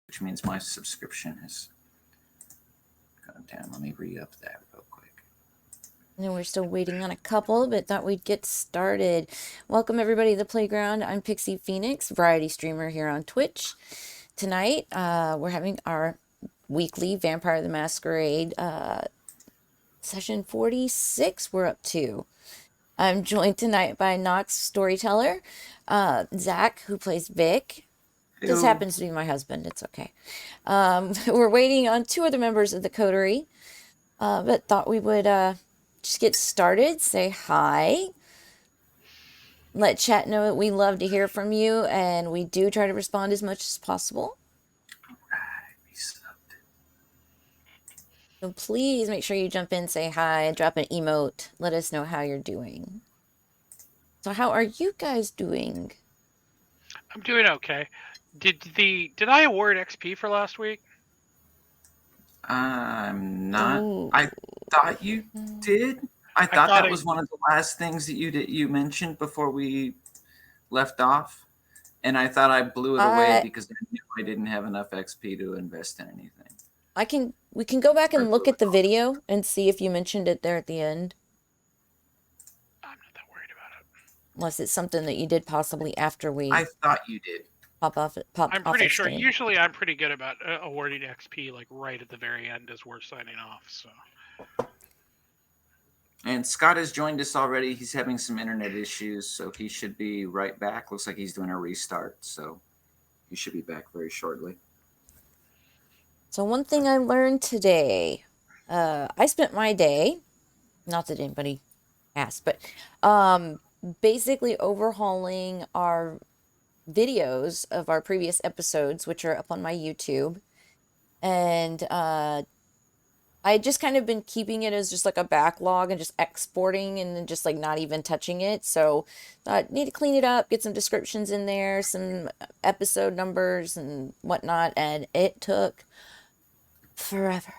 Which means my subscription has gone down. Let me re-up that real quick. And we're still waiting on a couple, but thought we'd get started. Welcome everybody to the playground. I'm Pixie Phoenix, variety streamer here on Twitch. Tonight, we're having our weekly Vampire the Masquerade session 46 we're up to. I'm joined tonight by Nox Storyteller, Zack, who plays Vic. This happens to be my husband. It's okay. We're waiting on two other members of the coterie, but thought we would just get started. Say hi. Let chat know that we love to hear from you, and we do try to respond as much as possible. So please make sure you jump in, say hi, drop an emote, let us know how you're doing. So how are you guys doing? I'm doing okay. Did I award XP for last week? I'm not. Ooh. I thought you did. I thought that was one of the last things that you mentioned before we left off, and I thought I blew it away because I knew I didn't have enough XP to invest in anything. We can go back and look at the video and see if you mentioned it there at the end. I'm not that worried about it. Unless it's something that you did possibly after we. I thought you did. I'm pretty sure. Stream. Usually, I'm pretty good about awarding XP like right at the very end as we're signing off. So. And Skot has joined us already. He's having some internet issues, so he should be right back. Looks like he's doing a restart, so he should be back very shortly. So one thing I learned today, I spent my day, not that anybody asked, but basically overhauling our videos of our previous episodes, which are up on my YouTube. And I just kind of been keeping it as just like a backlog and just exporting and then just like not even touching it. So I need to clean it up, get some descriptions in there, some episode numbers and whatnot. And it took forever.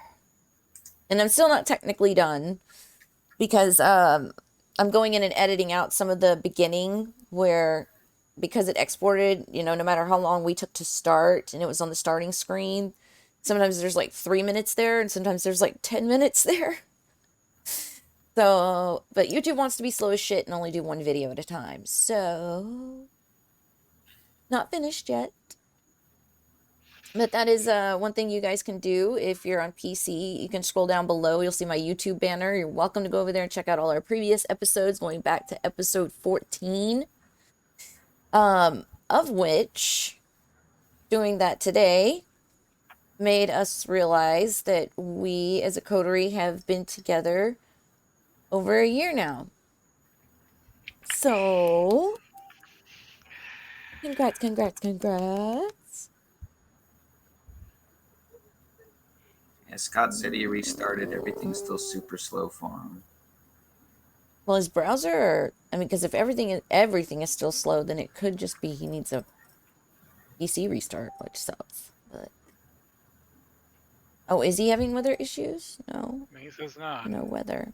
And I'm still not technically done because I'm going in and editing out some of the beginning where, because it exported, you know, no matter how long we took to start and it was on the starting screen, sometimes there's like 3 minutes there and sometimes there's like 10 minutes there. So, but YouTube wants to be slow as shit and only do one video at a time. So, not finished yet. But that is one thing you guys can do if you're on PC. You can scroll down below. You'll see my YouTube banner. You're welcome to go over there and check out all our previous episodes going back to episode 14. Of which, doing that today made us realize that we as a coterie have been together over a year now. So, congrats. Yeah, Skot said he restarted. Everything's still super slow for him. Well, his browser, I mean, because if everything is still slow, then it could just be he needs a PC restart, which sucks. But oh, is he having weather issues? No. He says not. No weather.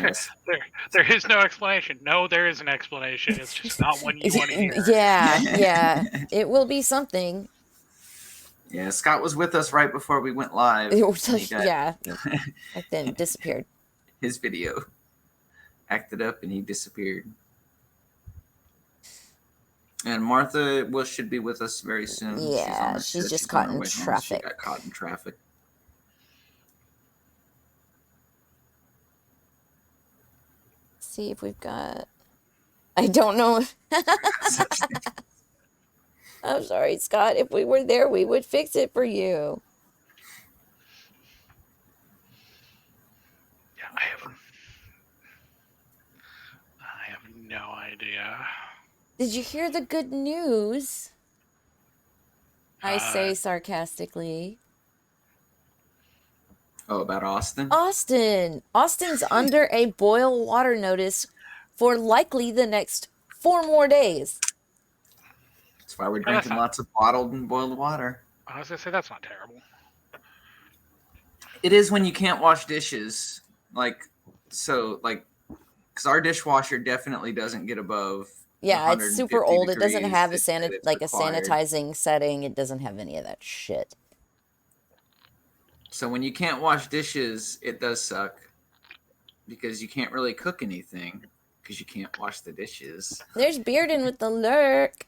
Yes. There is no explanation. No, there is an explanation. It's just not one you want to hear. Yeah. It will be something. Yeah, Skot was with us right before we went live. Yeah. And then disappeared. His video acted up and he disappeared. And Martha should be with us very soon. Yeah, she's just caught in traffic. She got caught in traffic. See if we've got... I don't know. I'm sorry, Skot. If we were there, we would fix it for you. Yeah, I have no idea. Did you hear the good news? I say sarcastically. Oh, about Austin? Austin's under a boil water notice for likely the next 4 more days. That's why we're drinking lots of bottled and boiled water. I was gonna say that's not terrible. It is when you can't wash dishes, because our dishwasher definitely doesn't get above. Yeah, it's super old. It doesn't have a required. sanitizing setting. It doesn't have any of that shit. So when you can't wash dishes, it does suck because you can't really cook anything because you can't wash the dishes. There's Bearden with the lurk.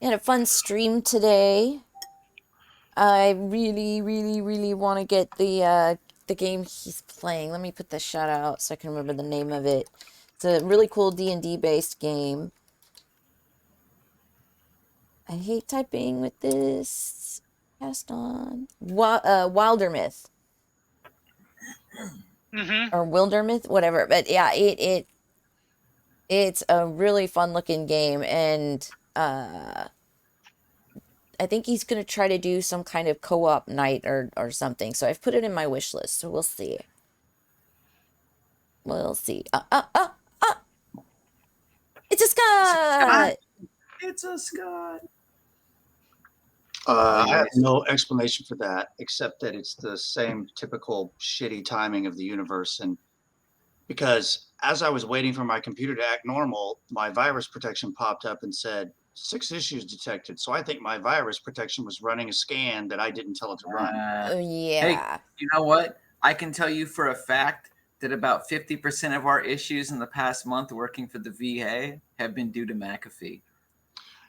We had a fun stream today. I really, really, really want to get the game he's playing. Let me put the shout out so I can remember the name of it. It's a really cool D&D based game. I hate typing with this. Cast on. Wilder Myth. Or Wildermyth, whatever. But yeah, it's a really fun looking game, and I think he's gonna try to do some kind of co-op night or something. So I've put it in my wish list. So we'll see. We'll see. It's a Skot! It's a Skot! I have no explanation for that, except that it's the same typical shitty timing of the universe. And because as I was waiting for my computer to act normal, my virus protection popped up and said 6 issues detected. So I think my virus protection was running a scan that I didn't tell it to run. Yeah. Hey, you know what? I can tell you for a fact that about 50% of our issues in the past month working for the VA have been due to McAfee.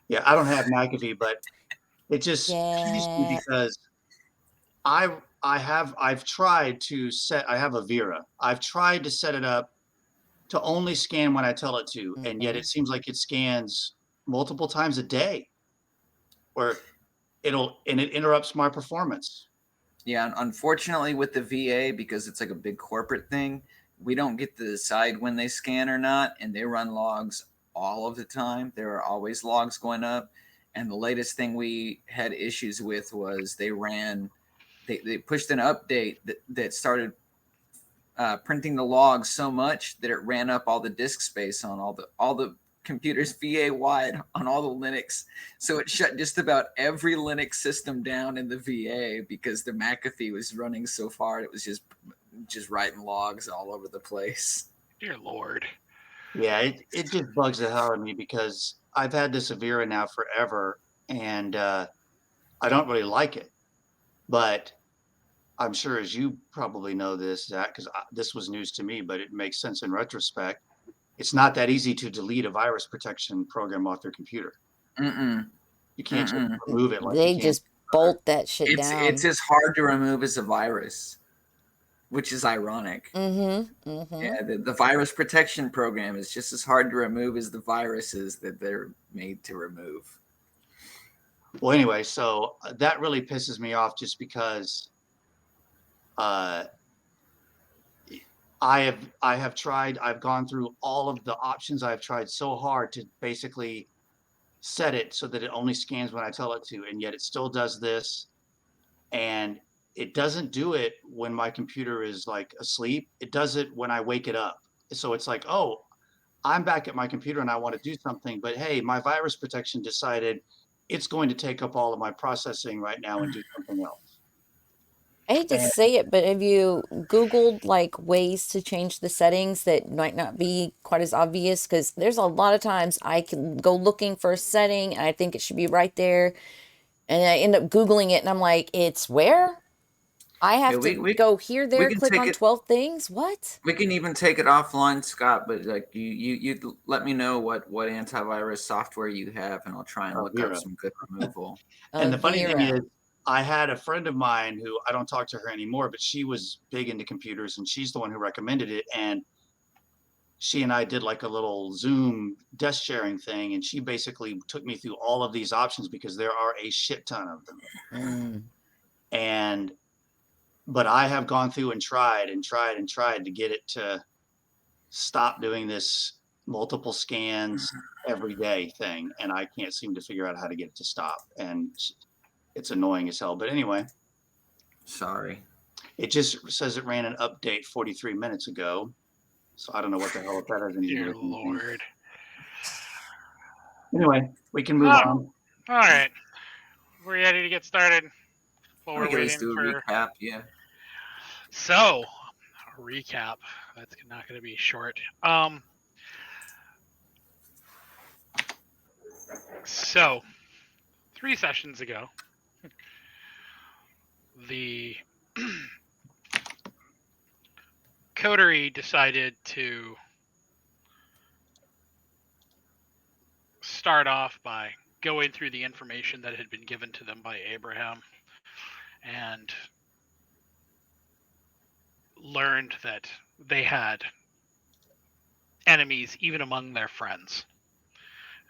Yeah, I don't have McAfee, but it just confused me because I've tried to set, I have a Vera. I've tried to set it up to only scan when I tell it to, and yet it seems like it scans multiple times a day, where it interrupts my performance. Yeah, unfortunately with the VA, because it's like a big corporate thing, we don't get to decide when they scan or not, and they run logs all of the time. There are always logs going up. And the latest thing we had issues with was they pushed an update that started printing the logs so much that it ran up all the disk space on all the computers VA wide on all the Linux. So it shut just about every Linux system down in the VA because the McAfee was running so far. It was just writing logs all over the place. Dear Lord. Yeah, it just bugs the hell out of me because I've had this Avira now forever, and I don't really like it. But I'm sure, as you probably know this, Zach, because this was news to me, but it makes sense in retrospect. It's not that easy to delete a virus protection program off their computer. You can't just remove it. They just bolt that shit down. It's as hard to remove as a virus, which is ironic. Yeah, the virus protection program is just as hard to remove as the viruses that they're made to remove. Well, anyway, so that really pisses me off just because I have tried, I've gone through all of the options. I've tried so hard to basically set it so that it only scans when I tell it to, and yet it still does this. And it doesn't do it when my computer is like asleep. It does it when I wake it up. So it's like, oh, I'm back at my computer and I want to do something, but hey, my virus protection decided it's going to take up all of my processing right now and do something else. I hate to say it, but have you Googled like ways to change the settings that might not be quite as obvious? Because there's a lot of times I can go looking for a setting and I think it should be right there. And I end up Googling it and I'm like, it's where? I have to go here, there, click on 12 things. What? We can even take it offline, Scott, but like you let me know what antivirus software you have and I'll try and look up some good removal. And the funny thing is, I had a friend of mine who, I don't talk to her anymore, but she was big into computers and she's the one who recommended it. And she and I did like a little Zoom desk sharing thing. And she basically took me through all of these options because there are a shit ton of them. But I have gone through and tried to get it to stop doing this multiple scans every day thing. And I can't seem to figure out how to get it to stop. And it's annoying as hell. But anyway. Sorry. It just says it ran an update 43 minutes ago. So I don't know what the hell that is. Dear Lord. Anyway, we can move on. All right. We're ready to get started. While we're I can at least waiting do a for... recap, yeah. So, a recap. That's not going to be short. So, 3 sessions ago, the coterie decided to start off by going through the information that had been given to them by Abraham and learned that they had enemies even among their friends,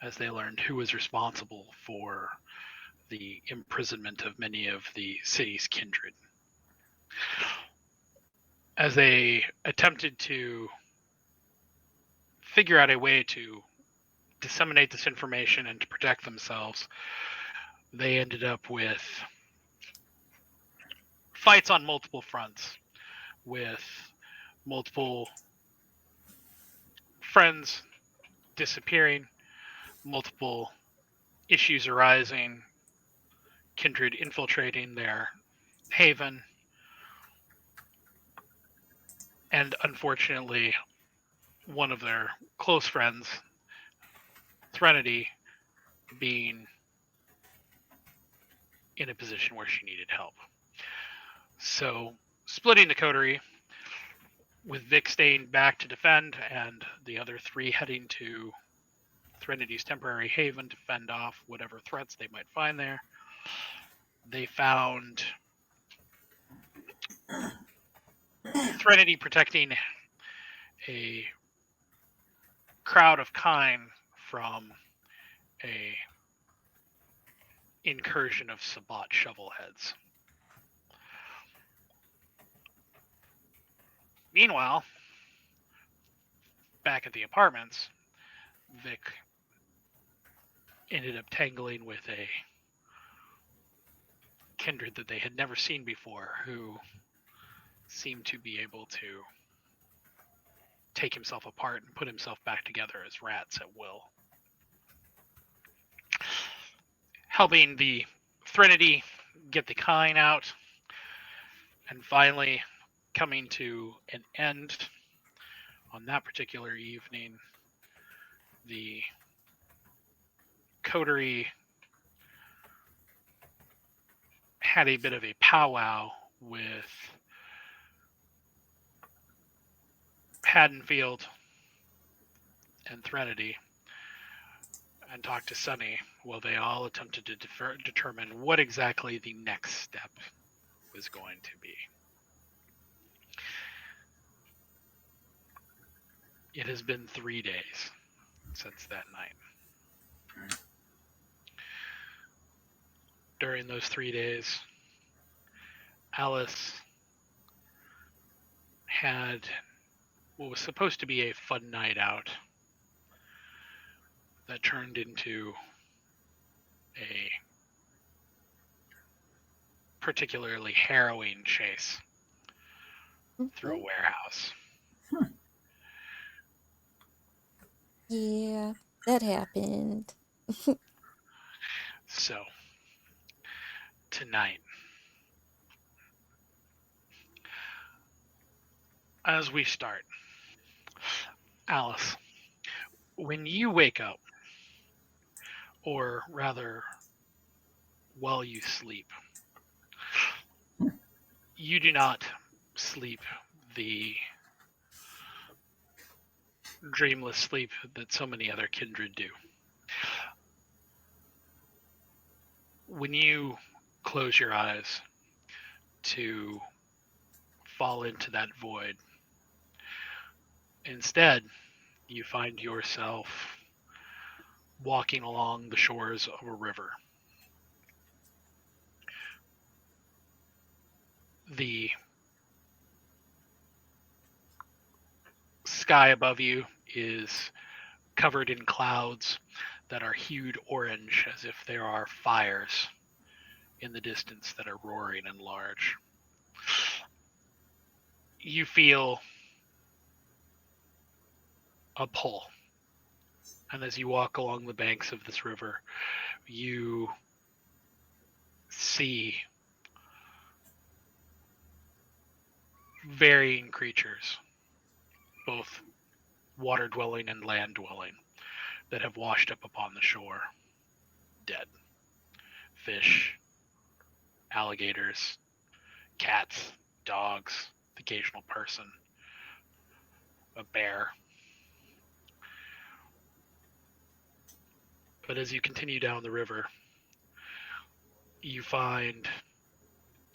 as they learned who was responsible for the imprisonment of many of the city's kindred. As they attempted to figure out a way to disseminate this information and to protect themselves, they ended up with fights on multiple fronts, with multiple friends disappearing, multiple issues arising, kindred infiltrating their haven, and unfortunately, one of their close friends, Threnody, being in a position where she needed help. So, splitting the coterie, with Vic staying back to defend and the other 3 heading to Threnity's temporary haven to fend off whatever threats they might find there. They found Threnody protecting a crowd of kine from a incursion of Sabbat shovelheads. Meanwhile, back at the apartments, Vic ended up tangling with a kindred that they had never seen before, who seemed to be able to take himself apart and put himself back together as rats at will. Helping the Threnody get the kine out, and finally coming to an end on that particular evening, the coterie had a bit of a powwow with Haddonfield and Threnody and talked to Sunny while they all attempted to determine what exactly the next step was going to be. It has been 3 days since that night. During those 3 days, Alice had what was supposed to be a fun night out that turned into a particularly harrowing chase through a warehouse. Yeah, that happened. So, tonight, as we start, Alice, when you wake up, or rather, while you sleep, you do not sleep the dreamless sleep that so many other kindred do. When you close your eyes to fall into that void, instead, you find yourself walking along the shores of a river. The sky above you is covered in clouds that are hued orange, as if there are fires in the distance that are roaring and large. You feel a pull And as you walk along the banks of this river, you see varying creatures, both water-dwelling and land-dwelling, that have washed up upon the shore, dead. Fish, alligators, cats, dogs, the occasional person, a bear. But as you continue down the river, you find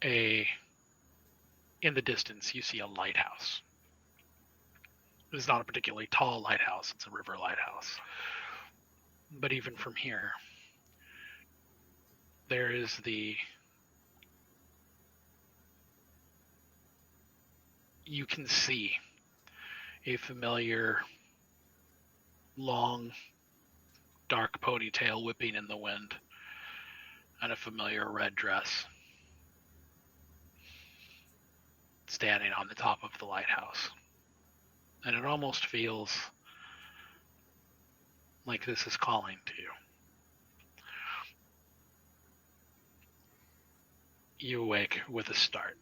in the distance, you see a lighthouse. It's not a particularly tall lighthouse, it's a river lighthouse. But even from here, there is you can see a familiar long dark ponytail whipping in the wind and a familiar red dress standing on the top of the lighthouse. And it almost feels like this is calling to you. You awake with a start.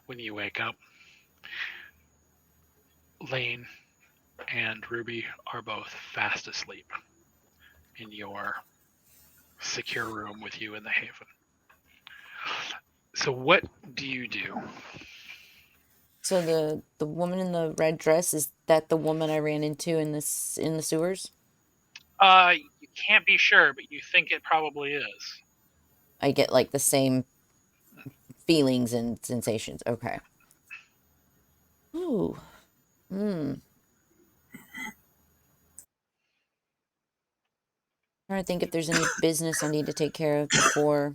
When you wake up, Lane and Ruby are both fast asleep in your secure room with you in the haven. So what do you do? So the woman in the red dress, is that the woman I ran into in the sewers? You can't be sure, but you think it probably is. I get like the same feelings and sensations. Okay. Ooh. Trying to think if there's any business I need to take care of before.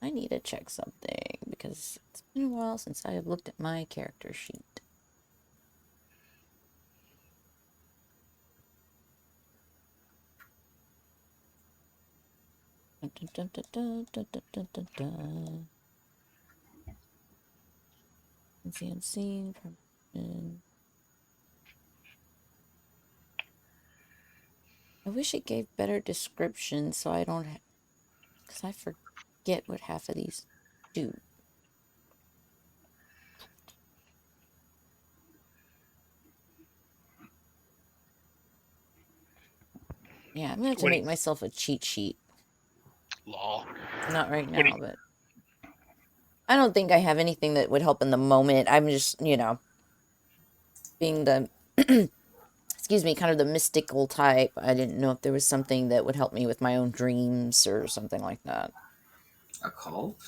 I need to check something because it's been a while since I have looked at my character sheet. Unseen permission. I wish it gave better description so I don't, because I forget what half of these do. Yeah, I'm gonna have to make myself a cheat sheet. Lol. Not right now, but I don't think I have anything that would help in the moment. I'm just, being the, excuse me, kind of the mystical type. I didn't know if there was something that would help me with my own dreams or something like that. A cult?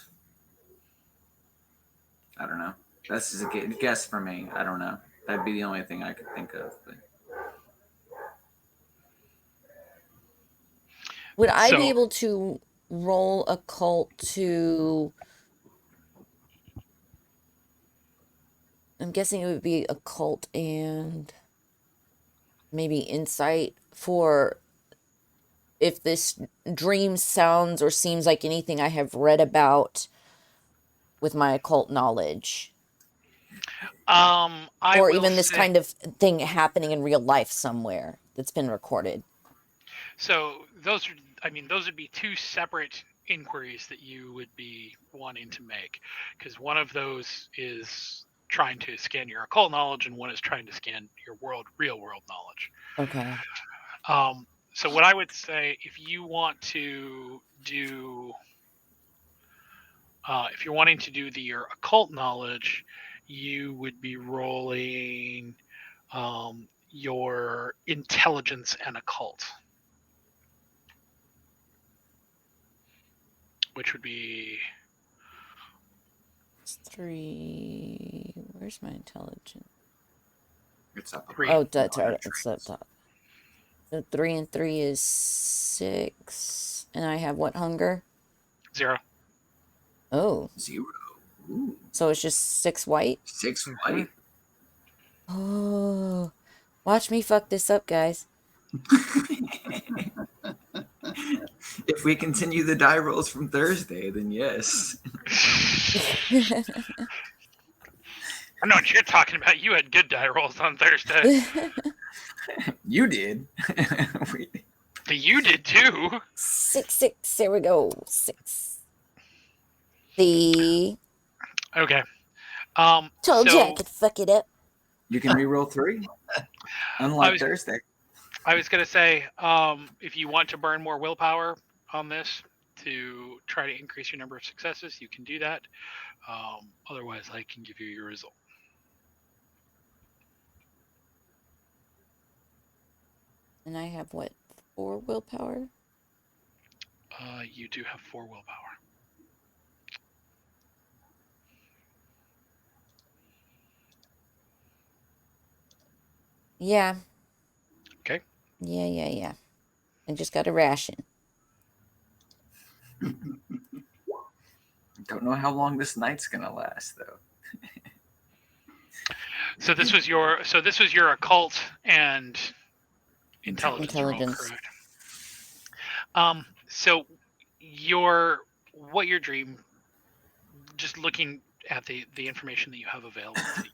I don't know. This is a guess for me. I don't know. That'd be the only thing I could think of. But... Would I be able to roll a cult to... I'm guessing it would be occult and maybe insight for if this dream sounds or seems like anything I have read about with my occult knowledge. Or even this kind of thing happening in real life somewhere that's been recorded. So those would be two separate inquiries that you would be wanting to make, because one of those is trying to scan your occult knowledge and one is trying to scan your real world knowledge. Okay. So what I would say, if you want to do, if you're wanting to do your occult knowledge, you would be rolling your intelligence and occult, which would be 3. Where's my intelligence? It's up. Oh, that's right. It's up top. So 3 and 3 is 6. And I have what hunger? 0. Oh. 0. Ooh. So it's just 6 white? 6 white. Oh. Watch me fuck this up, guys. If we continue the die rolls from Thursday, then yes. I know what you're talking about. You had good die rolls on Thursday. You did. You did too. 6, 6. There we go. 6. The Okay. told you I So could fuck it up. You can re-roll 3. Unlike Thursday. I was gonna say, if you want to burn more willpower on this to try to increase your number of successes, you can do that. Otherwise, I can give you your result. And I have what? 4 willpower? You do have 4 willpower. Yeah. Okay. Yeah. I just got a ration. Don't know how long this night's gonna last, though. So this was your occult and intelligence roll, correct? So what your dream, just looking at the information that you have available to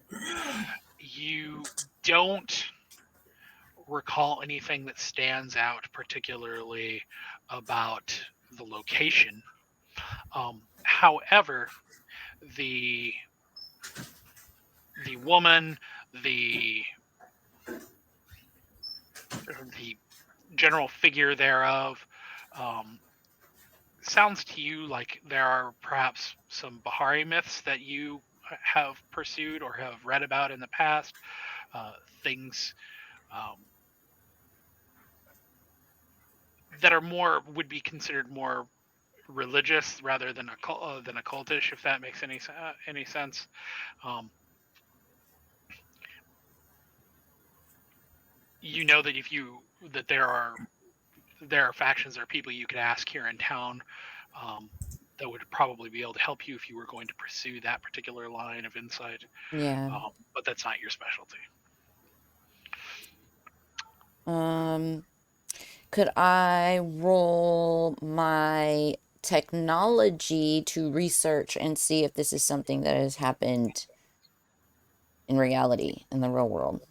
you don't recall anything that stands out particularly about the location. However, the woman, the general figure thereof, sounds to you like there are perhaps some Bahari myths that you have pursued or have read about in the past, things that are would be considered more religious rather than occultish, if that makes any sense. You know that there are factions, there are people you could ask here in town that would probably be able to help you if you were going to pursue that particular line of insight. Yeah. But that's not your specialty. Could I roll my technology to research and see if this is something that has happened in reality, in the real world?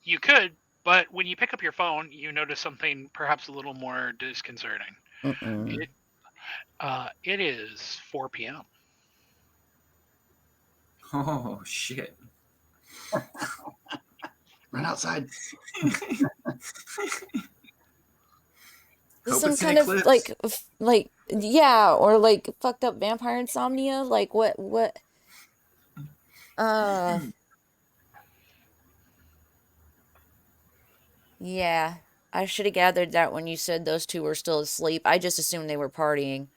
You could, but when you pick up your phone, you notice something perhaps a little more disconcerting. It is 4 p.m. Oh, shit. Run outside. Some kind of like yeah, or like fucked up vampire insomnia. Like what? Yeah, I should have gathered that when you said those two were still asleep. I just assumed they were partying.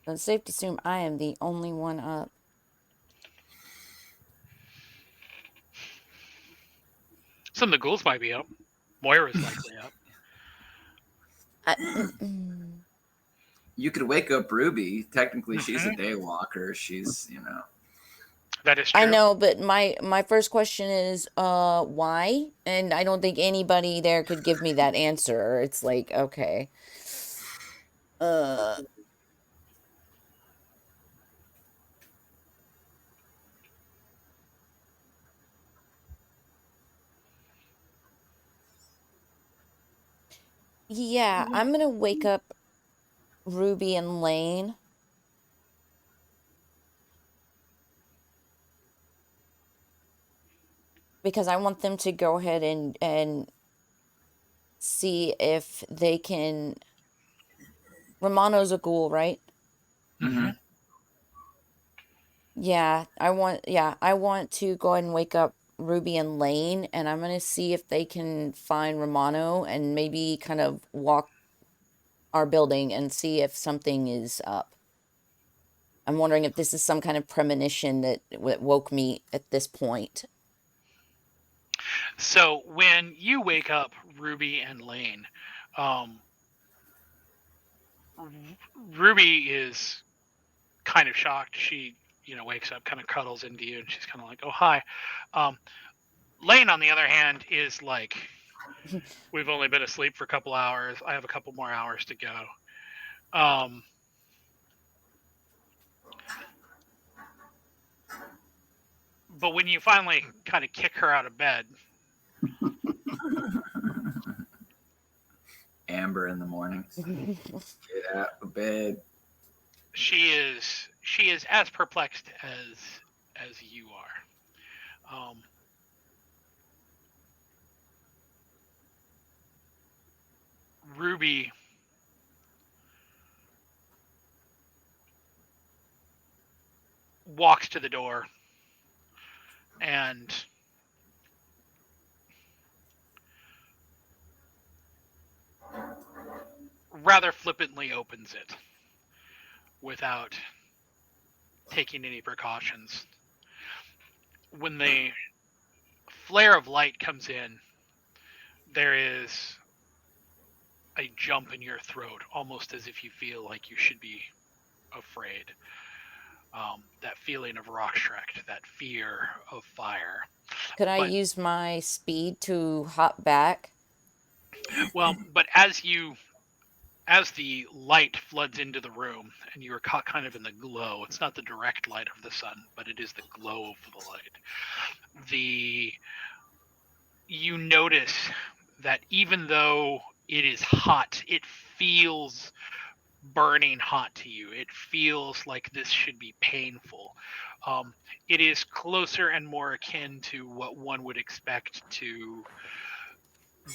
So it's safe to assume I am the only one up. Some of the ghouls might be up. Moira's likely up. You could wake up Ruby. Technically, she's a daywalker. She's, That is true. I know, but my first question is, why? And I don't think anybody there could give me that answer. It's like, okay. Yeah, I'm gonna wake up Ruby and Lane. Because I want them to go ahead and see if they can. Romano's a ghoul, right? Mm-hmm. Yeah, I want to go ahead and wake up Ruby and Lane, and I'm gonna see if they can find Romano and maybe kind of walk our building and see if something is up. I'm wondering if this is some kind of premonition that woke me at this point. So when you wake up Ruby and Lane, Ruby is kind of shocked. She, wakes up, kind of cuddles into you, and she's kind of like, "Oh, hi." Lane, on the other hand, is like, "We've only been asleep for a couple hours. I have a couple more hours to go." But when you finally kind of kick her out of bed, Amber in the mornings, get out of bed. she is as perplexed as you are. Ruby walks to the door and rather flippantly opens it without taking any precautions. When the flare of light comes in, there is a jump in your throat, almost as if you feel like you should be afraid. That feeling of rock Shrek, that fear of fire. Could I use my speed to hop back? Well, but as the light floods into the room and you are caught kind of in the glow, it's not the direct light of the sun, but it is the glow of the light. You notice that even though it is hot, it feels burning hot to you. It feels like this should be painful. It is closer and more akin to what one would expect to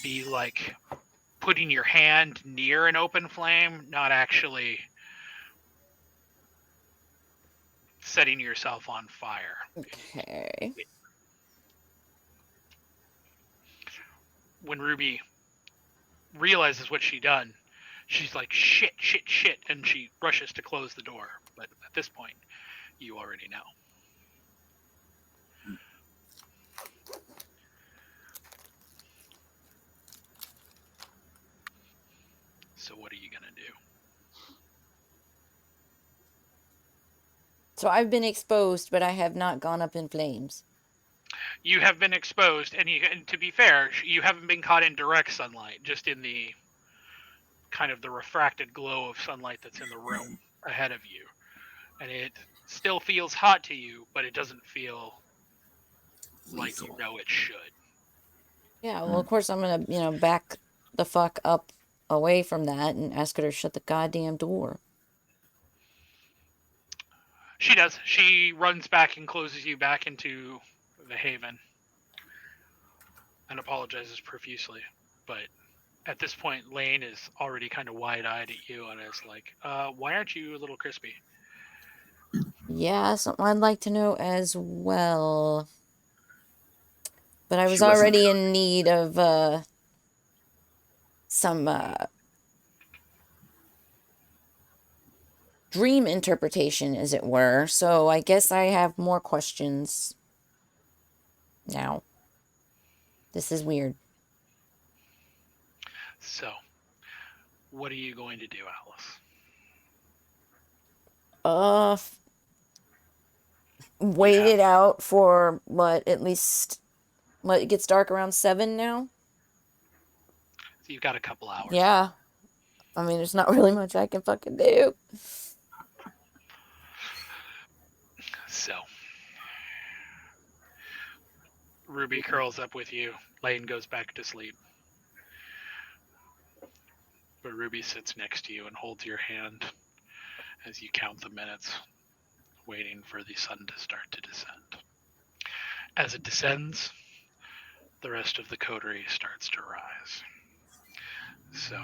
be like putting your hand near an open flame, not actually setting yourself on fire. Okay. When Ruby realizes what she done, she's like, shit, and she rushes to close the door. But at this point, you already know. So what are you going to do? So I've been exposed, but I have not gone up in flames. You have been exposed, and to be fair, you haven't been caught in direct sunlight, just in the kind of the refracted glow of sunlight that's in the room ahead of you. And it still feels hot to you, but it doesn't feel like you know it should. Yeah, well, of course I'm gonna, back the fuck up away from that and ask her to shut the goddamn door. She does. She runs back and closes you back into the haven and apologizes profusely. But at this point, Lane is already kind of wide-eyed at you and is like, why aren't you a little crispy? Yeah, something I'd like to know as well. But I was already in need of some dream interpretation, as it were. So I guess I have more questions now. This is weird. So, what are you going to do, Alice? Wait it out for at least it gets dark around 7 now? So you've got a couple hours. Yeah. I mean, there's not really much I can fucking do. So, Ruby curls up with you. Lane goes back to sleep. But Ruby sits next to you and holds your hand as you count the minutes, waiting for the sun to start to descend. As it descends, the rest of the coterie starts to rise. So,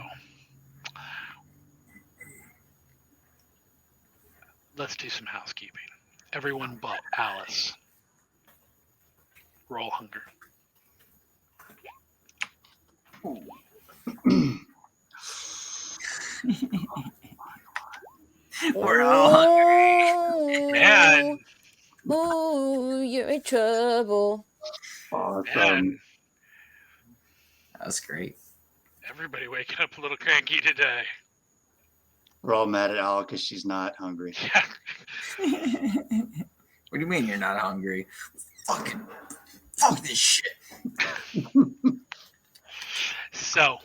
let's do some housekeeping. Everyone but Alice. Roll hunger. We're all hungry. Man. Ooh, you're in trouble. Awesome. Man. That was great. Everybody waking up a little cranky today. We're all mad at Al because she's not hungry. What do you mean you're not hungry? Fuck this shit. So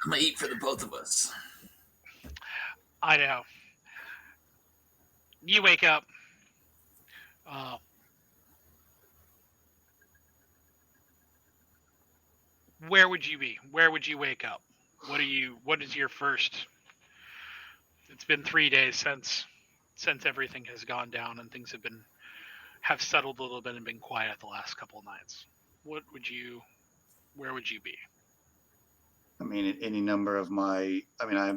I'm gonna eat for the both of us. Idaho, you wake up. Where would you be? Where would you wake up? What is your first? It's been 3 days since everything has gone down and things have settled a little bit and been quiet the last couple of nights. Where would you be? I mean, any number of I'm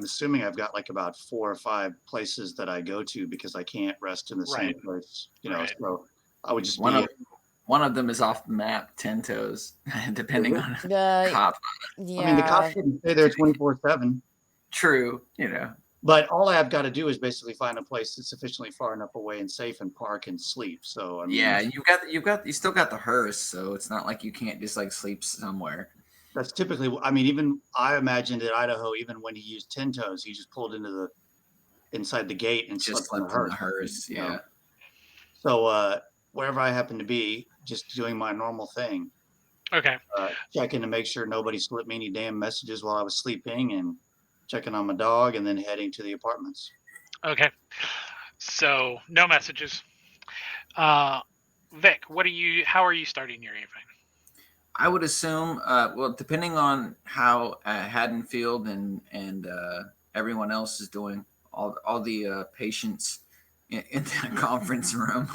assuming I've got like about 4 or 5 places that I go to because I can't rest in the same Right. place, Right. so I would just one of them is off the map, 10 toes, depending on cop. Yeah. I mean, the cops didn't stay there 24/7. True, But all I've got to do is basically find a place that's sufficiently far enough away and safe and park and sleep. So I mean, yeah, you still got the hearse, so it's not like you can't just like sleep somewhere. that's typically. I mean, even I imagined at Idaho, even when he used 10 toes, he just pulled inside the gate and Just slept in the hearse. Yeah. So wherever I happen to be, just doing my normal thing. Okay. Checking to make sure nobody slipped me any damn messages while I was sleeping, and checking on my dog, and then heading to the apartments. Okay. So no messages. Vic, how are you starting your evening? I would assume, well, depending on how Haddonfield and everyone else is doing, all the patients in the conference room,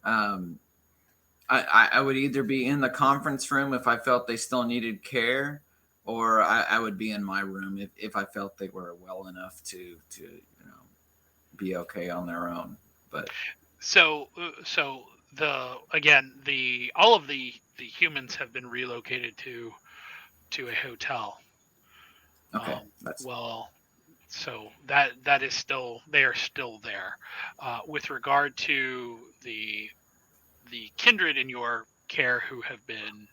I would either be in the conference room if I felt they still needed care, or I would be in my room if I felt they were well enough to be okay on their own. But so all of the humans have been relocated to a hotel. okay, so that is still, they are still there. With regard to the kindred in your care who have been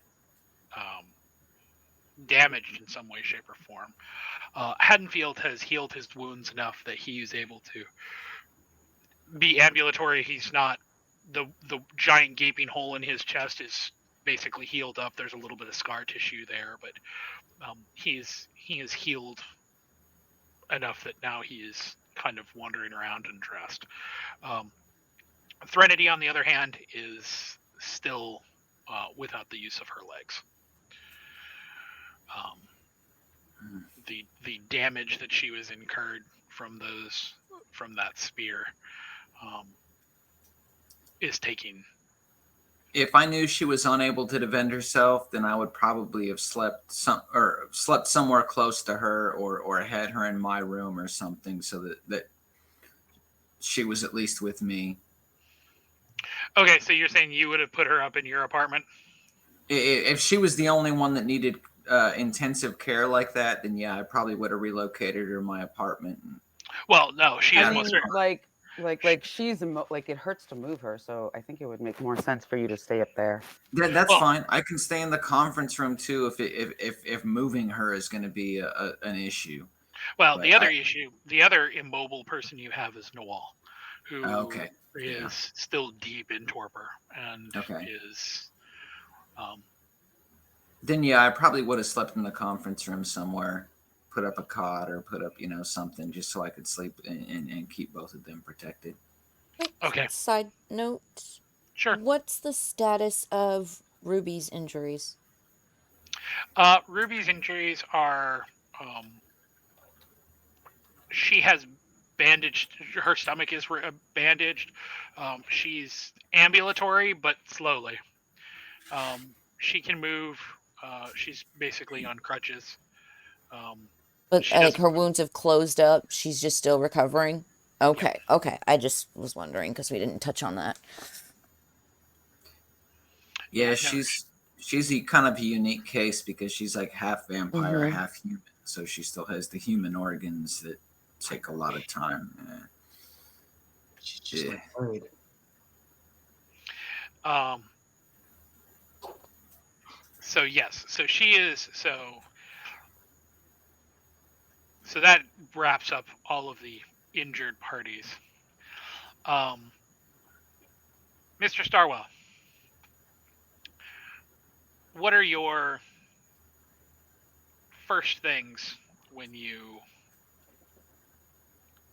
damaged in some way, shape, or form, Haddonfield has healed his wounds enough that he is able to be ambulatory. He's not, the giant gaping hole in his chest is basically healed up. There's a little bit of scar tissue there, but he is healed enough that now he is kind of wandering around and dressed. Threnody, on the other hand, is still without the use of her legs. The damage that she was incurred from that spear is taking. If I knew she was unable to defend herself, then I would probably have slept somewhere close to her, or had her in my room or something, so that she was at least with me. Okay, so you're saying you would have put her up in your apartment? If she was the only one that needed intensive care like that, then yeah, I probably would have relocated her to my apartment. Well, no, she is most like she's like, it hurts to move her, so I think it would make more sense for you to stay up there. That's fine. I can stay in the conference room too if moving her is going to be an issue. Well, but the other immobile person you have is Noel, who is still deep in torpor and is. Then yeah, I probably would have slept in the conference room somewhere, put up a cot or put up something just so I could sleep and keep both of them protected. Okay. Side note. Sure. What's the status of Ruby's injuries? Ruby's injuries are, she has bandaged, her stomach is bandaged. She's ambulatory, but slowly. She can move. She's basically on crutches. But like her wounds have closed up. She's just still recovering. Okay. Yeah. Okay. I just was wondering because we didn't touch on that. Yeah, she's a kind of a unique case because she's like half vampire, half human. So she still has the human organs that take a lot of time. She's just like worried. So yes, so she is So that wraps up all of the injured parties. Mr. Starwell, what are your first things when you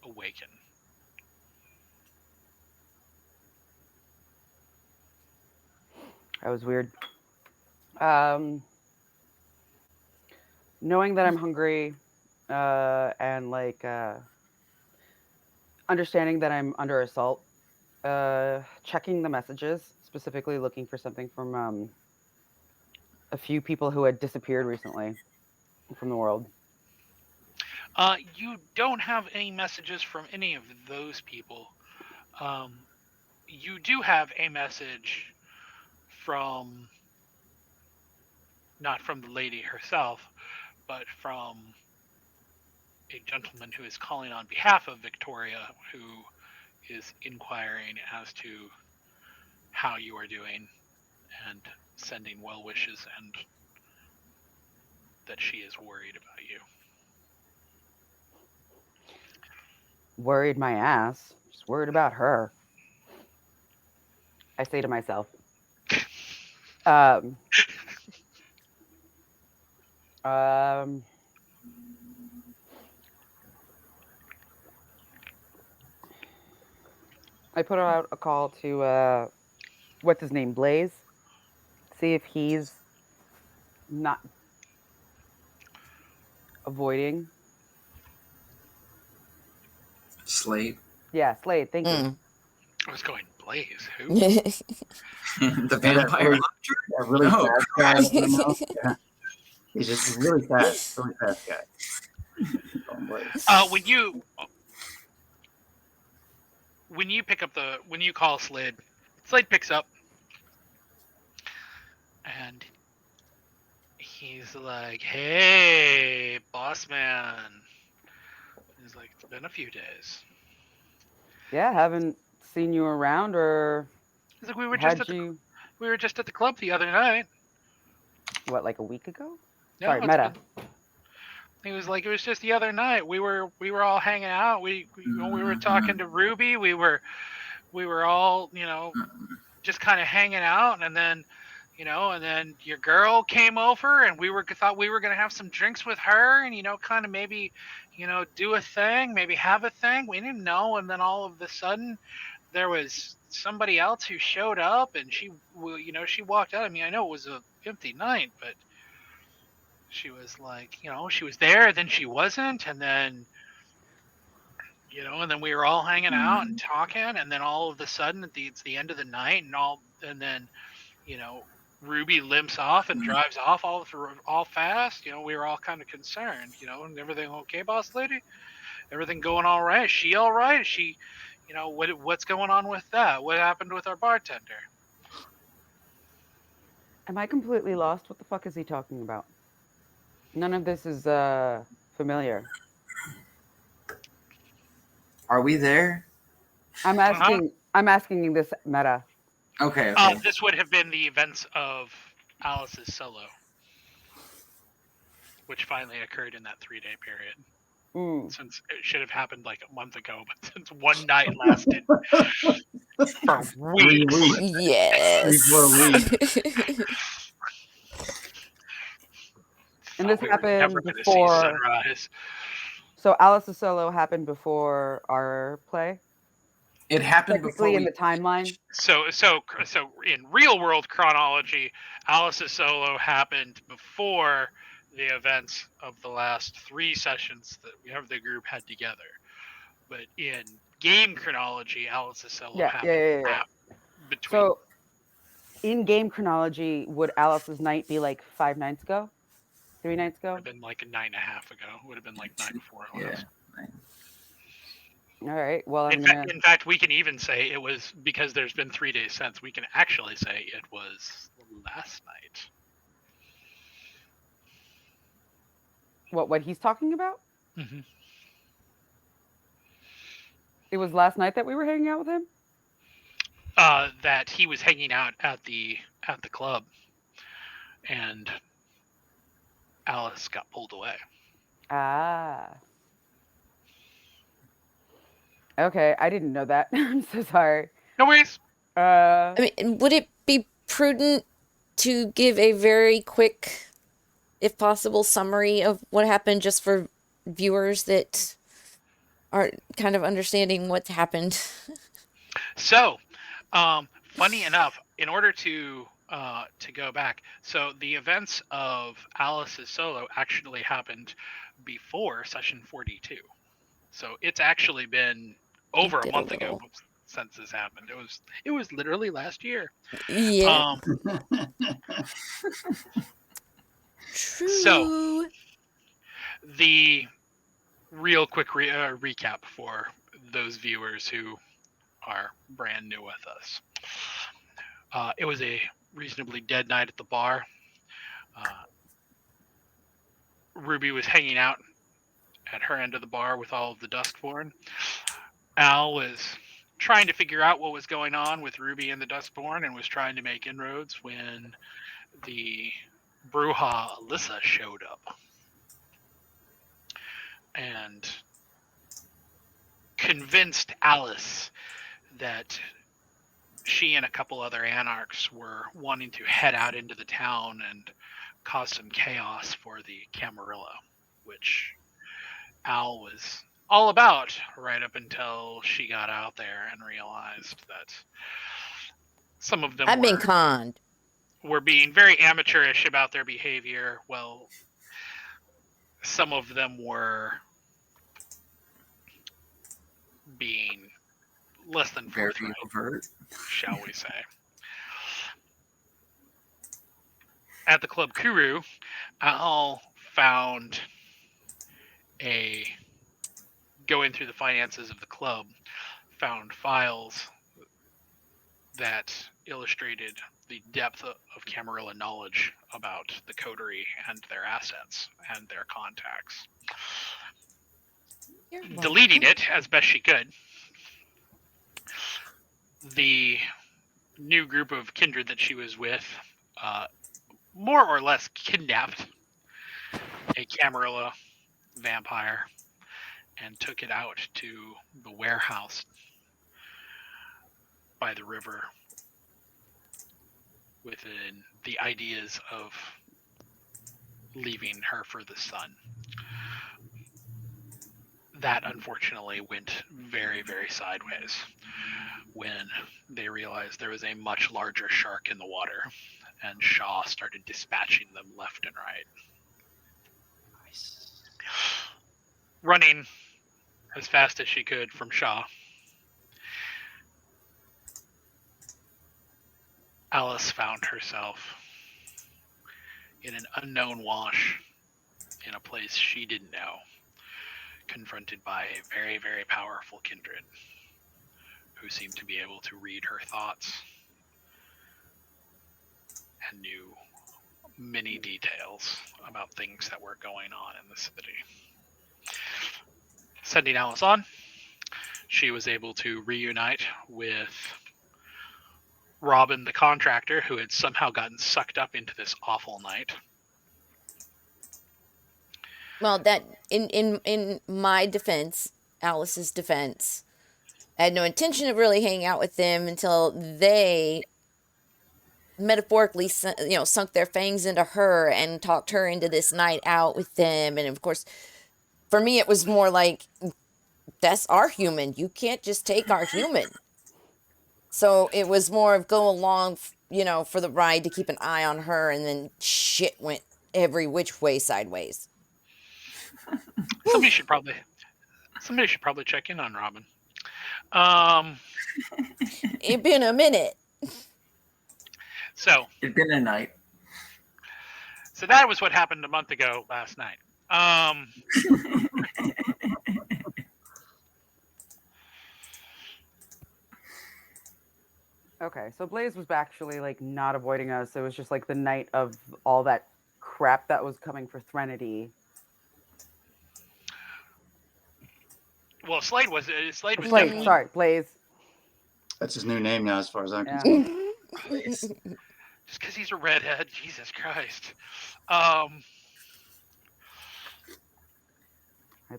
awaken? That was weird. Knowing that I'm hungry, and like understanding that I'm under assault, checking the messages, specifically looking for something from a few people who had disappeared recently from the world. You don't have any messages from any of those people. You do have a message from, not from the lady herself, but from a gentleman who is calling on behalf of Victoria, who is inquiring as to how you are doing and sending well wishes, and that she is worried about you. Worried my ass. Just worried about her. I say to myself. I put out a call to what's his name, Blaze. See if he's not avoiding. Slade. Yeah, Slade. Thank you. I was going, Blaze? Who? The vampire hunter? That really Oh, fast guy. You know? Yeah. He's just really fast guy. When you call Slade picks up, and he's like, "Hey, boss man." He's like, "It's been a few days." Yeah, haven't seen you around, or he's like, we were just at the club the other night. What, like a week ago? No, Sorry, Meta. He was like, it was just the other night. We were all hanging out. We were talking to Ruby. We were all, just kind of hanging out, and then, and then your girl came over, and we thought we were gonna have some drinks with her, and kind of maybe, do a thing, maybe have a thing. We didn't know, and then all of a sudden, there was somebody else who showed up, and she walked out. I mean, I know it was a empty night, but she was like, she was there, then she wasn't, and then, and then we were all hanging out and talking, and then all of a sudden, it's the end of the night, and then, Ruby limps off and drives off all fast. We were all kind of concerned, and everything okay, boss lady? Everything going all right? Is she all right? Is she, what's going on with that? What happened with our bartender? Am I completely lost? What the fuck is he talking about? None of this is familiar. Are we there? I'm asking this Meta. Okay. This would have been the events of Alice's solo, which finally occurred in that 3-day period. Since it should have happened like a month ago, but since one night lasted for weeks. Yes. 3-4 weeks. And this happened before. So Alice's solo happened before our play. It happened before in the timeline. So in real world chronology, Alice's solo happened before the events of the last 3 sessions that the group had together. But in game chronology, Alice's solo happened between. So in game chronology, would Alice's night be like 5 nights ago? 3 nights ago? It would have been like 9.5 ago. It would have been like 9 before it was. All right. Well, in fact, we can even say it was, because there's been 3 days since, we can actually say it was last night. What he's talking about? Mm-hmm. It was last night that we were hanging out with him? That he was hanging out at the club, and Alice got pulled away. Ah. Okay, I didn't know that. I'm so sorry. No worries. I mean, would it be prudent to give a very quick, if possible, summary of what happened just for viewers that aren't kind of understanding what's happened? So, funny enough, in order to go back, so the events of Alice's solo actually happened before session 42. So it's actually been over a month ago since this happened. It was literally last year. Yeah. True. So the real quick recap for those viewers who are brand new with us. It was a reasonably dead night at the bar. Ruby was hanging out at her end of the bar with all of the Duskborn. Al was trying to figure out what was going on with Ruby and the Duskborn and was trying to make inroads when the Bruja Alyssa showed up and convinced Alice that she and a couple other anarchs were wanting to head out into the town and cause some chaos for the Camarilla, which Al was all about right up until she got out there and realized that some of them I've been conned. Were being very amateurish about their behavior. Well, some of them were being less than forthright, overt, shall we say. At the Club Kuru, Al found going through the finances of the club, found files that illustrated the depth of Camarilla knowledge about the coterie and their assets and their contacts. Deleting it as best she could, the new group of kindred that she was with more or less kidnapped a Camarilla vampire and took it out to the warehouse by the river within the ideas of leaving her for the sun. That unfortunately went very, very sideways when they realized there was a much larger shark in the water, and Shaw started dispatching them left and right. Nice. Running as fast as she could from Shaw, Alice found herself in an unknown wash in a place she didn't know, confronted by a very, very powerful kindred who seemed to be able to read her thoughts and knew many details about things that were going on in the city. Sending Alice on, she was able to reunite with Robin the contractor, who had somehow gotten sucked up into this awful night. Well, that in my defense, Alice's defense, I had no intention of really hanging out with them until they metaphorically, sunk their fangs into her and talked her into this night out with them. And of course, for me, it was more like, that's our human. You can't just take our human. So it was more of go along, for the ride to keep an eye on her, and then shit went every which way sideways. Somebody should probably check in on Robin. It's been a minute. So it's been a night. So that was what happened a month ago last night. Okay, so Blaze was actually like not avoiding us. It was just like the night of all that crap that was coming for Threnody. Well, Slade was Blaze, definitely... sorry, Blaze. That's his new name now, as far as I'm Yeah. concerned. Just because he's a redhead, Jesus Christ. I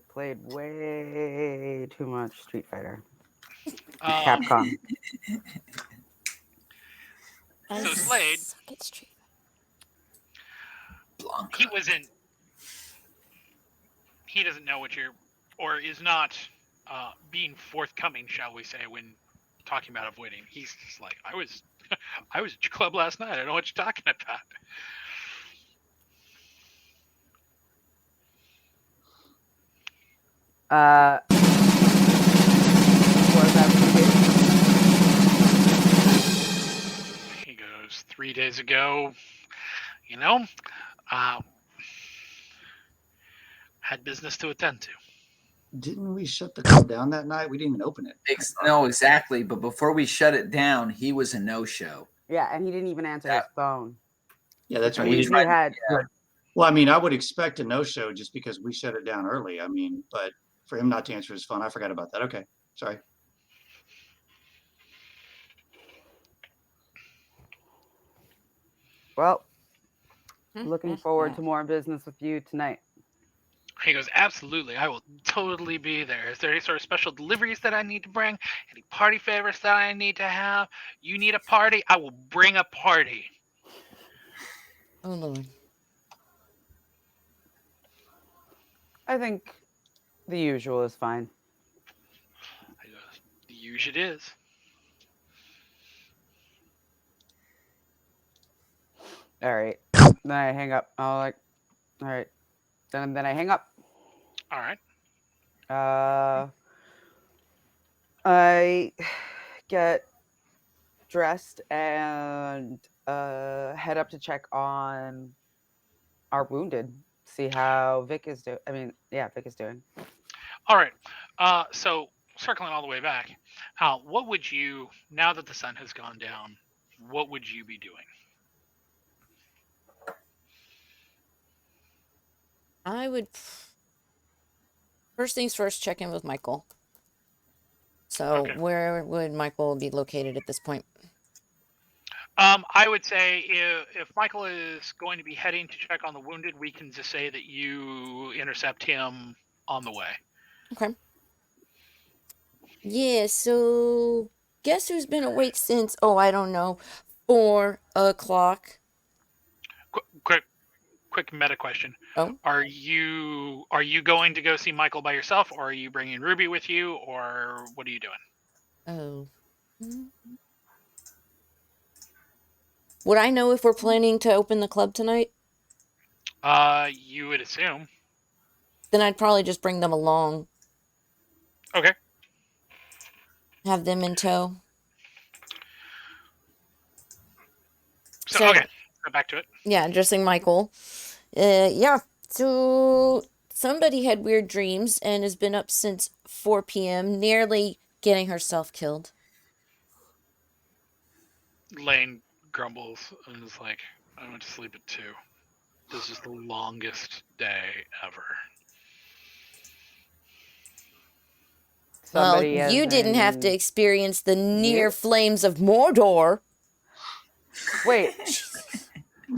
played way too much Street Fighter. Capcom. So Slade, Suck it straight. he wasn't. He doesn't know what you're, or is not being forthcoming, shall we say, when talking about avoiding. He's just like, I was at your club last night. I don't know what you're talking about. Was that He goes, 3 days ago, you know, had business to attend to. Didn't we shut the club down that night? We didn't even open it. No, exactly. But before we shut it down, he was a no-show. Yeah, and he didn't even answer his phone. Yeah, that's I right. mean, We he tried- had. Well, I mean, I would expect a no-show just because we shut it down early. I mean, but for him not to answer his phone, I forgot about that. Okay, sorry. Well, looking forward to more business with you tonight. He goes, absolutely, I will totally be there. Is there any sort of special deliveries that I need to bring? Any party favors that I need to have? You need a party? I will bring a party. Oh Lord. I think the usual is fine. He goes, the usual it is. All right. Then I hang up. I'm like, all right. Then I hang up. All right. I get dressed and head up to check on our wounded. See how Vic is doing. I mean, yeah, Vic is doing. All right. So circling all the way back, what would you, now that the sun has gone down, what would you be doing? I would first things first check in with Michael. So Okay. where would Michael be located at this point? I would say if Michael is going to be heading to check on the wounded, we can just say that you intercept him on the way. Okay. Yeah, so guess who's been awake since, I don't know, 4 o'clock? Quick meta question. Oh. Are you going to go see Michael by yourself, or are you bringing Ruby with you, or what are you doing? Oh. Would I know if we're planning to open the club tonight? You would assume. Then I'd probably just bring them along. Okay. Have them in tow. So okay, go back to it. Yeah, addressing Michael. Yeah. So somebody had weird dreams and has been up since 4 p.m., nearly getting herself killed. Lane grumbles and is like, I went to sleep at 2. This is the longest day ever. Somebody well, as you didn't have in- to experience the near flames of Mordor. Wait.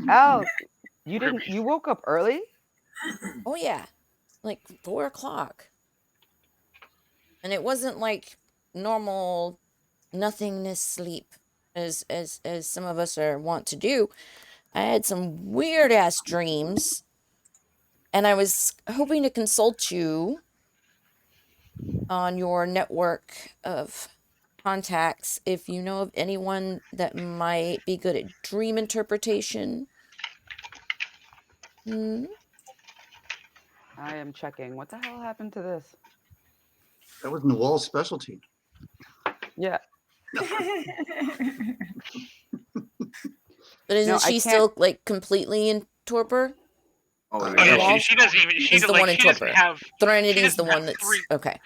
Al, you didn't. You woke up early? Oh yeah, like 4 o'clock. And it wasn't like normal nothingness sleep as some of us are wont to do. I had some weird ass dreams, and I was hoping to consult you on your network of contacts if you know of anyone that might be good at dream interpretation. I am checking. What the hell happened to this? That was Noel's specialty. Yeah. But isn't No, I she can't- still like completely in torpor? Oh, Oh yeah. yeah, she doesn't even. Is the one in she doesn't torpor. have. Threnodi's the doesn't one have that's 3 okay.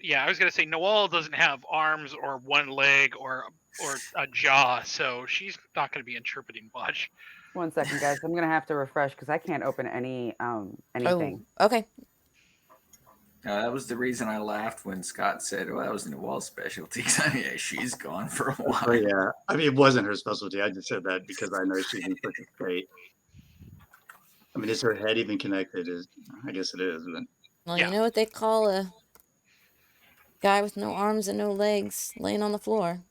Yeah, I was gonna say Noel doesn't have arms or one leg or a jaw, so she's not gonna be interpreting much. 1 second, guys. I'm gonna have to refresh because I can't open anything. Oh, okay. That was the reason I laughed when Scott said, well, that was Noel's specialty. I mean, she's gone for a while. Oh yeah, I mean, it wasn't her specialty. I just said that because I know she's in such a state. I mean, is her head even connected? I guess it is. But Well, Yeah. you know what they call a Guy with no arms and no legs laying on the floor.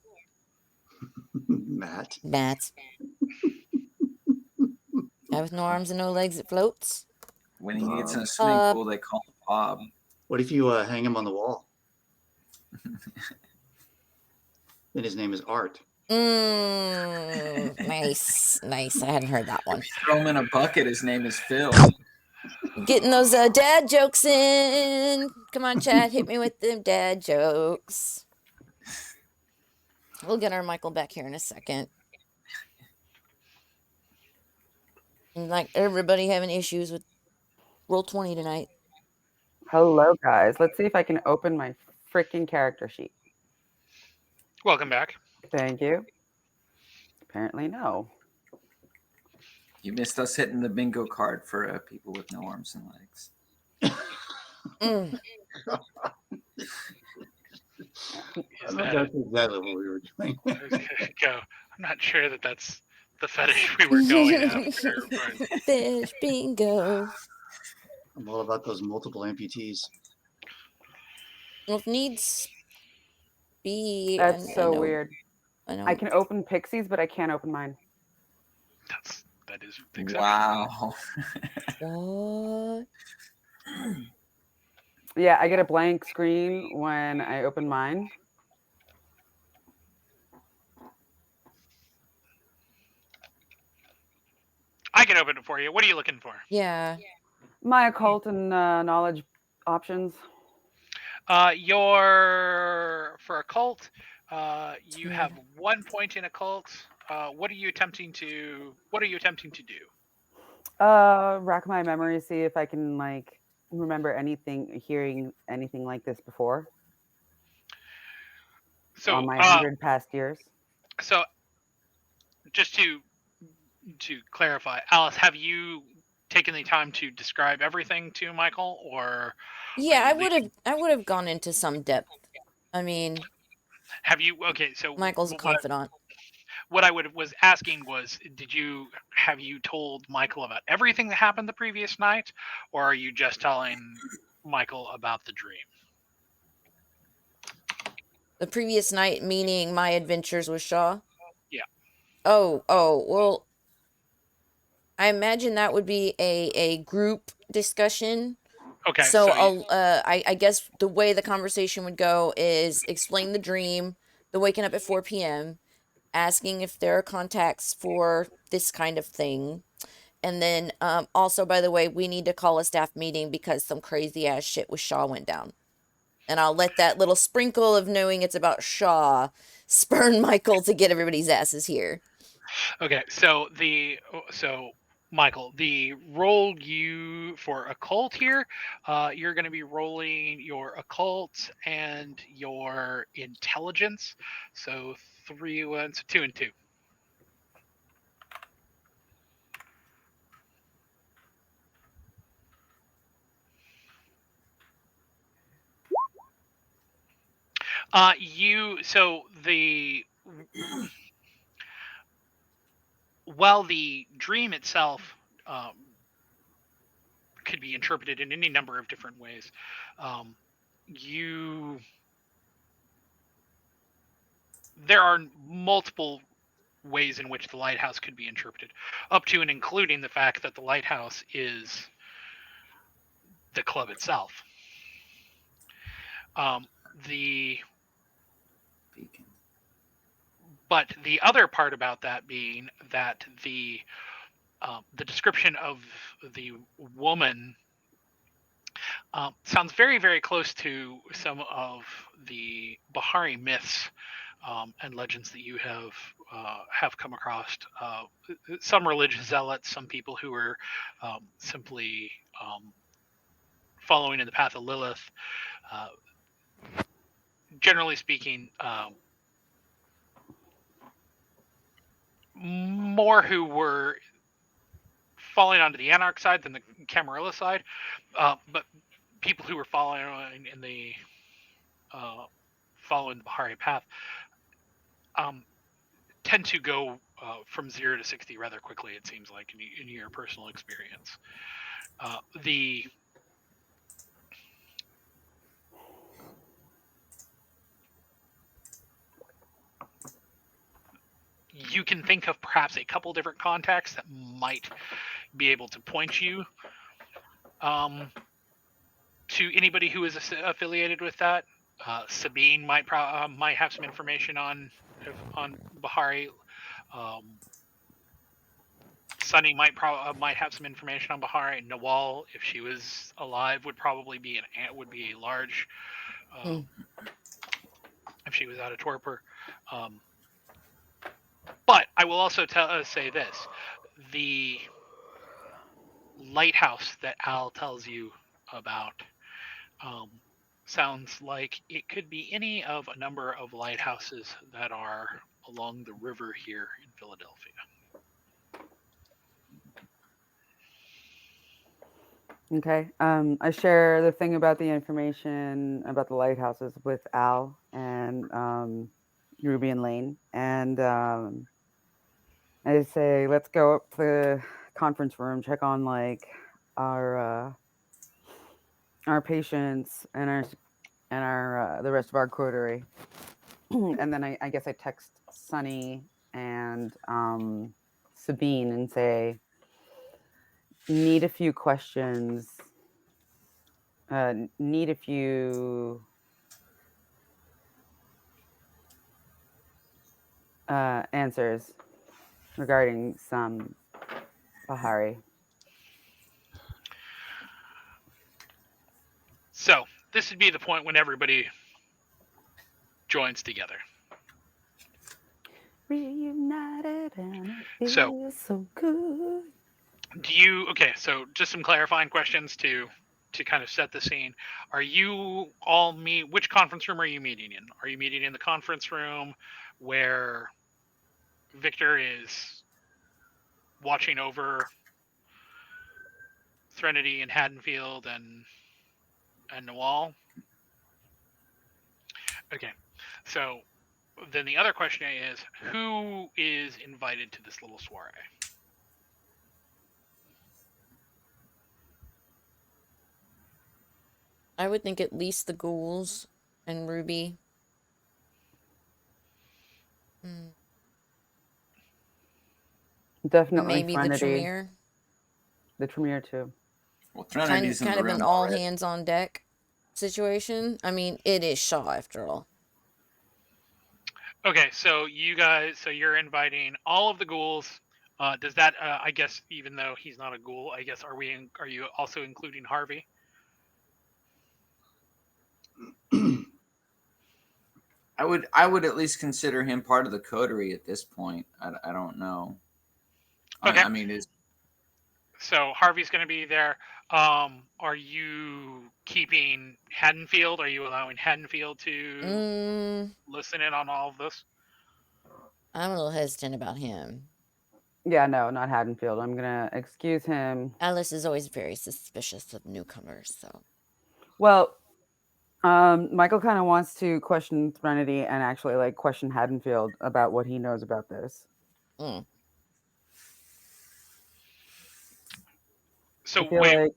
Matt. Bats. Guy with no arms and no legs that floats. When he gets in a swimming pool, they call him Bob. What if you hang him on the wall? Then his name is Art. Nice. Nice. I hadn't heard that one. Throw him in a bucket. His name is Phil. Getting those dad jokes in. Come on, Chad. Hit me with them dad jokes. We'll get our Michael back here in a second. And like everybody having issues with Roll20 tonight. Hello, guys. Let's see if I can open my freaking character sheet. Welcome back. Thank you. Apparently, no. You missed us hitting the bingo card for people with no arms and legs. That's exactly what we were doing. I'm not sure that that's the fetish we were going after. But... Fish bingo. I'm all about those multiple amputees. Well, if needs be. That's so weird. I know. I can open Pixies, but I can't open mine. That is exceptional. Wow. What? Yeah, I get a blank screen when I open mine. I can open it for you. What are you looking for? Yeah. My occult and knowledge options. For occult, you have 1 point in occult. What are you attempting to do? Rack my memory, see if I can remember hearing anything like this before. So on my 100 past years. So just to clarify, Alice, have you taken the time to describe everything to Michael, or? Yeah, I would have gone into some depth. I mean, have you? Okay, so Michael's a confidant. What I was asking was, have you told Michael about everything that happened the previous night, or are you just telling Michael about the dream? The previous night, meaning my adventures with Shaw? Yeah. Oh, well, I imagine that would be a group discussion. Okay. So I guess the way the conversation would go is explain the dream, the waking up at 4 p.m., asking if there are contacts for this kind of thing. And then also, by the way, we need to call a staff meeting because some crazy ass shit with Shaw went down. And I'll let that little sprinkle of knowing it's about Shaw spurn Michael to get everybody's asses here. Okay, so Michael, the roll for occult here, you're going to be rolling your occult and your intelligence. So 3, 1, so 2 and 2. While the dream itself could be interpreted in any number of different ways, there are multiple ways in which the lighthouse could be interpreted, up to and including the fact that the lighthouse is the club itself. But the other part about that being that the description of the woman sounds very, very close to some of the Bahari myths and legends that you have come across. Some religious zealots, some people who are simply following in the path of Lilith. Generally speaking, more who were falling onto the Anarch side than the Camarilla side, but people who were following in the Bahari path tend to go from 0 to 60 rather quickly. It seems like in your personal experience, you can think of perhaps a couple different contacts that might be able to point you to anybody who is affiliated with that. Sabine might have some information on Bahari. Sunny might have some information on Bahari. Nawal, if she was alive, would probably be a large. If she was out of torpor. But I will also say this: the lighthouse that Al tells you about sounds like it could be any of a number of lighthouses that are along the river here in Philadelphia. Okay. I share the thing about the information about the lighthouses with Al and Ruby and Lane, and I say, let's go up to the conference room, check on like our patients and our the rest of our coterie, and then I guess I text Sunny and Sabine and say, need a few questions. Need a few answers regarding some Bahari. So this would be the point when everybody joins together. Reunited and it feels so good. So just some clarifying questions to kind of set the scene. Are you all which conference room are you meeting in? Are you meeting in the conference room where Victor is watching over Threnody and Haddonfield and Nawal? Okay. So then the other question is, who is invited to this little soiree? I would think at least the ghouls and Ruby. Definitely Maybe the Threnody. Tremere. The Tremere too. Well, Threnodi's Kind in of the an room all already. hands on deck situation. I mean, it is Shaw after all. Okay, so you're inviting all of the ghouls. Does that, I guess, even though he's not a ghoul, I guess, are you also including Harvey? I would at least consider him part of the coterie at this point. I don't know. Okay. I mean, so Harvey's going to be there. Are you keeping Haddonfield? Are you allowing Haddonfield to listen in on all of this? I'm a little hesitant about him. Yeah, no, not Haddonfield. I'm gonna excuse him. Alice is always very suspicious of newcomers, so. Well, Michael kind of wants to question Threnody and actually like question Haddonfield about what he knows about this. So wait,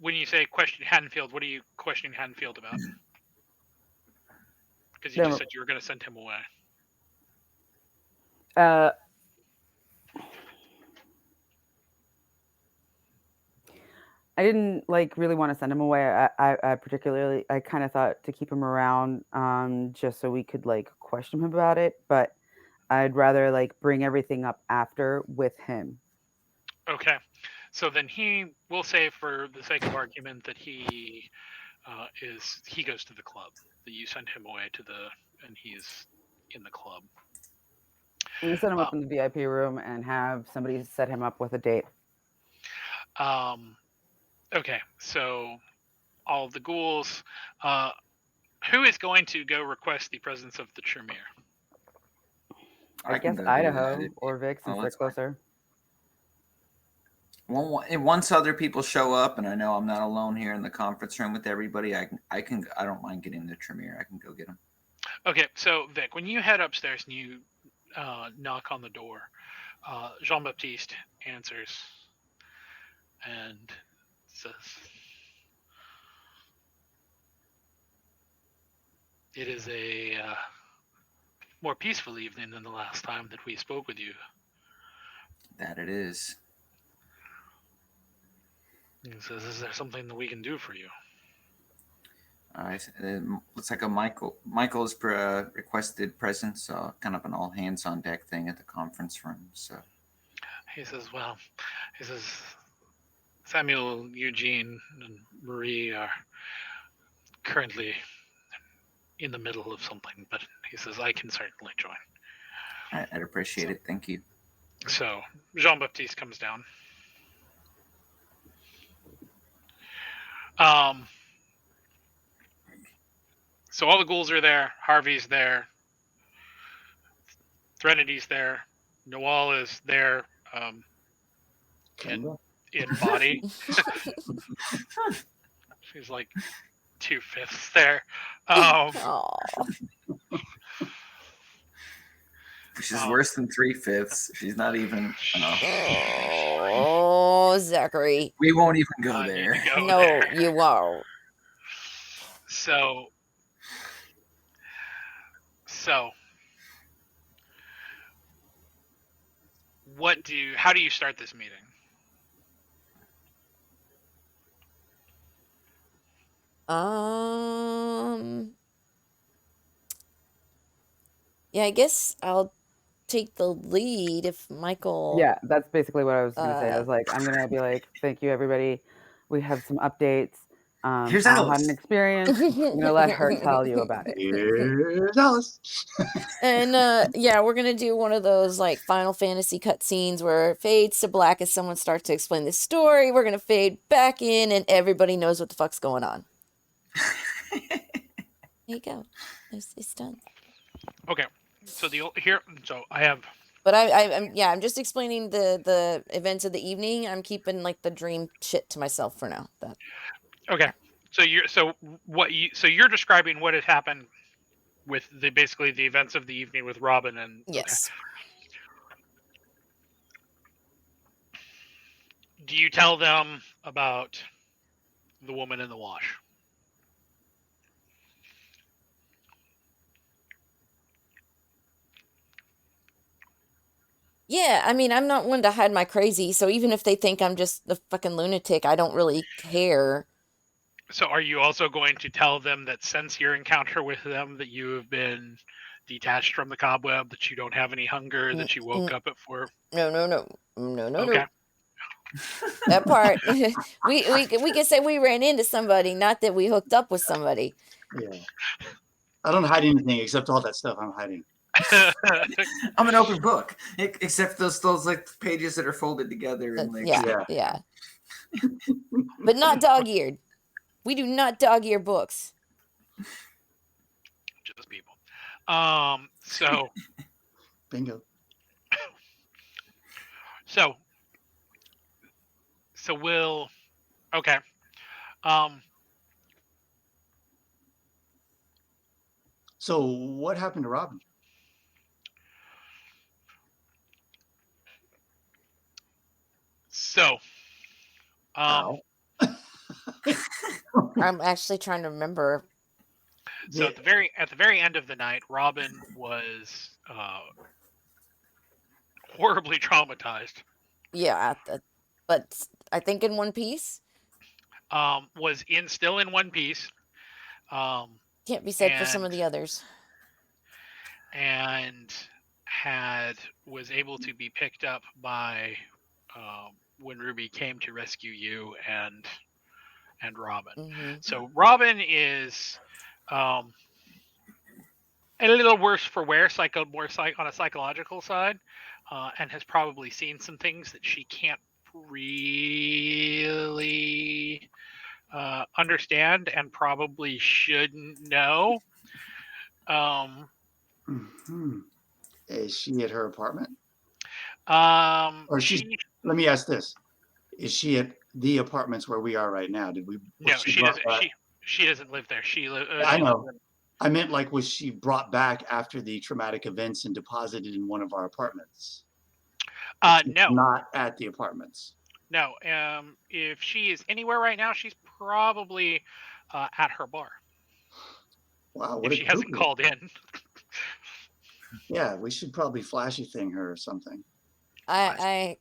when you say question Haddonfield, what are you questioning Haddonfield about? Because you just said you were going to send him away. I didn't like really want to send him away. I particularly, I kind of thought to keep him around, just so we could like question him about it. But I'd rather like bring everything up after with him. Okay, so then he will say, for the sake of argument, that he goes to the club. That you send him away and he's in the club. I'm gonna set him up in the VIP room and have somebody set him up with a date. Okay, so all of the ghouls. Who is going to go request the presence of the Tremere? I guess Idaho or Vic, since they're closer. Once other people show up, and I know I'm not alone here in the conference room with everybody, I don't mind getting the Tremere. I can go get him. Okay, so Vic, when you head upstairs and you knock on the door, Jean-Baptiste answers and says, "It is a more peaceful evening than the last time that we spoke with you. That it is. He says, "Is there something that we can do for you?" It looks like Michael's requested presence, so kind of an all hands on deck thing at the conference room. So he says, Samuel, Eugene, and Marie are currently in the middle of something, but he says, I can certainly join. I'd appreciate it. Thank you. So Jean-Baptiste comes down. So all the ghouls are there. Harvey's there. Threnity's there. Noel is there in body. She's like 2/5 there. She's worse than 3/5. She's not even. Oh, Zachary. We won't even go there. No, there. You won't. So, how do you start this meeting? Yeah, I guess I'll take the lead if Michael. Yeah, that's basically what I was going to say. I was like, I'm going to be like, thank you, everybody. We have some updates. Here's Al Alice. had an experience. I'm going to let her tell you about it. Here's Alice. And yeah, we're going to do one of those like Final Fantasy cutscenes where it fades to black as someone starts to explain the story. We're going to fade back in and everybody knows what the fuck's going on. There you go. It's done. Okay. So I have. But I'm just explaining the events of the evening. I'm keeping like the dream shit to myself for now. Okay. So you're describing what had happened with basically the events of the evening with Robin and yes. Okay. Do you tell them about the woman in the wash? Yeah, I mean, I'm not one to hide my crazy, so even if they think I'm just a fucking lunatic, I don't really care. So are you also going to tell them that since your encounter with them that you have been detached from the cobweb, that you don't have any hunger, that you woke up at 4? No. Okay. That part. we can say we ran into somebody, not that we hooked up with somebody. Yeah. I don't hide anything except all that stuff I'm hiding. I'm an open book, except those like pages that are folded together and like yeah. But not dog-eared. We do not dog-ear books. Just people. So bingo. So we'll okay. So what happened to Robin? So I'm actually trying to remember. So at the very end of the night, Robin was horribly traumatized. Yeah, but I think in one piece. Was still in one piece. Can't be said for some of the others. And was able to be picked up by when Ruby came to rescue you and Robin. Mm-hmm. So Robin is a little worse for wear, on a psychological side, and has probably seen some things that she can't really understand and probably shouldn't know. Is she at her apartment? Or let me ask this: is she at the apartments where we are right now? No, she doesn't. She doesn't live there. I know. I meant like, was she brought back after the traumatic events and deposited in one of our apartments? No, not at the apartments. No. If she is anywhere right now, she's probably at her bar. Wow, if she hasn't called in. Yeah, we should probably flashy thing her or something. I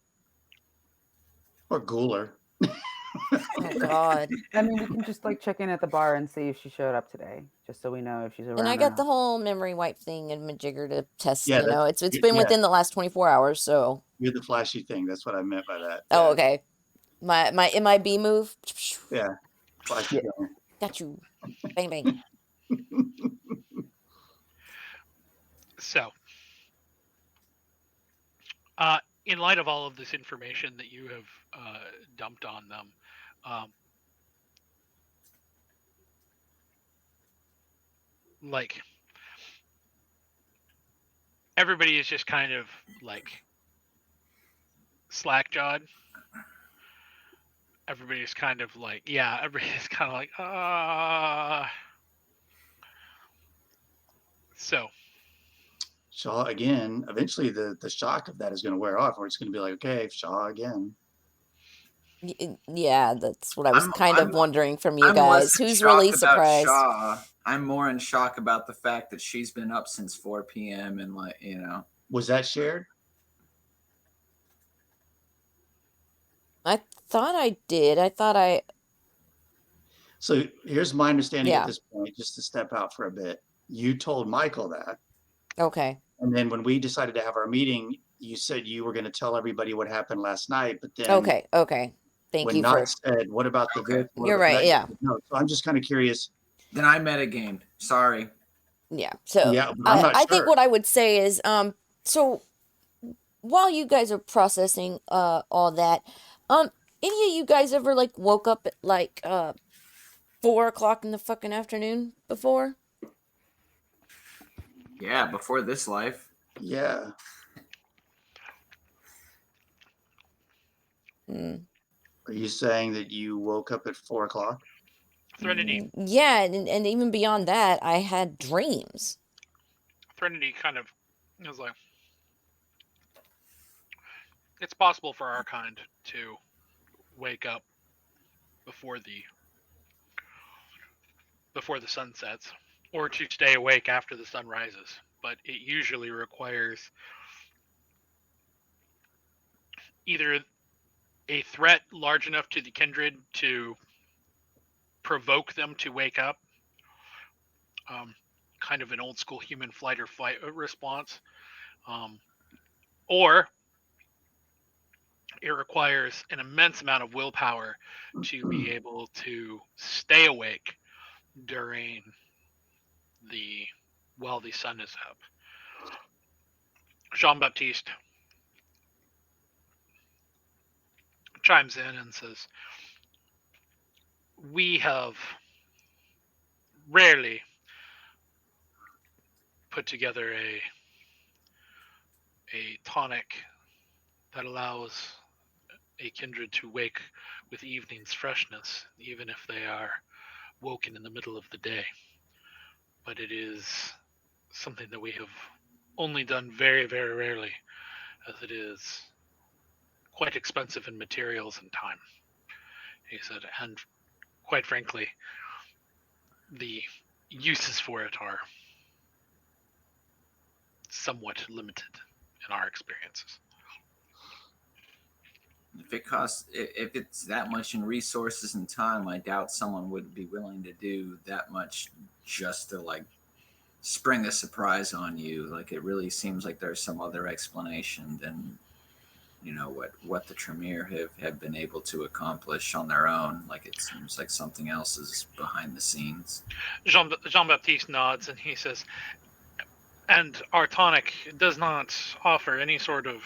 Or ghoul her. oh God. I mean, we can just like check in at the bar and see if she showed up today, just so we know if she's around. And I or got the not. whole memory wipe thing and majigger to test. Yeah, You know, it's been yeah. within the last 24 hours. So You're the flashy thing. That's what I meant by that. oh Yeah. okay. My MIB move. Yeah. Flashy thing. Got you. Bang bang. So, in light of all of this information that you have dumped on them, like everybody is just kind of like slack-jawed. Everybody's kind of like, yeah, everybody's kind of like, So. Shaw again. Eventually, the shock of that is going to wear off, or it's going to be like, okay, Shaw again. Yeah, that's what I was kind of wondering from you I'm guys. less in Who's shock really about surprised? Shaw. I'm more in shock about the fact that she's been up since 4 p.m. and like, you know. Was that shared? I thought I did. I thought I. So here's my understanding Yeah. at this point, just to step out for a bit. You told Michael that. Okay. And then when we decided to have our meeting, you said you were going to tell everybody what happened last night. But then Okay. Thank when you Knox for. said, what about the Okay. What You're about right. that? Yeah. No, so I'm just kind of curious. Then I metagamed. Sorry. Yeah. So Yeah, but I'm not I sure. think what I would say is so while you guys are processing all that, any of you guys ever like woke up at like 4 o'clock in the fucking afternoon before? Yeah, before this life. Yeah. Are you saying that you woke up at 4 o'clock? Threnody. Yeah, and even beyond that, I had dreams. Threnody kind of is like, it's possible for our kind to wake up before the sun sets, or to stay awake after the sun rises, but it usually requires either a threat large enough to the kindred to provoke them to wake up, kind of an old school human flight or fight response, or it requires an immense amount of willpower to be able to stay awake during while the sun is up. Jean-Baptiste chimes in and says, we have rarely put together a tonic that allows a kindred to wake with evening's freshness, even if they are woken in the middle of the day. But it is something that we have only done very, very rarely, as it is quite expensive in materials and time, he said, and quite frankly, the uses for it are somewhat limited in our experiences. If it's that much in resources and time, I doubt someone would be willing to do that much just to like spring a surprise on you. Like it really seems like there's some other explanation than what the Tremere have been able to accomplish on their own. Like it seems like something else is behind the scenes. Jean-Baptiste nods and he says, and our tonic does not offer any sort of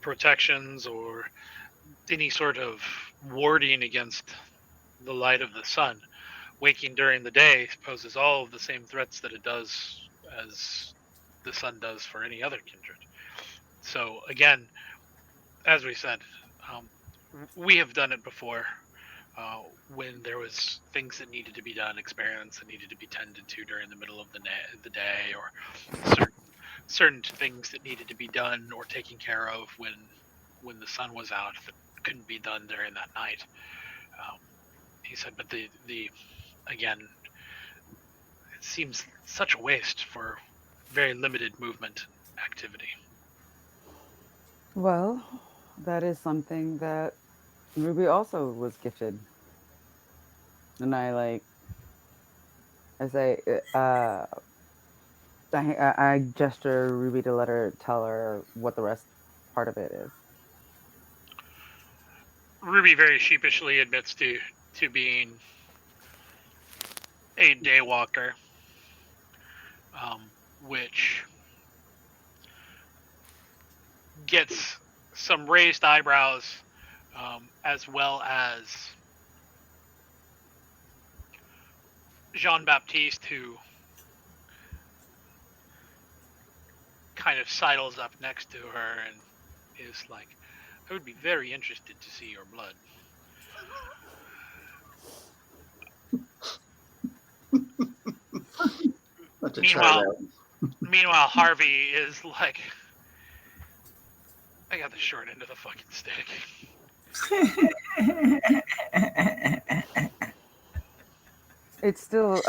protections or any sort of warding against the light of the sun. Waking during the day poses all of the same threats that it does as the sun does for any other kindred. So again, as we said, we have done it before when there was things that needed to be done, experiments that needed to be tended to during the middle of the day, or certain things that needed to be done or taken care of when the sun was out that couldn't be done during that night. He said, but the again, it seems such a waste for very limited movement activity. Well, that is something that Ruby also was gifted. And I say, I gesture Ruby to tell her what the rest part of it is. Ruby very sheepishly admits to being a daywalker, which gets some raised eyebrows, as well as Jean-Baptiste, who kind of sidles up next to her and is like, I would be very interested to see your blood. Meanwhile, Harvey is like, I got the short end of the fucking stick. It still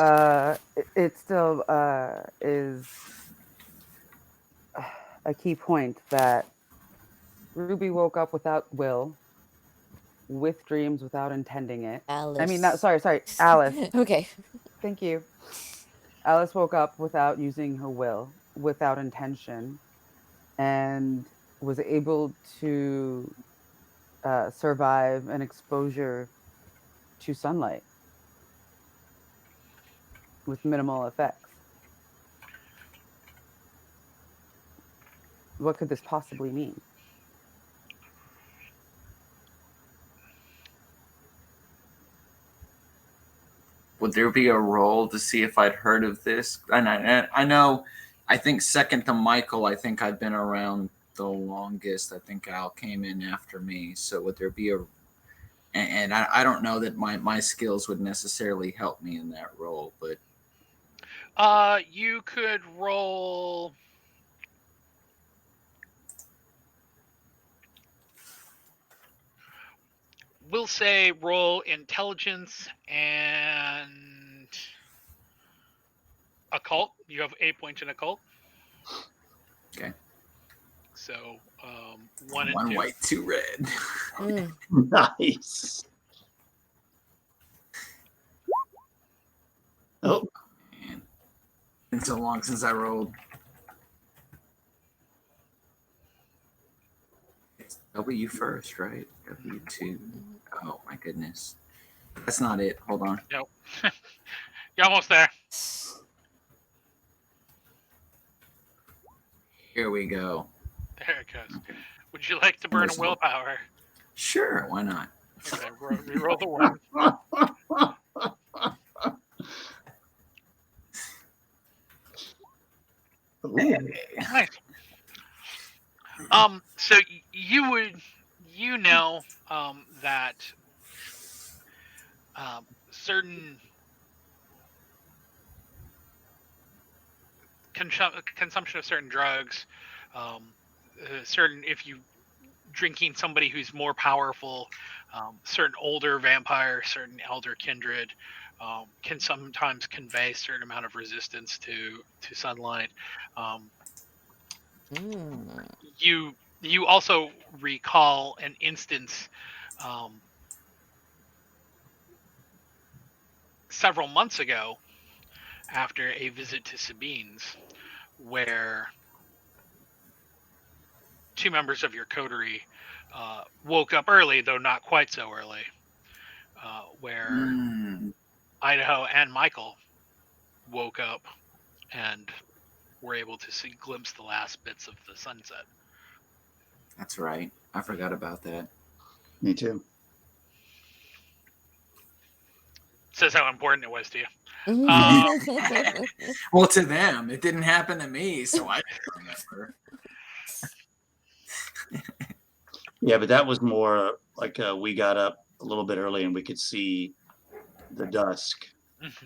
is a key point that Ruby woke up without will, with dreams without intending it. Alice. I mean, sorry, Alice. Okay. Thank you. Alice woke up without using her will, without intention, and was able to survive an exposure to sunlight with minimal effects. What could this possibly mean? Would there be a roll to see if I'd heard of this? And I know, I think second to Michael, I think I've been around the longest. I think Al came in after me. So would there be a, and I don't know that my skills would necessarily help me in that role, but. You could roll. We'll say roll intelligence and occult. You have 8 points in occult. Okay. So 1 and 2. White, 2 red. Nice. Oh, Man. Been so long since I rolled. It's W first, right? W2. Oh my goodness. That's not it. Hold on. Nope. You're almost there. Here we go. There it goes. Would you like to burn a willpower? Sure, why not? Okay, reroll the 1. Nice. So you know that certain consumption of certain drugs, certain, if you drinking somebody who's more powerful, certain older vampire, certain elder kindred, can sometimes convey a certain amount of resistance to sunlight. You also recall an instance several months ago after a visit to Sabine's, where 2 members of your coterie woke up early, though not quite so early, where Idaho and Michael woke up and were able to glimpse the last bits of the sunset. That's right. I forgot about that. Me too. Says how important it was to you. Well, to them, it didn't happen to me, so I don't remember. Yeah, but that was more like we got up a little bit early and we could see the dusk.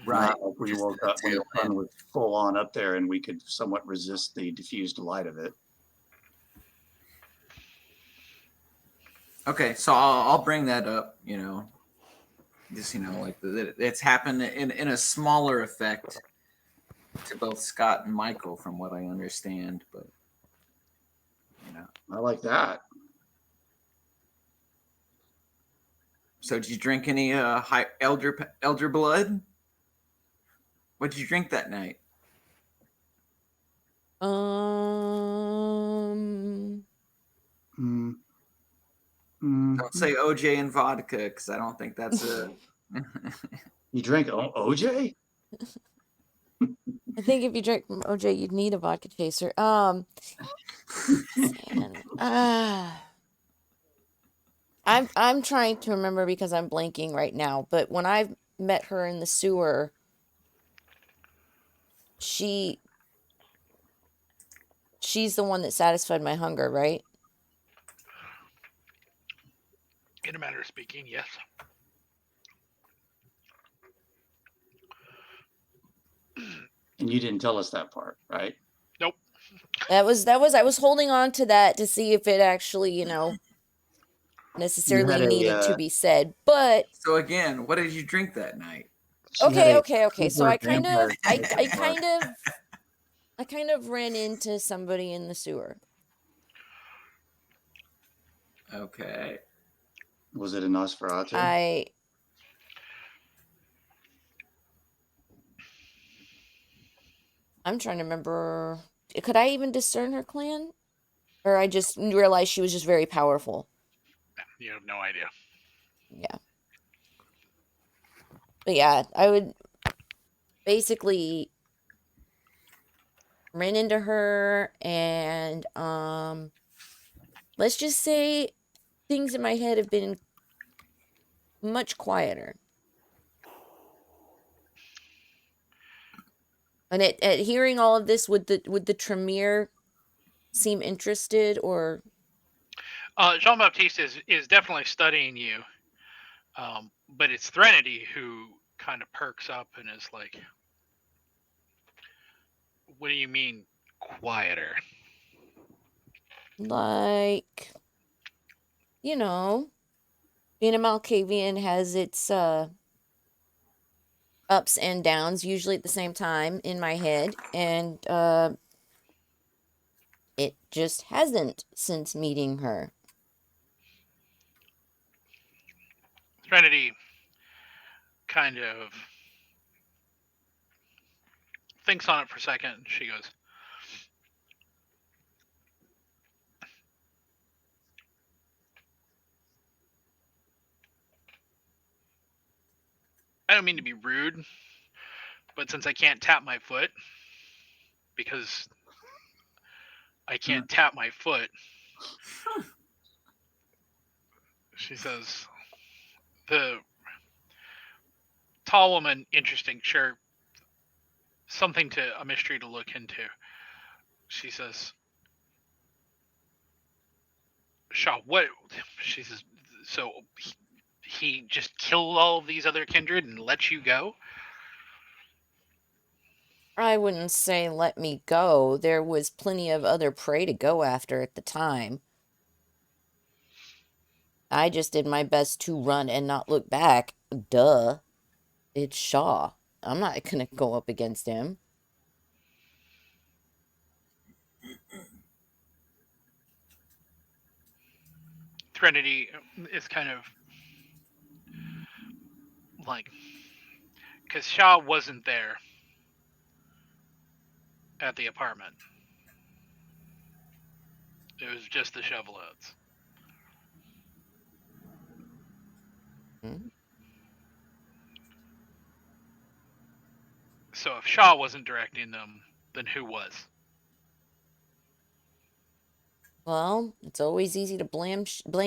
Right. Like we woke up when the sun was full on up there and we could somewhat resist the diffused light of it. Okay, so I'll bring that up, just, like it's happened in a smaller effect to both Scott and Michael, from what I understand. But I like that. So did you drink any high elder blood? What did you drink that night? Mm. Don't say OJ and vodka, because I don't think that's a. You drink OJ? I think if you drink from OJ, you'd need a vodka chaser. I'm trying to remember because I'm blanking right now. But when I met her in the sewer, she's the one that satisfied my hunger, right? In a manner of speaking, yes. And you didn't tell us that part, right? Nope. That was I was holding on to that to see if it actually, necessarily needed to be said. But so again, what did you drink that night? okay. So I kind of ran into somebody in the sewer. Okay. Was it a Nosferatu? I'm trying to remember. Could I even discern her clan? Or I just realized she was just very powerful. You have no idea. Yeah. But yeah, I would basically ran into her and let's just say things in my head have been much quieter. And at hearing all of this, would the Tremere seem interested or? Jean-Baptiste is definitely studying you, but it's Threnody who kind of perks up and is like, "What do you mean quieter?" Like, being a Malkavian has its ups and downs, usually at the same time in my head, and it just hasn't since meeting her. Threnody kind of thinks on it for a second. She goes, "I don't mean to be rude, but since I can't tap my foot, because I can't tap my foot," she says, "the tall woman, interesting, sure, something to a mystery to look into." She says, "Shaw, what?" She says, "So he just killed all of these other kindred and let you go?" I wouldn't say let me go. There was plenty of other prey to go after at the time. I just did my best to run and not look back. Duh. It's Shaw. I'm not gonna go up against him. Threnody is kind of like, because Shaw wasn't there at the apartment. It was just the shovelheads. Hmm? So if Shaw wasn't directing them, then who was? Well, it's always easy to blame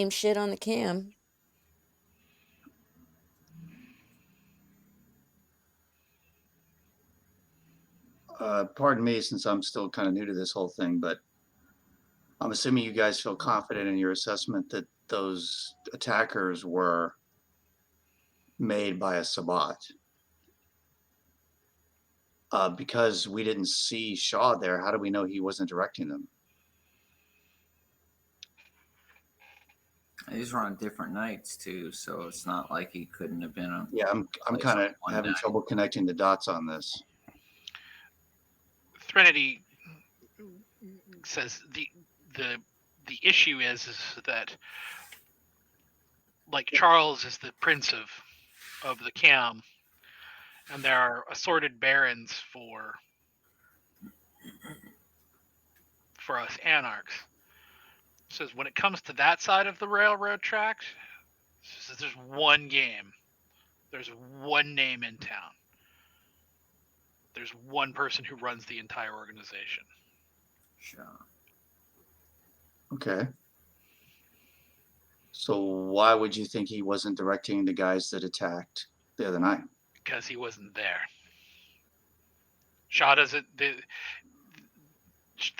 shit on the cam. Pardon me, since I'm still kind of new to this whole thing, but I'm assuming you guys feel confident in your assessment that those attackers were made by a Sabbat. Because we didn't see Shaw there, how do we know he wasn't directing them? These were on different nights too, so it's not like he couldn't have been on. Yeah, I'm kind of having trouble connecting the dots on this. Threnody says the issue is that, like, Charles is the prince of the Cam, and there are assorted barons for us anarchs. Says when it comes to that side of the railroad tracks, says there's one game, there's one name in town, there's one person who runs the entire organization. Sure. Okay. So why would you think he wasn't directing the guys that attacked the other night? Because he wasn't there. Shaw doesn't.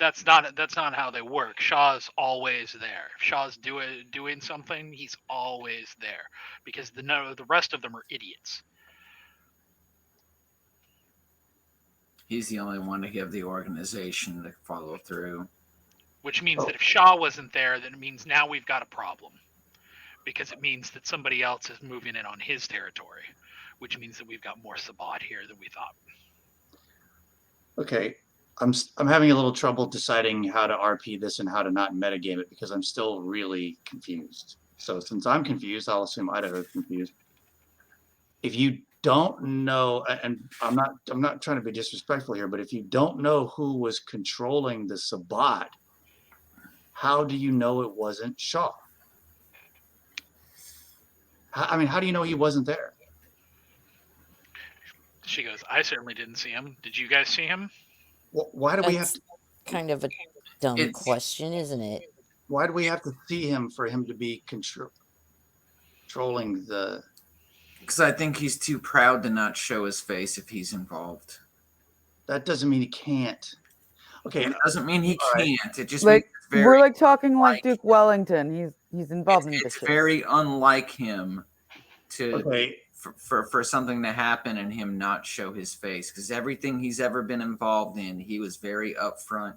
That's not how they work. Shaw's always there. If Shaw's doing something, he's always there because the rest of them are idiots. He's the only one to give the organization to follow through. Which means that if Shaw wasn't there, then it means now we've got a problem. Because it means that somebody else is moving in on his territory, which means that we've got more Sabbat here than we thought. Okay, I'm having a little trouble deciding how to RP this and how to not metagame it because I'm still really confused. So since I'm confused, I'll assume Idaho is confused. If you don't know, and I'm not trying to be disrespectful here, but if you don't know who was controlling the Sabbat, how do you know it wasn't Shaw? How do you know he wasn't there? She goes, I certainly didn't see him. Did you guys see him? Why do we have That's to? kind of a dumb It's- question, isn't it? Why do we have to see him for him to be controlling the? Because I think he's too proud to not show his face if he's involved. That doesn't mean he can't. Okay, It doesn't mean he All right. can't. It just Like means it's very, we're like talking like like- Duke Wellington. He's involved in it's this shit. very unlike him to okay. for something to happen and him not show his face. Because everything he's ever been involved in, he was very upfront.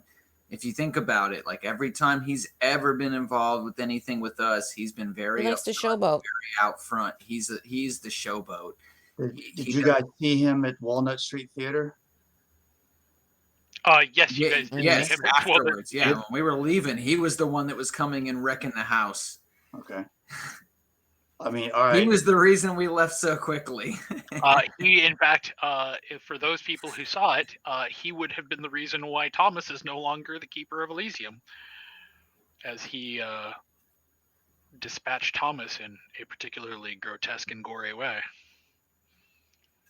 If you think about it, like every time he's ever been involved with anything with us, he's been very He likes to upfront, showboat. very out front. He's the showboat. Did you guys see him at Walnut Street Theater? Yes, you guys did. Yes, see him at 12. afterwards. Yeah, when we were leaving, he was the one that was coming and wrecking the house. Okay. I mean, all right. He was the reason we left so quickly. He, in fact, for those people who saw it, he would have been the reason why Thomas is no longer the keeper of Elysium, as he dispatched Thomas in a particularly grotesque and gory way.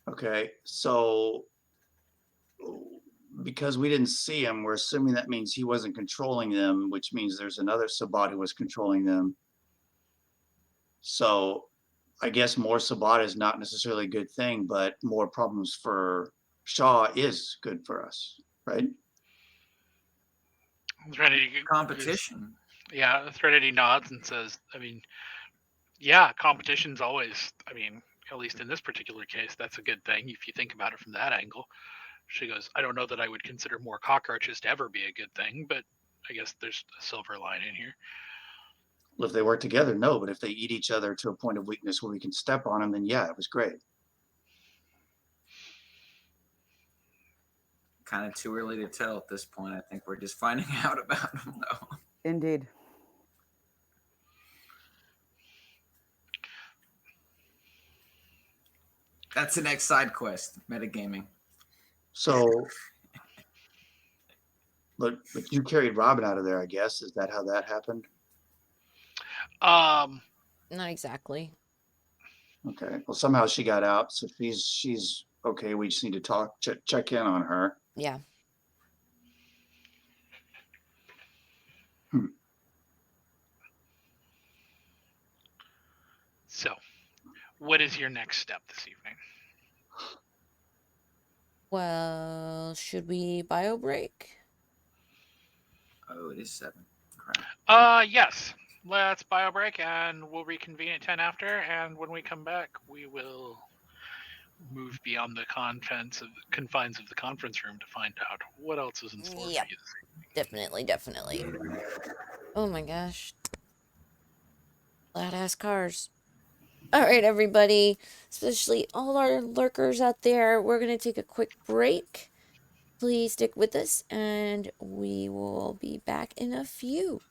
Okay, so because we didn't see him, we're assuming that means he wasn't controlling them, which means there's another Sabbat who was controlling them. So I guess more Sabbat is not necessarily a good thing, but more problems for Shaw is good for us, right? Competition. Yeah, Threnody nods and says, I mean, yeah, competition's always, I mean, at least in this particular case, that's a good thing if you think about it from that angle. She goes, I don't know that I would consider more cockroaches to ever be a good thing, but I guess there's a silver lining here. Well, if they work together, no, but if they eat each other to a point of weakness where we can step on them, then yeah, it was great. Kind of too early to tell at this point. I think we're just finding out about him, though. Indeed. That's the next side quest, metagaming. So, but you carried Robin out of there, I guess. Is that how that happened? Not exactly. Okay. Well, somehow she got out, so she's okay. We just need to talk, check in on her. Yeah. So, what is your next step this evening? Well, should we bio break? Oh, it is 7. Crap. Yes. Let's bio break and we'll reconvene at 10 after. And when we come back, we will move beyond the confines of the conference room to find out what else is in store Yep. for you. Definitely. Oh my gosh. Loud ass cars. All right, everybody, especially all our lurkers out there, we're going to take a quick break please stick with us, and we will be back in a few.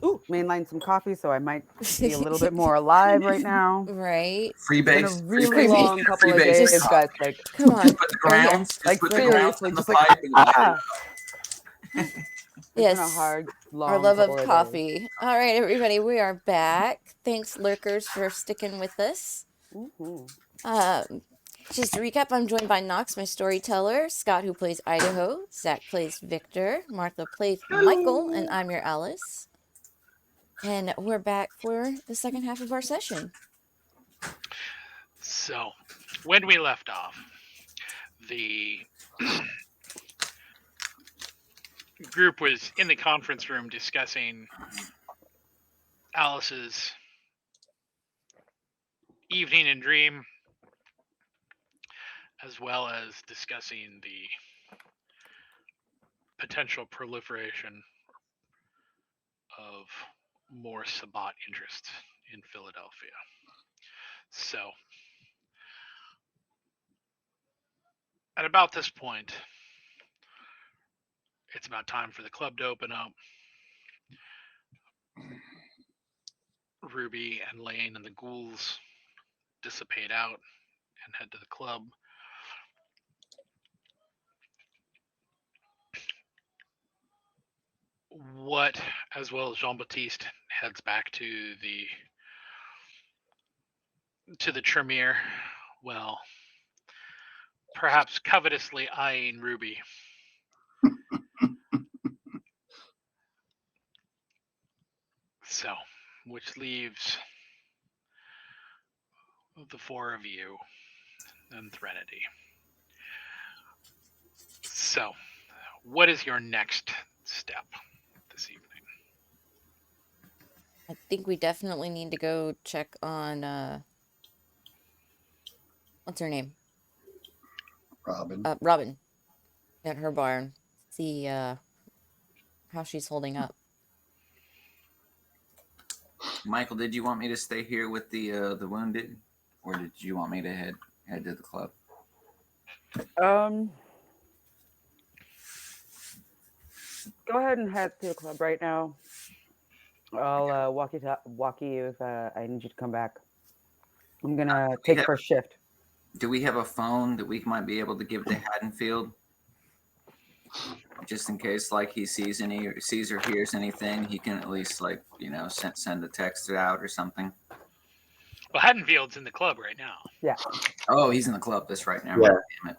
Ooh, mainline some coffee, so I might be a little bit more alive right now. Right. It's been a Freebase. really long couple of days, Just- guys. Like, Come on. Just put the Right here. grounds. Just Like, put the grounds seriously, in the just like, pipe and let it ah! out. It's Yes. been a hard, long Our love of couple days. coffee. All right, everybody, we are back. Thanks, lurkers, for sticking with us. Just to recap, I'm joined by Knox, my storyteller, Scott, who plays Idaho, Zack plays Victor, Martha plays Michael, and I'm your Alice. And we're back for the second half of our session. So, when we left off, the group was in the conference room discussing Alice's evening and dream, as well as discussing the potential proliferation of more Sabbat interests in Philadelphia. So, at about this point, it's about time for the club to open up. Ruby and Lane and the ghouls dissipate out and head to the club. What, as well as Jean-Baptiste, heads back to the Tremere, well, perhaps covetously eyeing Ruby. So, which leaves the four of you and Threnody. So, what is your next step this evening? I think we definitely need to go check on, what's her name? Robin. At her barn. See, how she's holding up. Michael, did you want me to stay here with the wounded, or did you want me to head to the club? Go ahead and head to the club right now. I'll walk you if I need you to come back. I'm gonna take first shift. Do we have a phone that we might be able to give to Haddonfield? Just in case, like, he sees or hears anything, he can at least, like, send a text out or something. Well, Haddonfield's in the club right now. Yeah. Oh, he's in the club this right now. Yeah. Damn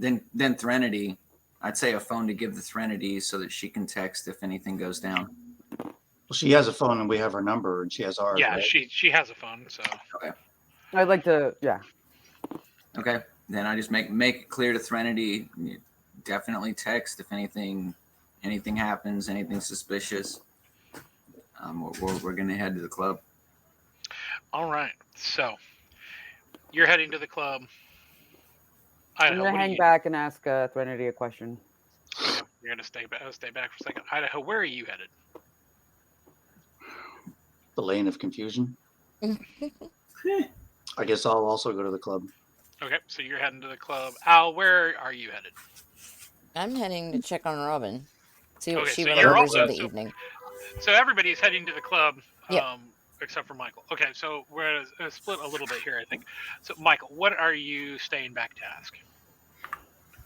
it. Then Threnody, I'd say a phone to give the Threnody so that she can text if anything goes down. Well, she has a phone and we have her number, and she has ours. Yeah, right? she has a phone, so. Okay. I'd like to, yeah. Okay. Then I just make it clear to Threnody. Definitely text if anything happens, anything suspicious. We're gonna head to the club. All right. So you're heading to the club. I'm gonna hang back and ask Threnody a question. Okay, you're gonna stay back for a second. Idaho, where are you headed? The lane of confusion. I guess I'll also go to the club. Okay, so you're heading to the club. Al, where are you headed? I'm heading to check on Robin. See what Okay, she so you're remembers also- of the so- evening. So everybody's heading to the club, Yeah. except for Michael. Okay, so we're gonna split a little bit here, I think. So Michael, what are you staying back to ask?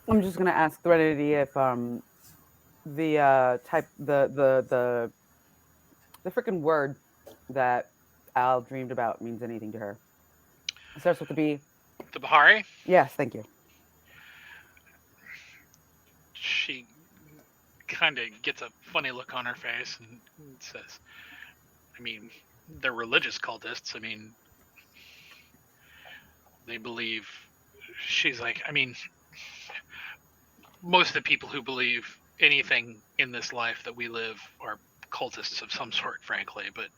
I'm just gonna ask Threnody if the freaking word that Al dreamed about means anything to her. It starts with the B. The Bahari? Yes, thank you. She kind of gets a funny look on her face and says, I mean, they're religious cultists. I mean, they believe, she's like, I mean, most of the people who believe anything in this life that we live are cultists of some sort, frankly. But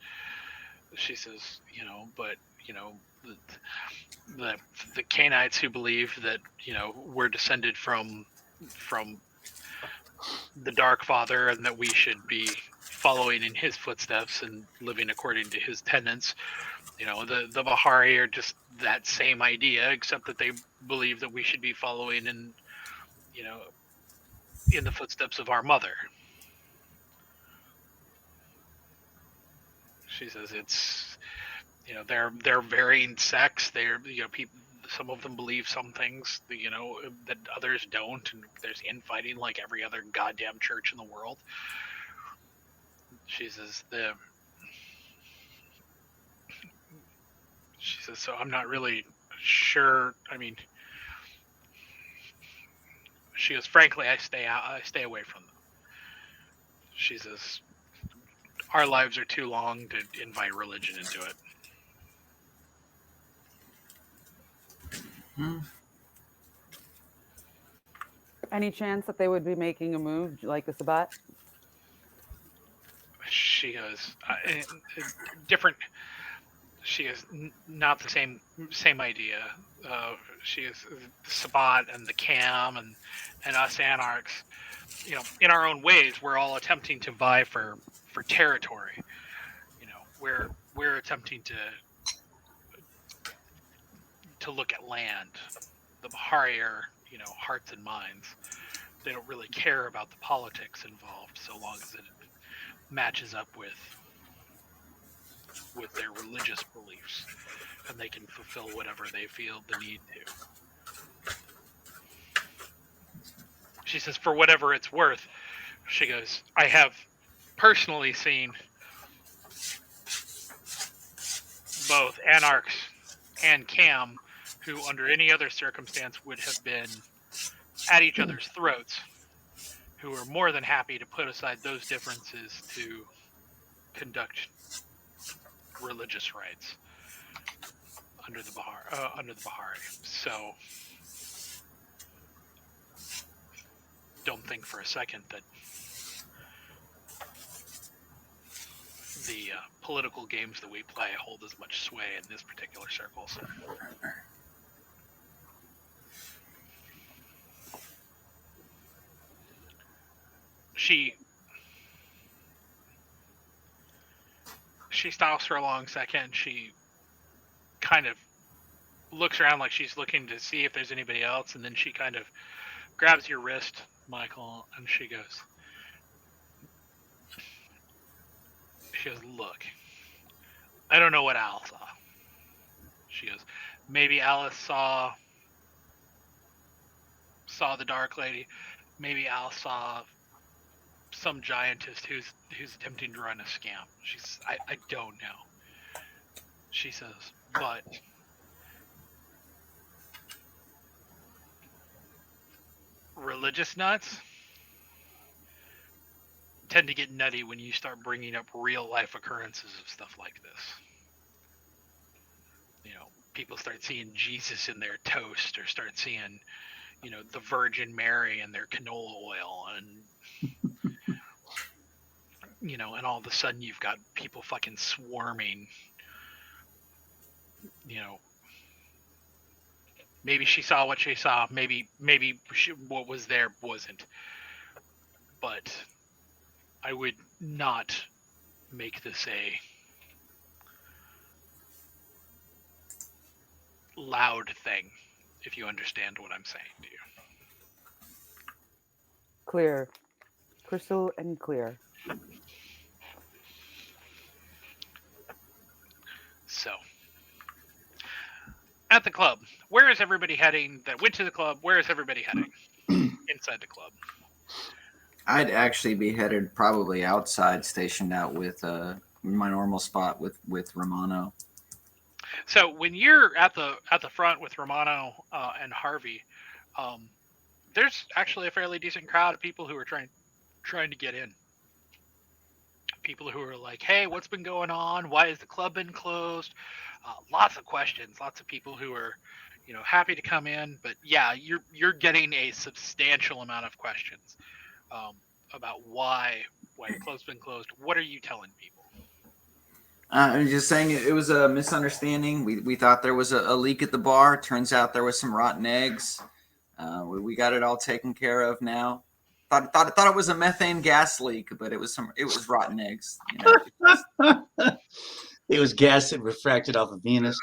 she says, the Canaanites who believe that, we're descended from the Dark Father and that we should be following in his footsteps and living according to his tenets. The Bahari are just that same idea, except that they believe that we should be following in the footsteps of our mother. She says it's, they're varying sects. They're, people. Some of them believe some things, that others don't, and there's infighting like every other goddamn church in the world. She says so I'm not really sure. I mean, she goes, frankly, I stay away from them. She says, our lives are too long to invite religion into it. Any chance that they would be making a move like the Sabbat? She goes, different. She is not the same idea. She is the Sabbat and the Cam and us Anarchs. In our own ways, we're all attempting to vie for territory. We're attempting to look at land. The Bahari are, hearts and minds. They don't really care about the politics involved, so long as it matches up with their religious beliefs, and they can fulfill whatever they feel the need to. She says, for whatever it's worth, she goes, I have personally seen both Anarchs and Cam, who under any other circumstance would have been at each other's throats, who are more than happy to put aside those differences to conduct religious rites under the Bahari. So don't think for a second that the political games that we play hold as much sway in this particular circles. She stops for a long second. She kind of looks around like she's looking to see if there's anybody else, and then she kind of grabs your wrist, Michael, and she goes, look, I don't know what Al saw. She goes, maybe Alice saw the Dark Lady. Maybe Al saw some giantess who's attempting to run a scam. She's, I don't know. She says, but religious nuts tend to get nutty when you start bringing up real life occurrences of stuff like this. People start seeing Jesus in their toast, or start seeing, the Virgin Mary in their canola oil, and and all of a sudden you've got people fucking swarming. Maybe she saw what she saw. Maybe what was there wasn't. But I would not make this a loud thing, if you understand what I'm saying to you. Clear. Crystal and clear. So, at the club, where is everybody heading that went to the club? Where is everybody heading inside the club? I'd actually be headed probably outside, stationed out with my normal spot with Romano. So when you're at the front with Romano and Harvey, there's actually a fairly decent crowd of people who are trying to get in. People who are like, hey, what's been going on? Why has the club been closed? Lots of questions. Lots of people who are, happy to come in. But yeah, you're getting a substantial amount of questions about why the club's been closed. What are you telling people? I'm just saying it was a misunderstanding. We thought there was a leak at the bar. Turns out there was some rotten eggs. We got it all taken care of now. Thought it was a methane gas leak, but it was rotten eggs. It was gas that refracted off of Venus.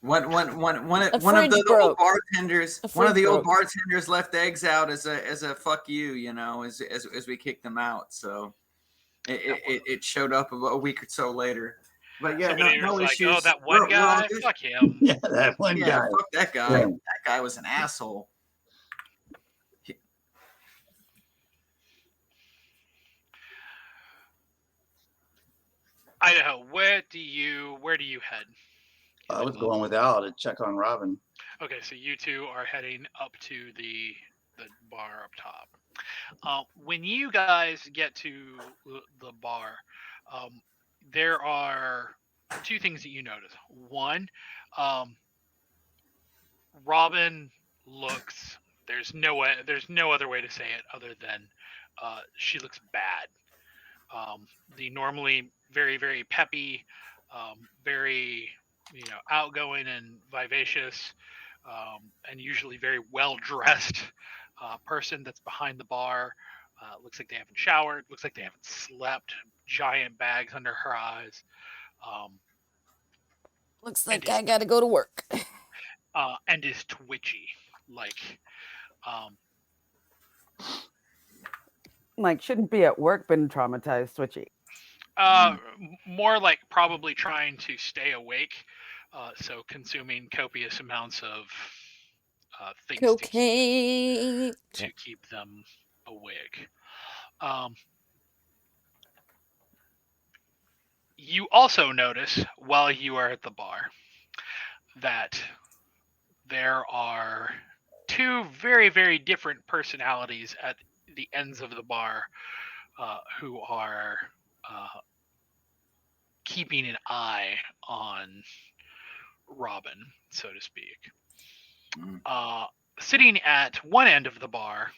One of the old bartenders. One of the old bartenders left eggs out as a fuck you, as we kicked them out. So it showed up a week or so later. But yeah, Somebody no was like, issues. "Oh, that one We're all guy, good. fuck him." Yeah, that one Yeah, guy. fuck that guy. Yeah. That guy was an asshole. Idaho, where do you head? I was going with Al to check on Robin. Okay, so you two are heading up to the bar up top. When you guys get to the bar, there are two things that you notice. One, Robin looks. There's no other way to say it other than she looks bad. The normally very, very peppy, very outgoing and vivacious, and usually very well dressed person that's behind the bar. Looks like they haven't showered. Looks like they haven't slept. Giant bags under her eyes. Looks like I gotta go to work. And is twitchy. Like, shouldn't be at work, been traumatized, twitchy. More like probably trying to stay awake. So consuming copious amounts of things Cocaine to keep them awake. You also notice while you are at the bar that there are two very, very different personalities at the ends of the bar who are keeping an eye on Robin, so to speak. Sitting at one end of the bar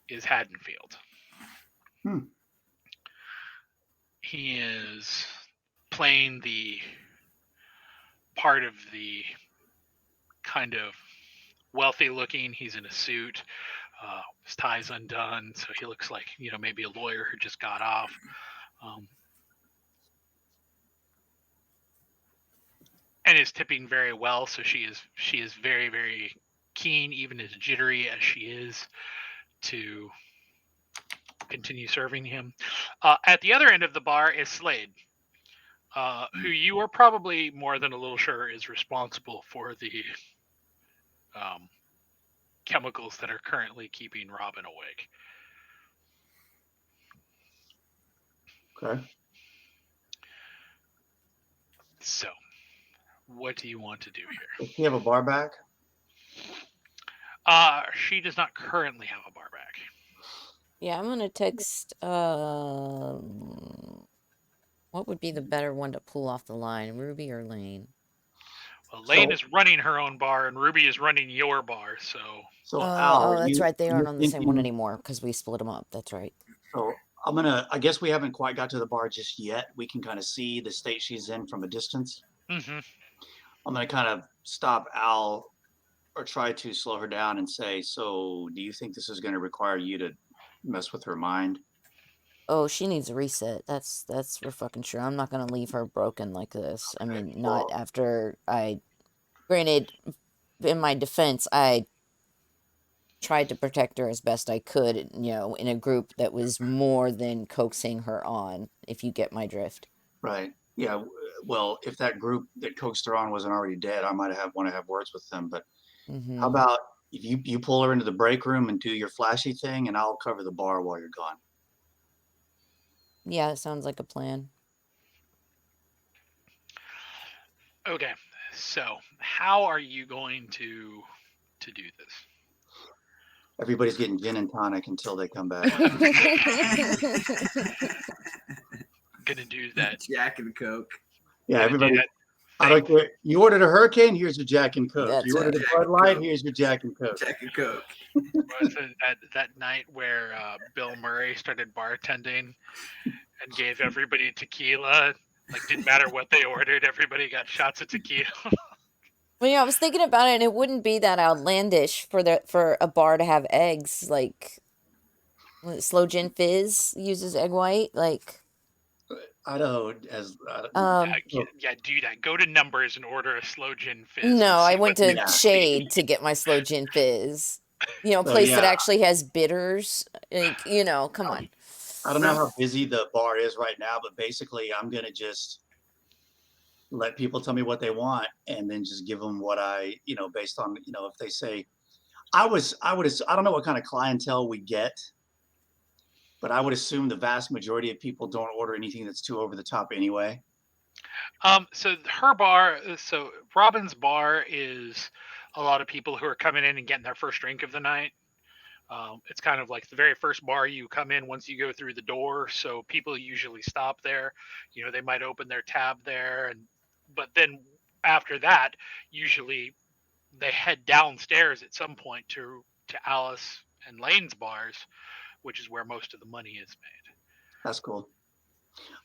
is Haddonfield. He is playing the part of the kind of wealthy looking. He's in a suit. His tie's undone, so he looks like maybe a lawyer who just got off. And is tipping very well, so she is very, very keen, even as jittery as she is, to continue serving him. At the other end of the bar is Slade, who you are probably more than a little sure is responsible for the chemicals that are currently keeping Robin awake. Okay. So, what do you want to do here? Does he have a bar back? She does not currently have a bar back. Yeah, I'm gonna text. What would be the better one to pull off the line, Ruby or Lane? Well, Lane is running her own bar, and Ruby is running your bar. So Al, that's right. They aren't on the same one thinking- anymore because we split them up. That's right. So I guess we haven't quite got to the bar just yet. We can kind of see the state she's in from a distance. Mm-hmm. I'm going to kind of stop Al or try to slow her down and say, so do you think this is going to require you to mess with her mind? Oh, she needs a reset. That's for fucking sure. I'm not gonna leave her broken like this. I mean, not after I. Granted, in my defense, I tried to protect her as best I could, in a group that was more than coaxing her on, if you get my drift. Right. Yeah. Well, if that group that coaxed her on wasn't already dead, I might want to have words with them. But how about if you pull her into the break room and do your flashy thing, and I'll cover the bar while you're gone. Yeah, it sounds like a plan. Okay, so how are you going to do this? Everybody's getting gin and tonic until they come back. Gonna do that. Jack and Coke. Yeah, everybody. I don't care. You ordered a Hurricane, here's your Jack and Coke. That's You ordered a Bud Light, here's your Jack and Coke. Jack and Coke. Was it that night where Bill Murray started bartending and gave everybody tequila? Like, didn't matter what they ordered, everybody got shots of tequila. Well, yeah, I was thinking about it, and it wouldn't be that outlandish for a bar to have eggs. Like, Slow Gin Fizz uses egg white. Like, Idaho has. Yeah, do that. Go to Numbers and order a Slow Gin Fizz. No, I went to Shade to get my Slow Gin Fizz. A place that actually has bitters. Like, come on. I don't know how busy the bar is right now, but basically I'm going to just let people tell me what they want and then just give them what I, based on, if they say, I don't know what kind of clientele we get, but I would assume the vast majority of people don't order anything that's too over the top anyway. So Robin's bar is a lot of people who are coming in and getting their first drink of the night. It's kind of like the very first bar you come in once you go through the door. So people usually stop there. They might open their tab there, but then after that, usually they head downstairs at some point to Alice and Lane's bars, which is where most of the money is made. That's cool.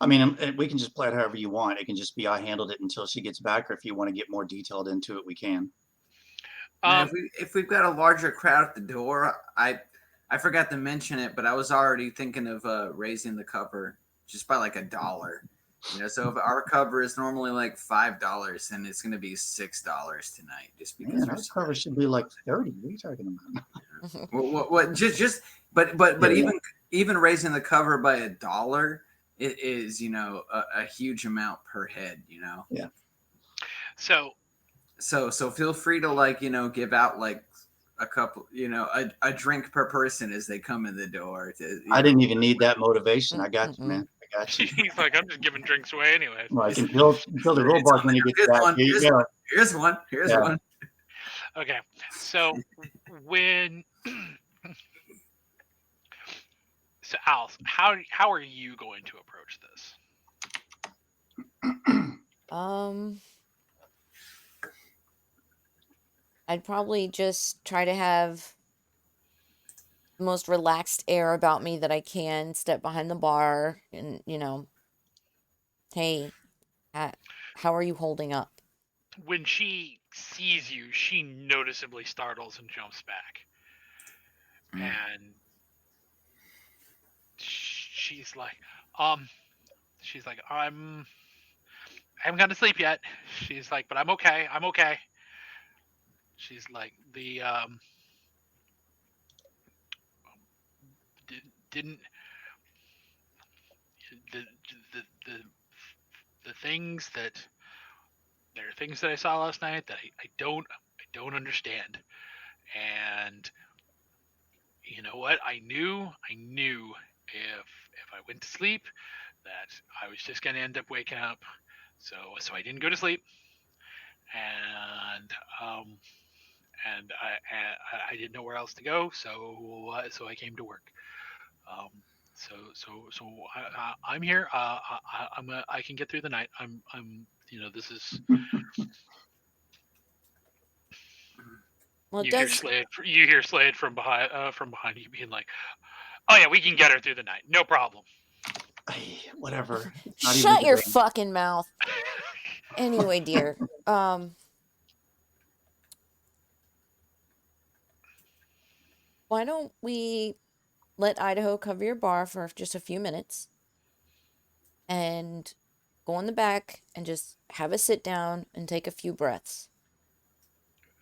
I mean, we can just play it however you want. It can just be I handled it until she gets back, or if you want to get more detailed into it, we can. If we've got a larger crowd at the door, I forgot to mention it, but I was already thinking of raising the cover just by like $1. So if our cover is normally like $5, then it's going to be $6 tonight, just because our cover should be like 30. What are you talking about? What? But even raising the cover by $1, it is a huge amount per head. Yeah. So feel free to give out like a couple, a drink per person as they come in the door. I didn't even need that motivation. I got you, man. I got you. He's like, I'm just giving drinks away anyway. Well, I can build the robot when you get back. Here's one. One. Okay, so so Alice, how are you going to approach this? I'd probably just try to have the most relaxed air about me that I can, step behind the bar and, hey, how are you holding up? When she sees you, she noticeably startles and jumps back. And she's like, I haven't gone to sleep yet. She's like, but I'm okay. She's like, the things that there are things that I saw last night that I don't understand. And you know what? I knew if I went to sleep that I was just gonna end up waking up. So I didn't go to sleep. And I didn't know where else to go, so I came to work. I'm here. I can get through the night. This is. Well, you hear Slade from behind you being like, "Oh yeah, we can get her through the night. No problem." Whatever. Shut your fucking mouth. Anyway, dear. Why don't we let Idaho cover your bar for just a few minutes and go in the back and just have a sit down and take a few breaths?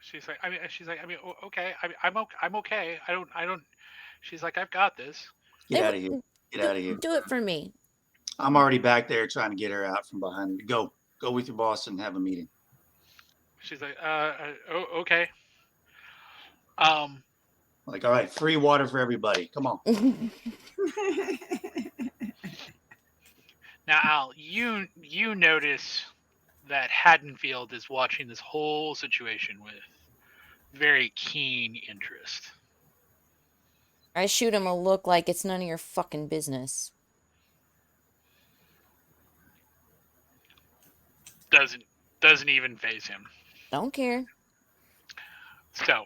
She's like, okay. I'm okay. I don't. She's like, I've got this. Get out of here. Get out of here. Do it for me. I'm already back there trying to get her out from behind me. Go with your boss and have a meeting. She's like, okay. Like, all right, free water for everybody. Come on. Now, Al, you notice that Haddonfield is watching this whole situation with very keen interest. I shoot him a look like it's none of your fucking business. Doesn't even faze him. Don't care. So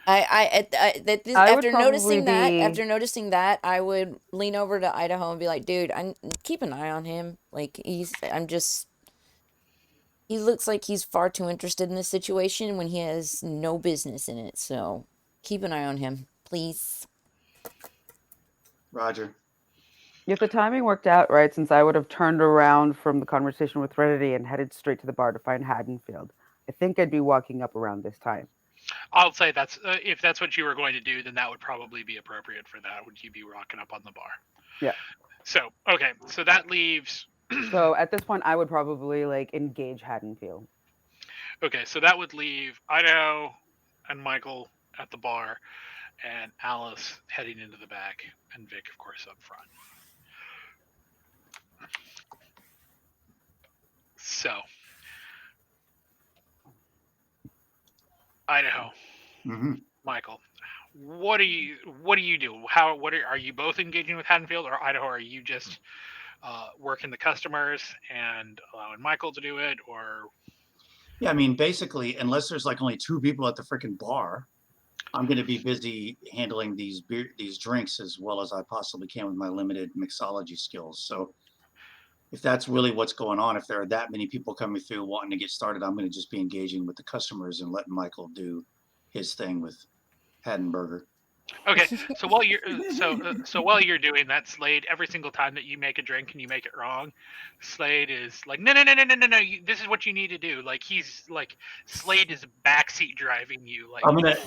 after noticing that, I would lean over to Idaho and be like, dude, keep an eye on him. Like, he looks like he's far too interested in this situation when he has no business in it. So keep an eye on him, please. Roger. If the timing worked out right, since I would have turned around from the conversation with Trinity and headed straight to the bar to find Haddonfield, I think I'd be walking up around this time. I'll say that's if that's what you were going to do, then that would probably be appropriate for that. Would you be rocking up on the bar? Yeah. So okay, so that leaves. So at this point, I would probably like engage Haddonfield. Okay, so that would leave Idaho and Michael at the bar, and Alice heading into the back, and Vic, of course, up front. So, Idaho, Michael, what do you do? Are you both engaging with Haddonfield, or Idaho? Are you just working the customers and allowing Michael to do it, or? Yeah, I mean, basically, unless there's like only 2 people at the freaking bar, I'm going to be busy handling these drinks as well as I possibly can with my limited mixology skills. So if that's really what's going on, if there are that many people coming through wanting to get started, I'm going to just be engaging with the customers and letting Michael do his thing with Haddonburger. Okay, so while you're doing that, Slade, every single time that you make a drink and you make it wrong, Slade is like, no, this is what you need to do. Like he's like, Slade is backseat driving you. Like I'm gonna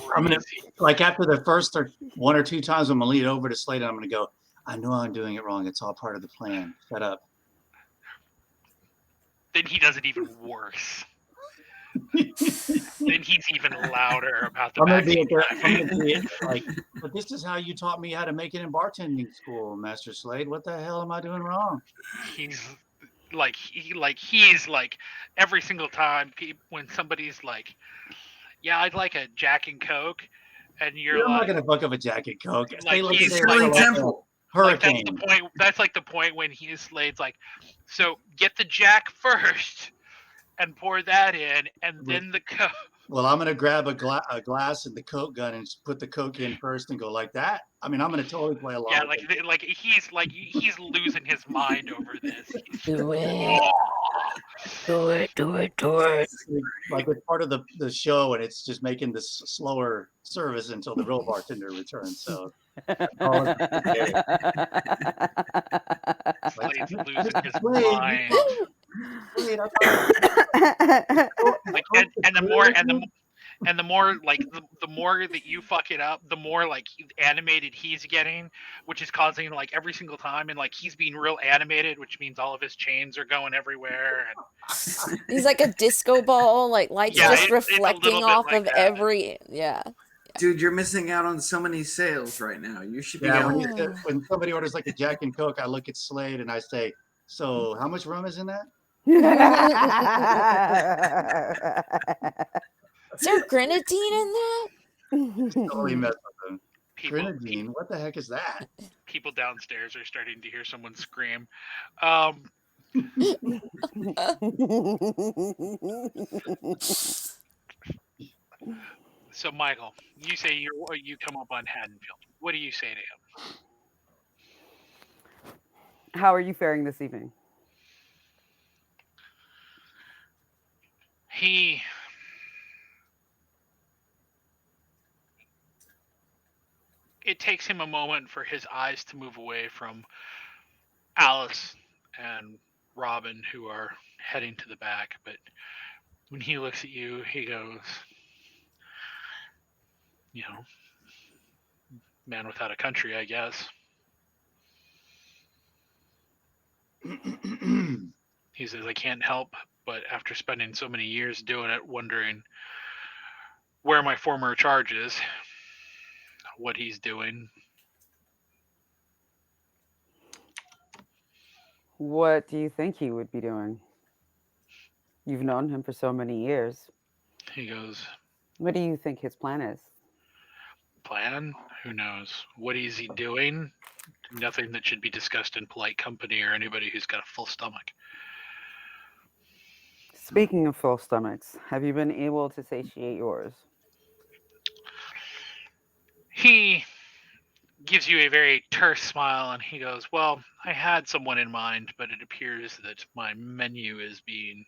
like after the first 1 or 2 times, I'm gonna lead over to Slade and I'm gonna go, I know I'm doing it wrong. It's all part of the plan. Shut up. Then he does it even worse. Then he's even louder about the backseat driving. Like, but this is how you taught me how to make it in bartending school, Master Slade. What the hell am I doing wrong? He's he's like every single time when somebody's like, yeah, I'd like a Jack and Coke, and you're not like, gonna fuck up a Jack and Coke. Like he's Shirley Temple. Hurricane. Like, that's like the point when Slade's like, so get the Jack first and pour that in, and then the Coke. Well, I'm gonna grab a glass and the Coke gun and put the Coke in first and go like that. I mean, I'm gonna totally play along. Yeah, he's losing his mind over this. Do it. Like it's part of the show, and it's just making this slower service until the real bartender returns. So. Slade's losing his mind. And the more like the more that you fuck it up, the more like animated he's getting, which is causing like every single time, and like he's being real animated, which means all of his chains are going everywhere. And he's like a disco ball, like lights just reflecting off like of that. every Dude, you're missing out on so many sales right now. You should be. When somebody orders like a Jack and Coke, I look at Slade and I say, "So, how much rum is in that?" Is there grenadine in that? Totally mess with them. Grenadine? What the heck is that? People downstairs are starting to hear someone scream. So, Michael, you say you come up on Haddonfield. What do you say to him? How are you faring this evening? It takes him a moment for his eyes to move away from Alice and Robin, who are heading to the back. But when he looks at you, he goes, man without a country, I guess. He says, I can't help but after spending so many years doing it, wondering where my former charge is, what he's doing. What do you think he would be doing? You've known him for so many years. He goes, what do you think his plan is? Plan? Who knows? What is he doing? Nothing that should be discussed in polite company or anybody who's got a full stomach. Speaking of full stomachs, have you been able to satiate yours? He gives you a very terse smile and he goes, well, I had someone in mind, but it appears that my menu is being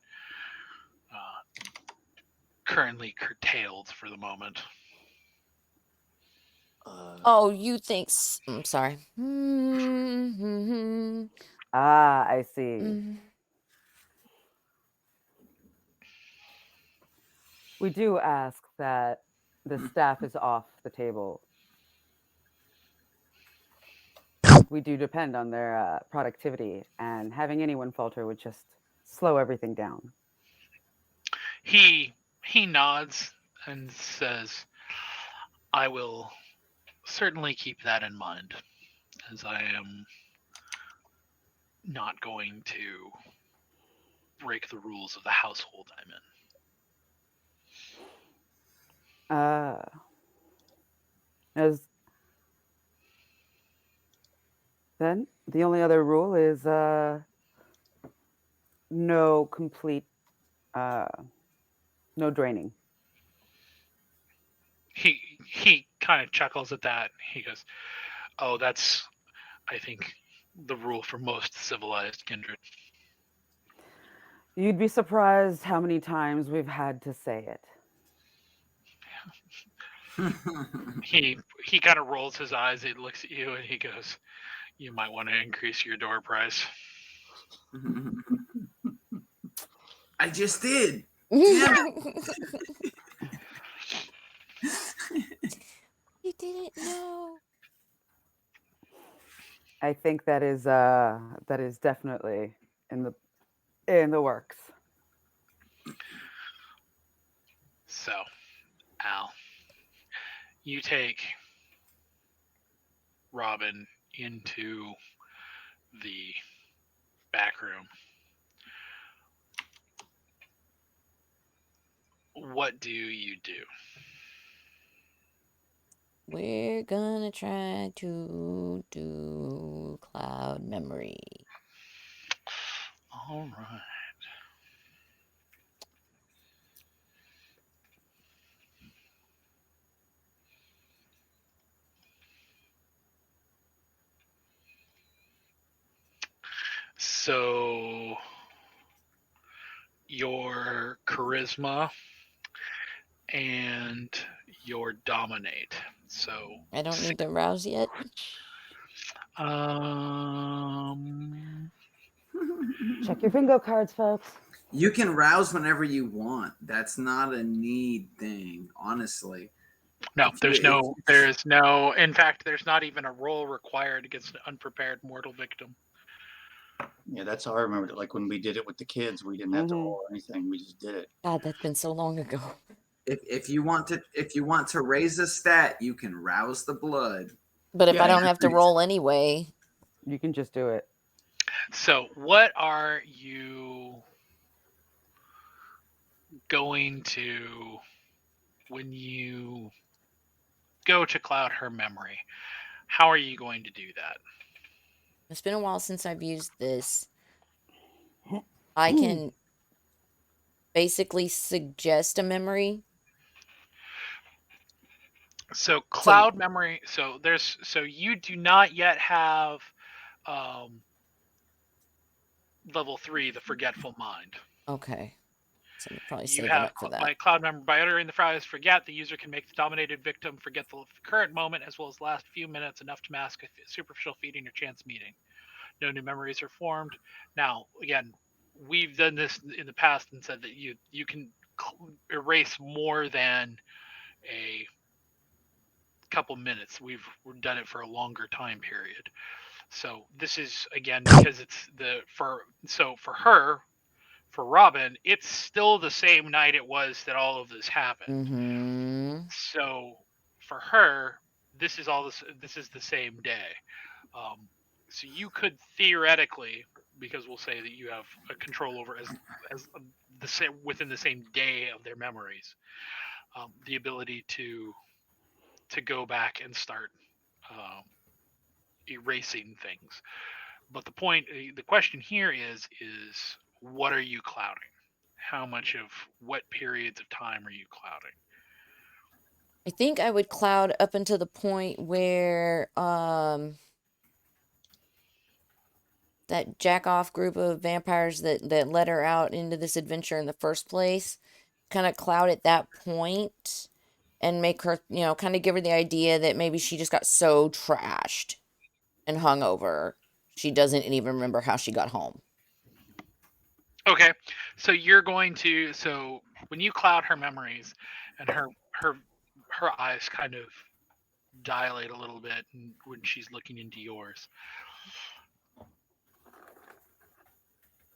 currently curtailed for the moment. Oh, you think... I'm sorry. I see. We do ask that the staff is off the table. We do depend on their productivity, and having anyone falter would just slow everything down. He nods and says, "I will certainly keep that in mind, as I am not going to break the rules of the household I'm in." As then, the only other rule is no complete, no draining. He kind of chuckles at that. He goes, "Oh, that's, I think, the rule for most civilized kindred." You'd be surprised how many times we've had to say it. He kind of rolls his eyes. He looks at you and he goes, "You might want to increase your door price." I just did. You didn't know. I think that is definitely in the works. So, Al, you take Robin into the back room. What do you do? We're gonna try to do cloud memory. All right. So your charisma and your dominate. So I don't need to rouse yet. Check your bingo cards, folks. You can rouse whenever you want. That's not a need thing, honestly. No, there's no. In fact, there's not even a roll required against an unprepared mortal victim. Yeah, that's how I remembered it. Like when we did it with the kids, we didn't have to roll or anything. We just did it. God, that's been so long ago. If you want to raise a stat, you can rouse the blood. But if I don't have to roll anyway, you can just do it. So, what are you going to, when you go to cloud her memory, how are you going to do that? it's been a while since I've used this. I can basically suggest a memory. So cloud memory. So you do not yet have level 3, the forgetful mind. Okay. So I'm probably You saving have up for that. by cloud memory, by uttering the phrase "forget," the user can make the dominated victim forget the current moment as well as last few minutes, enough to mask a superficial feeding or chance meeting. No new memories are formed. Now, again, we've done this in the past and said that you can erase more than a couple minutes. We've done it for a longer time period. So this is, again, because it's for her, for Robin, it's still the same night it was that all of this happened. Mm-hmm. So for her, this is the same day. So you could theoretically, because we'll say that you have a control over as the same within the same day of their memories, the ability to go back and start erasing things. But the question here is what are you clouding? How much of what periods of time are you clouding? I think I would cloud up until the point where that jack-off group of vampires that let her out into this adventure in the first place, kind of cloud at that point and make her, kind of give her the idea that maybe she just got so trashed and hungover she doesn't even remember how she got home. Okay, so you're going to, so when you cloud her memories and her her eyes kind of dilate a little bit when she's looking into yours.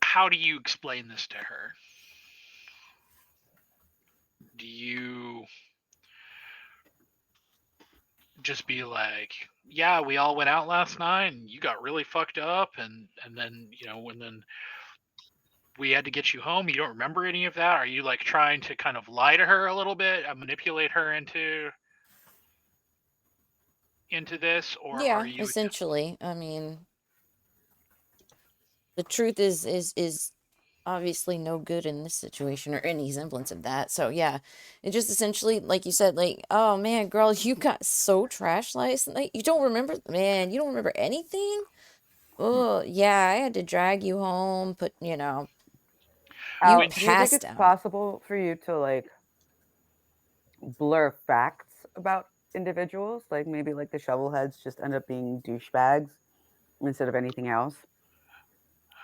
How do you explain this to her? Do you just be like, yeah, we all went out last night and you got really fucked up and then, and then we had to get you home. You don't remember any of that? Are you like trying to kind of lie to her a little bit and manipulate her into this, or Yeah, are you essentially. I mean, the truth is obviously no good in this situation or any semblance of that. So yeah, it just essentially, like you said, like, oh man, girl, you got so trashed last night. You don't remember, man, you don't remember anything? Oh yeah, I had to drag you home, you Al, do you think passed it's out. possible for you to like blur facts about individuals? Like maybe like the shovelheads just end up being douchebags instead of anything else?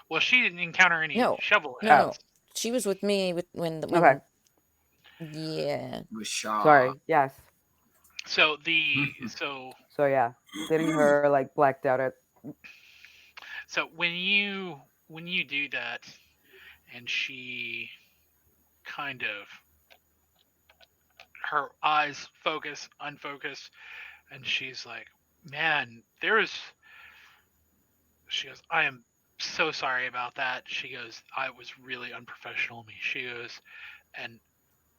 Well, she didn't encounter any No, shovelheads. no. She was with me when Okay. yeah. With Shaw. Sorry. Yes. So So yeah, getting her like blacked out at. so when you do that, and she kind of, her eyes focus, unfocus, and she's like, man, she goes, I am so sorry about that. She goes, I was really unprofessional of me. She goes, and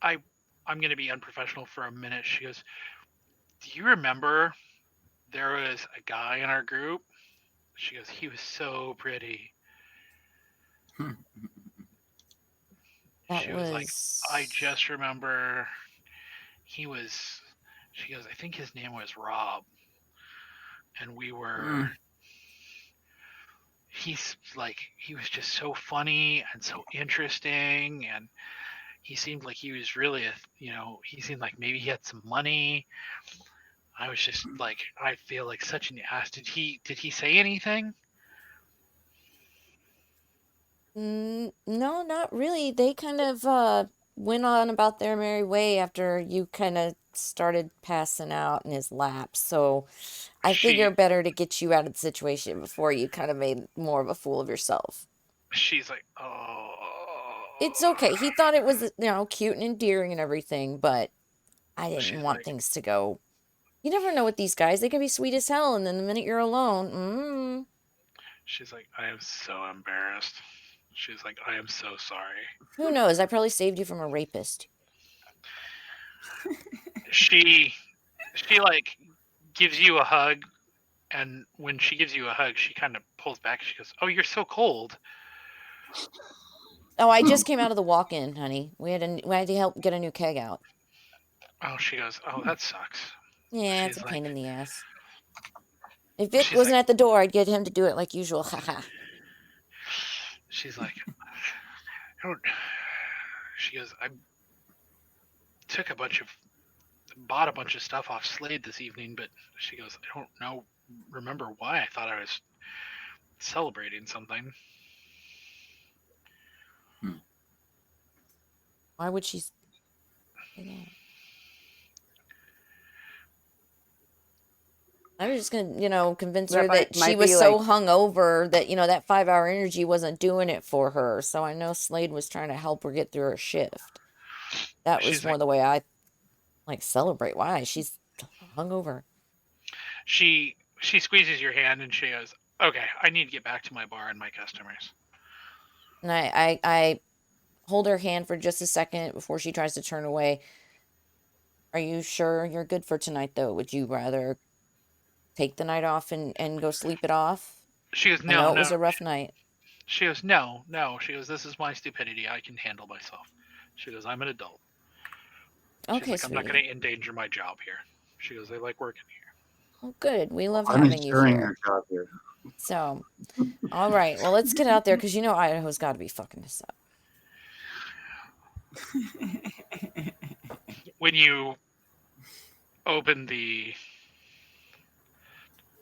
I'm going to be unprofessional for a minute. She goes, do you remember there was a guy in our group? She goes, he was so pretty. She was like, I just remember she goes, I think his name was Rob. And we were, he's like, he was just so funny and so interesting. And he seemed like he was really, he seemed like maybe he had some money. I was just like, I feel like such an ass. Did he say anything? No, not really. They kind of went on about their merry way after you kind of started passing out in his lap. So I figure better to get you out of the situation before you kind of made more of a fool of yourself. She's like, oh. It's okay. He thought it was, cute and endearing and everything, but I didn't want like, things to go. You never know with these guys. They can be sweet as hell, and then the minute you're alone, She's like, I am so embarrassed. She's like, I am so sorry. Who knows? I probably saved you from a rapist. She like gives you a hug, and when she gives you a hug, she kind of pulls back. She goes, oh, you're so cold. Oh, I just came out of the walk-in, honey. We had to help get a new keg out. Oh, she goes, oh, that sucks. Yeah, She's it's a like, pain in the ass. If Vic wasn't at the door, I'd get him to do it like usual. Haha. She's like, she goes, I bought a bunch of stuff off Slade this evening, but she goes, I don't remember why. I thought I was celebrating something. Why would she say that? I was just gonna, convince her that she was so hungover that, that 5-hour energy wasn't doing it for her. So I know Slade was trying to help her get through her shift. That was more the way I celebrate. Why? She's hungover. She squeezes your hand and she goes, okay, I need to get back to my bar and my customers. And I hold her hand for just a second before she tries to turn away. Are you sure you're good for tonight, though? Would you rather take the night off and go sleep it off? She goes, no. I know it was a rough night. She goes, no. She goes, this is my stupidity. I can handle myself. She goes, I'm an adult. Okay, she's like, I'm not going to endanger my job here. She goes, I like working here. Oh, good. We love having you here. Your job here. So, all right. Well, let's get out there because Idaho's got to be fucking this up. When you open the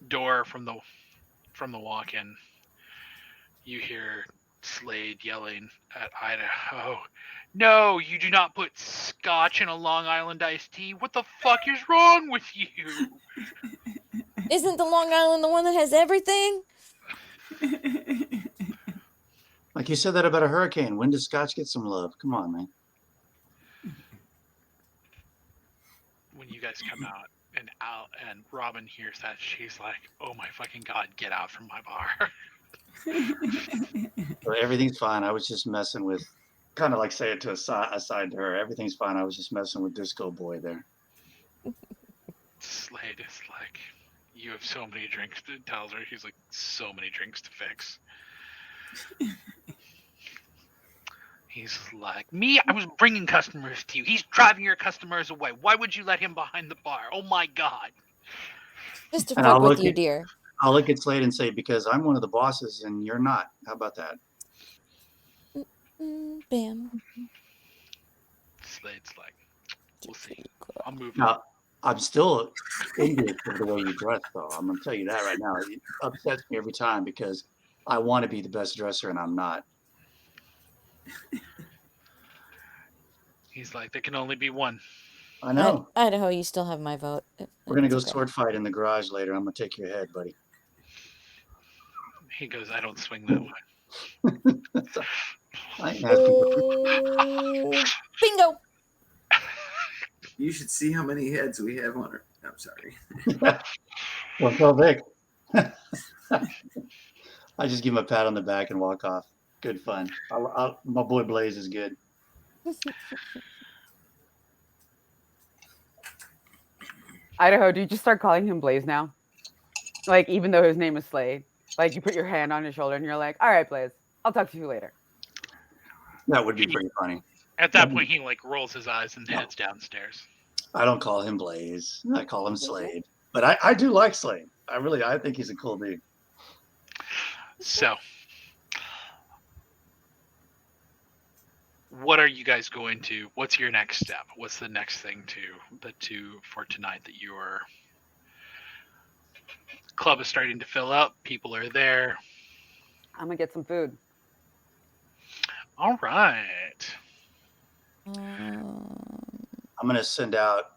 door from the walk-in, you hear Slade yelling at Idaho, "No, you do not put scotch in a Long Island iced tea. What the fuck is wrong with you?" Isn't the Long Island the one that has everything? Like you said that about a hurricane. When does Scotch get some love? Come on, man. When you guys come out and Robin hears that, she's like, "Oh my fucking god, get out from my bar." So everything's fine. I was just messing with, kind of like say it to aside to her. Everything's fine. I was just messing with Disco Boy there. Slade is like, "You have so many drinks," tells her. He's like, "So many drinks to fix." He's like, "Me, I was bringing customers to you. He's driving your customers away. Why would you let him behind the bar? Oh my god." Just to And fuck with you, dear. I'll look at Slade and say, because I'm one of the bosses and you're not. How about that? Bam. Slade's like, "We'll see. I'll move Now, on." I'm still envious of the way you dress, though. I'm going to tell you that right now. It upsets me every time because I want to be the best dresser and I'm not. He's like, "There can only be one." I know. Idaho, you still have my vote. We're going to go It's okay. sword fight in the garage later. I'm going to take your head, buddy. He goes, "I don't swing that way." I ain't asking for Oh, bingo! You should see how many heads we have on her. I'm sorry. Well, tell Vic. I just give him a pat on the back and walk off. Good fun. My boy Blaze is good. Idaho, do you just start calling him Blaze now? Like, even though his name is Slade. Like, you put your hand on his shoulder and you're like, "All right, Blaze, I'll talk to you later." That would be pretty funny. At that point, he like rolls his eyes and heads downstairs. I don't call him Blaze. I call him Slade. But I do like Slade. I think he's a cool dude. So, what are you guys going to? What's your next step? What's the next thing for tonight that your club is starting to fill up? People are there. I'm going to get some food. All right. I'm going to send out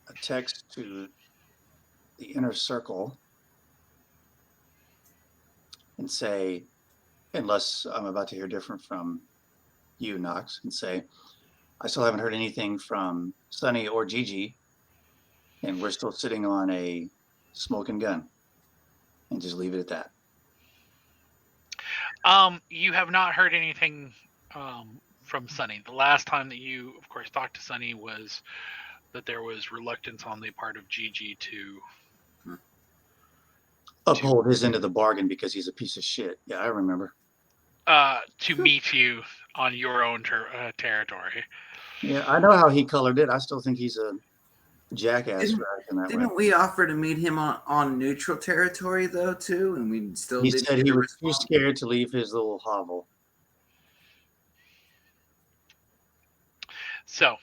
a text to the inner circle and say, unless I'm about to hear different from you, Knox, and say, I still haven't heard anything from Sunny or Gigi, and we're still sitting on a smoking gun, and just leave it at that. You have not heard anything from Sunny. The last time that you, of course, talked to Sunny was that there was reluctance on the part of Gigi to uphold his end of the bargain because he's a piece of shit. Yeah, I remember. To meet you on your own territory. Yeah, I know how he colored it. I still think he's a jackass for acting that way. Didn't we offer to meet him on neutral territory though too, and we still? He said he was too scared to leave his little hovel. So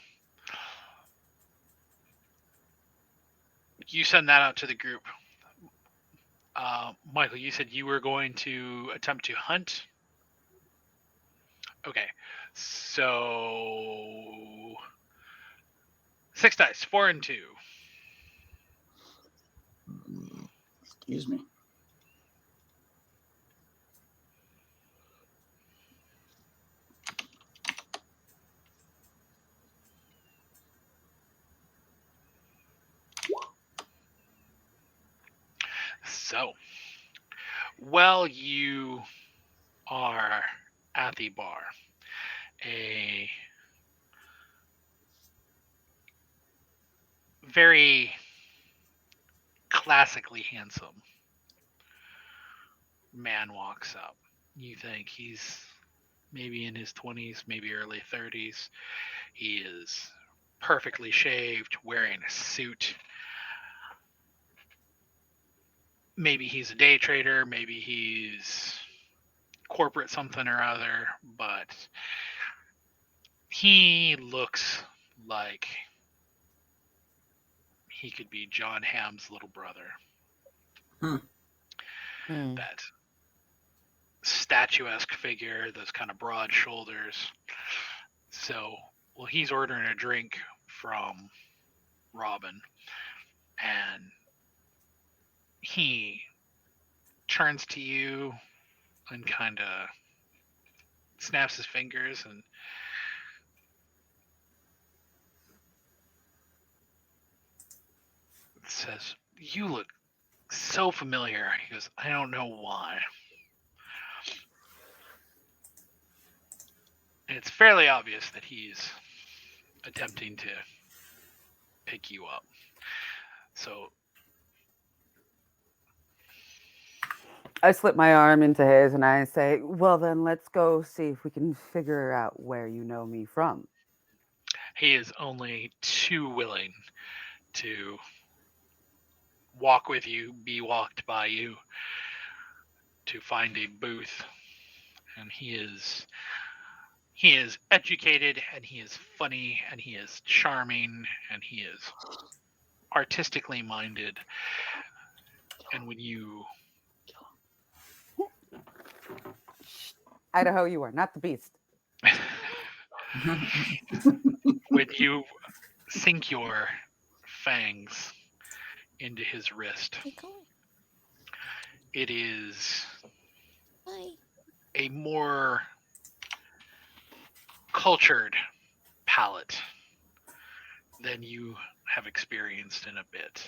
you send that out to the group. Michael, you said you were going to attempt to hunt. Okay, so 6 dice, 4 and 2. Excuse me. So, while you are at the bar, a very classically handsome man walks up. You think he's maybe in his 20s, maybe early 30s. He is perfectly shaved, wearing a suit. Maybe he's a day trader, maybe he's corporate something or other, but he looks like he could be John Hamm's little brother. That statuesque figure, those kind of broad shoulders. So, well, he's ordering a drink from Robin, and he turns to you and kind of snaps his fingers and says, "You look so familiar." He goes, "I don't know why." And it's fairly obvious that he's attempting to pick you up. So I slip my arm into his and I say, well, then let's go see if we can figure out where you know me from. he is only too willing to walk with you, be walked by you, to find a booth. And he is educated, and he is funny, and he is charming, and he is artistically minded. And when you Idaho, you are not the beast. when you sink your fangs into his wrist, Hey, Colin. it is Hi. a more cultured palate than you have experienced in a bit.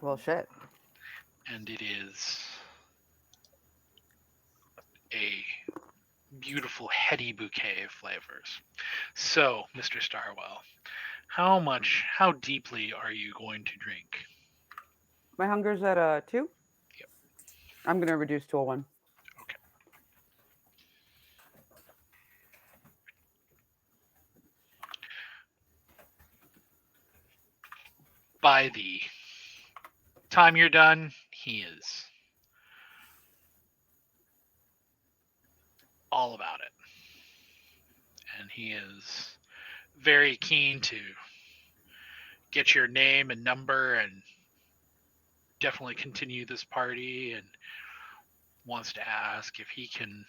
Well, shit. And it is a beautiful, heady bouquet of flavors. So, Mr. Starwell, how deeply are you going to drink? My hunger's at a 2? Yep. I'm going to reduce to a 1. Okay. By the time you're done, he is all about it. And he is very keen to get your name and number and definitely continue this party, and wants to ask if he can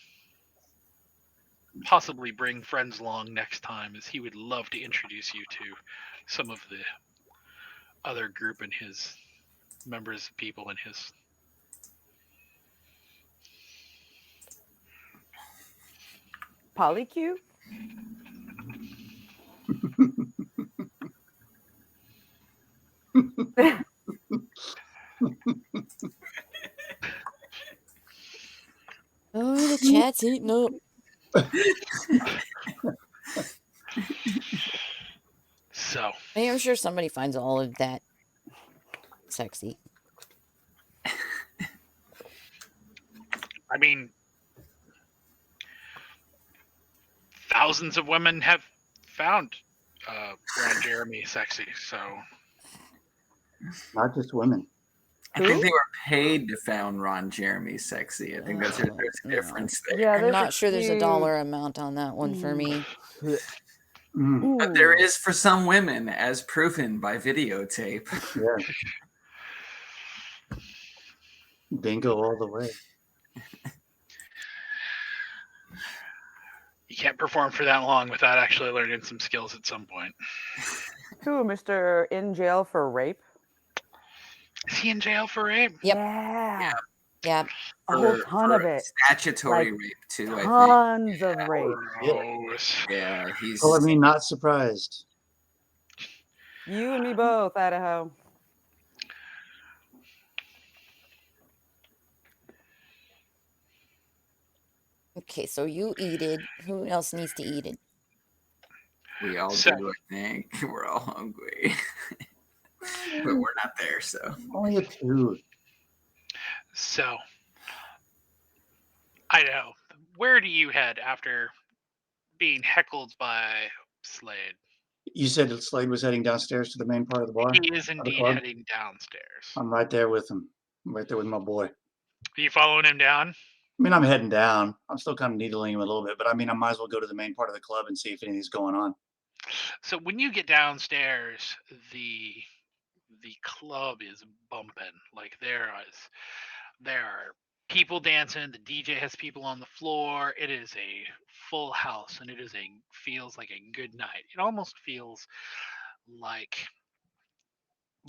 possibly bring friends along next time, as he would love to introduce you to some of the other group and his members, people in his. Polycue? Oh, the chat's eating up. So, I'm sure somebody finds all of that sexy. I mean, thousands of women have found Ron Jeremy sexy, so. Not just women. I think they were paid to found Ron Jeremy sexy. I think there's a no. difference there. Yeah, I'm not sure there's a dollar amount on that one for me. But there is for some women, as proven by videotape. Yeah. Bingo all the way. You can't perform for that long without actually learning some skills at some point. Who, Mr. in jail for rape? Is he in jail for rape? Yep. Yeah. Yeah. A whole ton of it. Statutory Like, rape, too, I Tons of rape. Gross. Yeah, he's. Well, I mean, not surprised. You and me both, Idaho. Okay, so you eat it. Who else needs to eat it? We all do, I think. We're all hungry. But we're not there, so. Only a 2. So, Idaho, where do you head after being heckled by Slade? You said that Slade was heading downstairs to the main part of the bar? He is indeed heading downstairs. I'm right there with him. I'm right there with my boy. Are you following him down? I mean, I'm heading down. I'm still kind of needling him a little bit, but I mean, I might as well go to the main part of the club and see if anything's going on. So when you get downstairs, the club is bumping. Like there are people dancing. The DJ has people on the floor. It is a full house, and feels like a good night. It almost feels like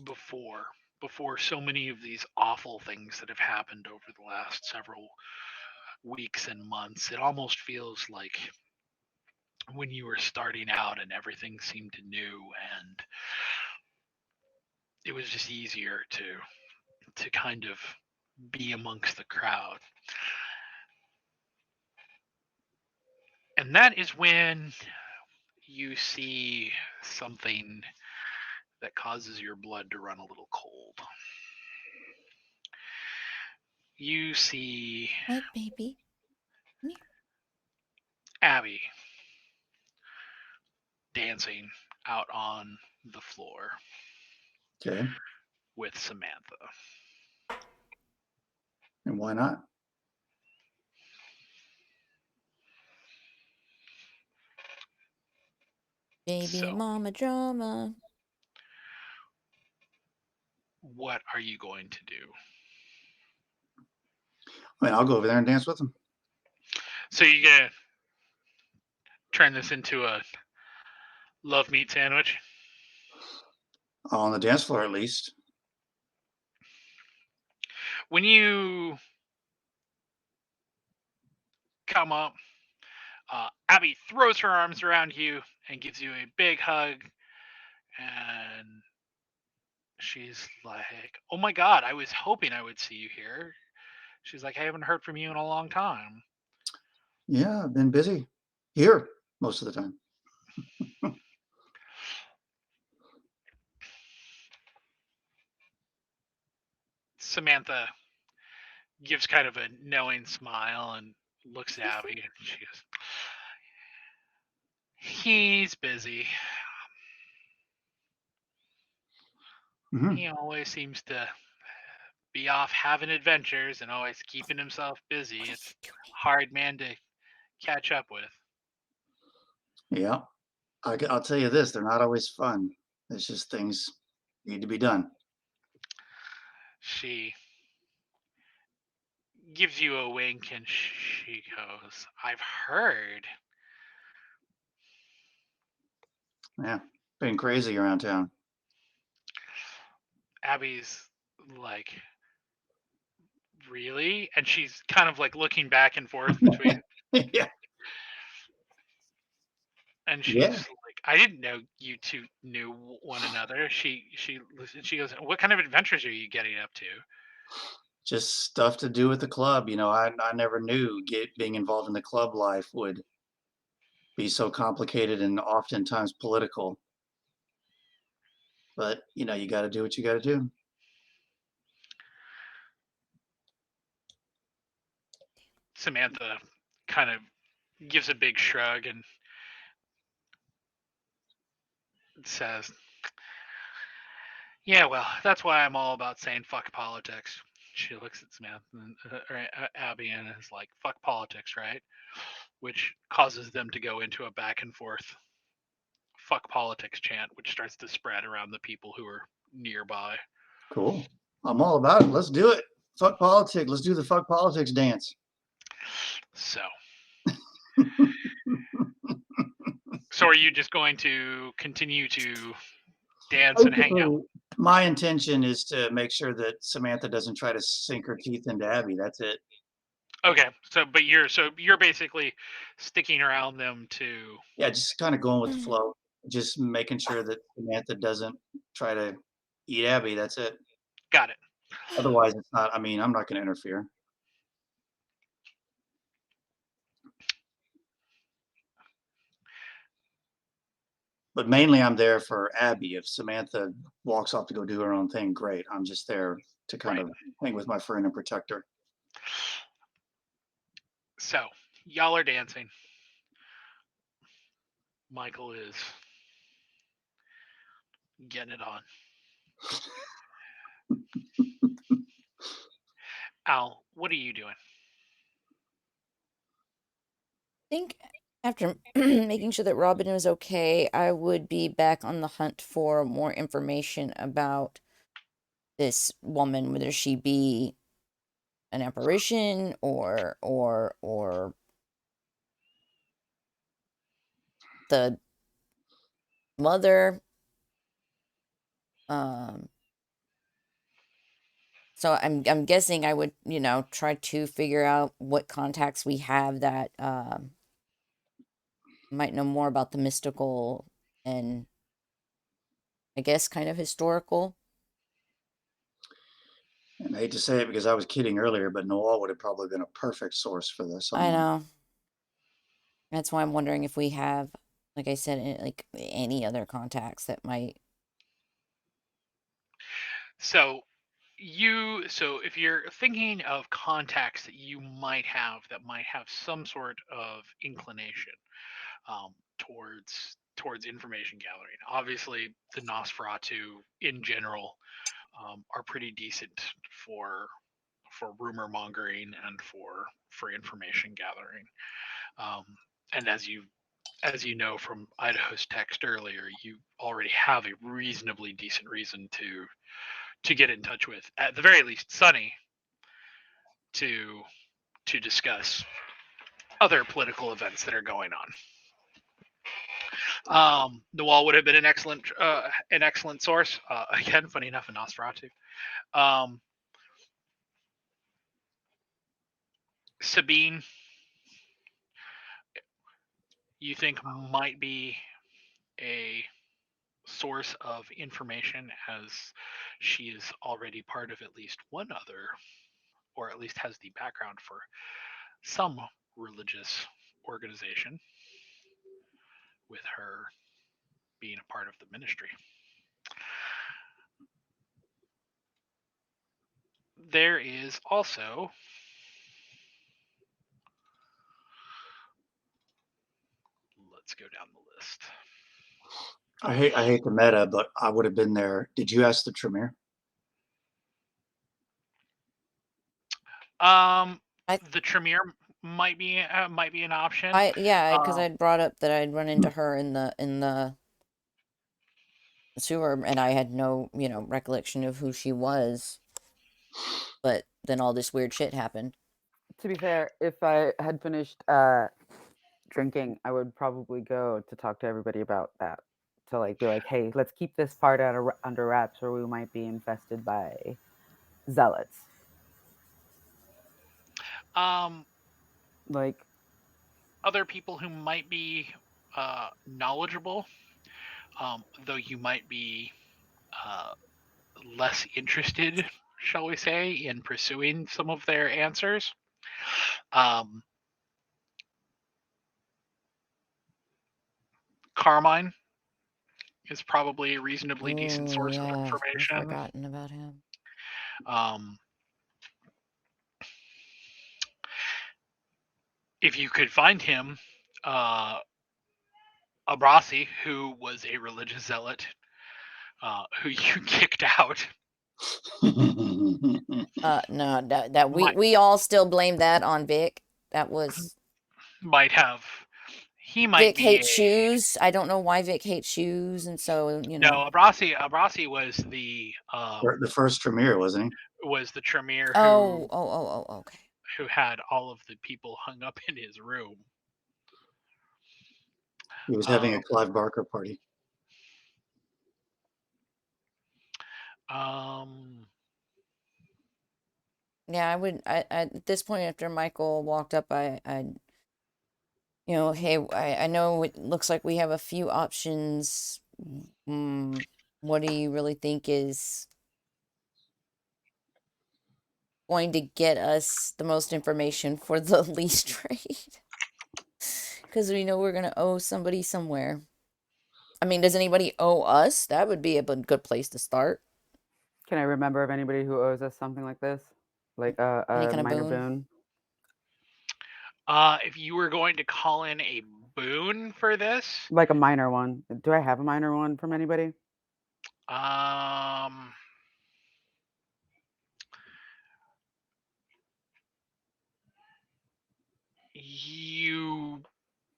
before so many of these awful things that have happened over the last several weeks and months. It almost feels like when you were starting out and everything seemed new, and it was just easier to kind of be amongst the crowd. And that is when you see something that causes your blood to run a little cold. You see What, baby? Come here. Abby dancing out on the floor Okay. with Samantha. And why not? Baby So, and mama drama. what are you going to do? I mean, I'll go over there and dance with them. So you're going to turn this into a love meat sandwich? On the dance floor, at least. When you come up, Abby throws her arms around you and gives you a big hug. And she's like, oh my God, I was hoping I would see you here. She's like, I haven't heard from you in a long time. Yeah, I've been busy here most of the time. Samantha gives kind of a knowing smile and looks at Abby, and she goes, he's busy. Mhm. He always seems to be off having adventures and always keeping himself busy. It's a hard man to catch up with. Yeah. I'll tell you this, they're not always fun. It's just things need to be done. She gives you a wink and she goes, I've heard. Yeah. Been crazy around town. Abby's like, really? And she's kind of like looking back and forth between, Yeah. and she's Yeah. like, I didn't know you two knew one another. She goes, what kind of adventures are you getting up to? Just stuff to do with the club. You know, I never knew being involved in the club life would be so complicated and oftentimes political. But, you know, you got to do what you got to do. Samantha kind of gives a big shrug and says, yeah, well, that's why I'm all about saying fuck politics. She looks at Samantha or Abby and is like, fuck politics, right? Which causes them to go into a back and forth fuck politics chant, which starts to spread around the people who are nearby. Cool. I'm all about it. Let's do it. Fuck politics. Let's do the fuck politics dance. So, so are you just going to continue to dance and hang out? My intention is to make sure that Samantha doesn't try to sink her teeth into Abby. That's it. Okay, so you're basically sticking around them to. Yeah, just kind of going with the flow. Just making sure that Samantha doesn't try to eat Abby. That's it. Got it. Otherwise, it's not. I mean, I'm not going to interfere. But mainly, I'm there for Abby. If Samantha walks off to go do her own thing, great. I'm just there to kind of hang with my friend and protect her. So y'all are dancing. Michael is getting it on. Al, what are you doing? I think after making sure that Robin was okay, I would be back on the hunt for more information about this woman, whether she be an apparition or the mother. So I'm guessing I would, try to figure out what contacts we have that might know more about the mystical and I guess kind of historical. And I hate to say it because I was kidding earlier, but Noel would have probably been a perfect source for this. I know. That's why I'm wondering if we have, like I said, like any other contacts that might. So if you're thinking of contacts that you might have that might have some sort of inclination towards information gathering, obviously the Nosferatu in general are pretty decent for rumor mongering and for information gathering. And as you know from Idaho's text earlier, you already have a reasonably decent reason to get in touch with, at the very least, Sunny, to discuss other political events that are going on. Noel would have been an excellent source. Again, funny enough, a Nosferatu. Sabine, you think might be a source of information, as she is already part of at least one other, or at least has the background for some religious organization, with her being a part of the ministry. There is also let's go down the list. I hate the meta, but I would have been there. Did you ask the Tremere? The Tremere might be an option. Because I'd brought up that I'd run into her in the sewer, and I had no recollection of who she was. But then all this weird shit happened. To be fair, if I had finished drinking, I would probably go to talk to everybody about that. To be like, hey, let's keep this part under wraps, or we might be infested by zealots. Other people who might be knowledgeable, though you might be less interested, shall we say, in pursuing some of their answers. Carmine is probably a reasonably decent source of information. I've forgotten about him. If you could find him, Abrasi, who was a religious zealot, who you kicked out. No, that we all still blame that on Vic. That was Vic hates shoes. I don't know why Vic hates shoes, and so No, Abrasi was the first Tremere, wasn't he? Was the Tremere okay. Who had all of the people hung up in his room. He was having a Clive Barker party. Yeah, I would. I at this point, after Michael walked up, hey, I know it looks like we have a few options. What do you really think is going to get us the most information for the least trade? Because we know we're gonna owe somebody somewhere. I mean, does anybody owe us? That would be a good place to start. Can I remember of anybody who owes us something like this? Like a minor boon? If you were going to call in a boon for this, like a minor one. Do I have a minor one from anybody?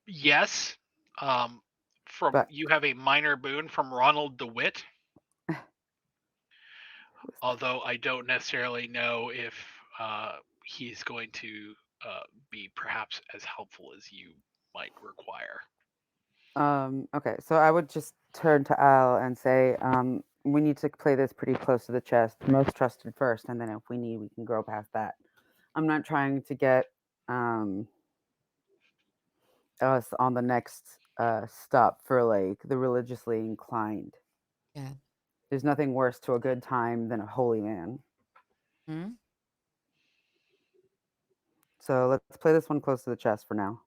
Yes. You have a minor boon from Ronald DeWitt. Although I don't necessarily know if he's going to be perhaps as helpful as you might require. Okay, so I would just turn to Al and say, we need to play this pretty close to the chest, most trusted first, and then if we need, we can grow past that. I'm not trying to get us on the next stop for like the religiously inclined. Yeah. There's nothing worse to a good time than a holy man. Hmm? So let's play this one close to the chest for now.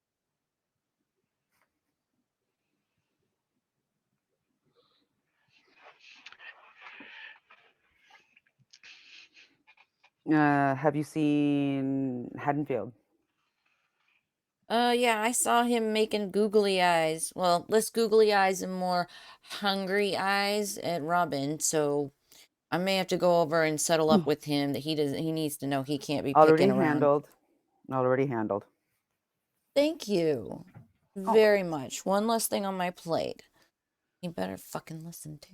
Have you seen Haddonfield? Yeah, I saw him making googly eyes. Well, less googly eyes and more hungry eyes at Robin. So I may have to go over and settle up with him that he needs to know he can't be Already picking around. handled. Already handled. Thank you very much. One less thing on my plate. You better fucking listen to.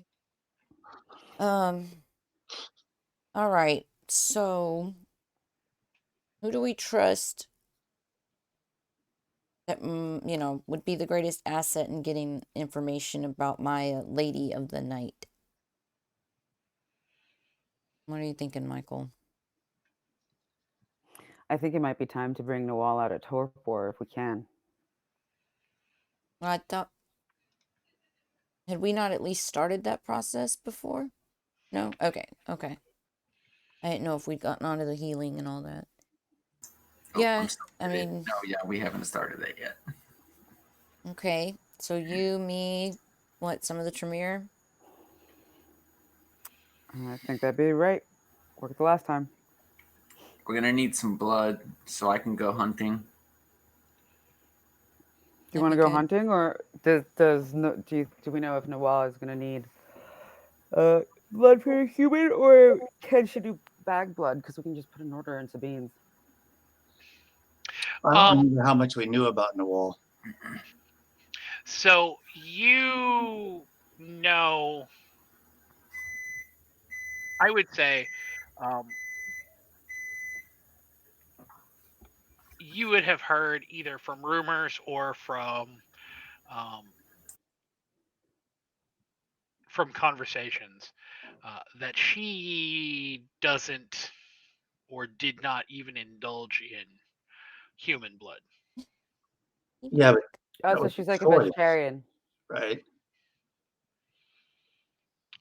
All right. So who do we trust that would be the greatest asset in getting information about my lady of the night? What are you thinking, Michael? I think it might be time to bring Noel out at Torpor if we can. I thought, had we not at least started that process before? No? Okay. I didn't know if we'd gotten onto the healing and all that. Yeah, I mean... No, yeah, we haven't started that yet. Okay, so you, me, some of the Tremere? I think that'd be right. Worked the last time. We're gonna need some blood so I can go hunting. Do you want to go hunting, or do we know if Noel is gonna need blood for a human, or can she do bag blood? Because we can just put an order in Sabine's. I don't remember how much we knew about Noel. So you know, I would say, you would have heard either from rumors or from conversations that she doesn't or did not even indulge in human blood. Yeah, but so she's like a vegetarian, right?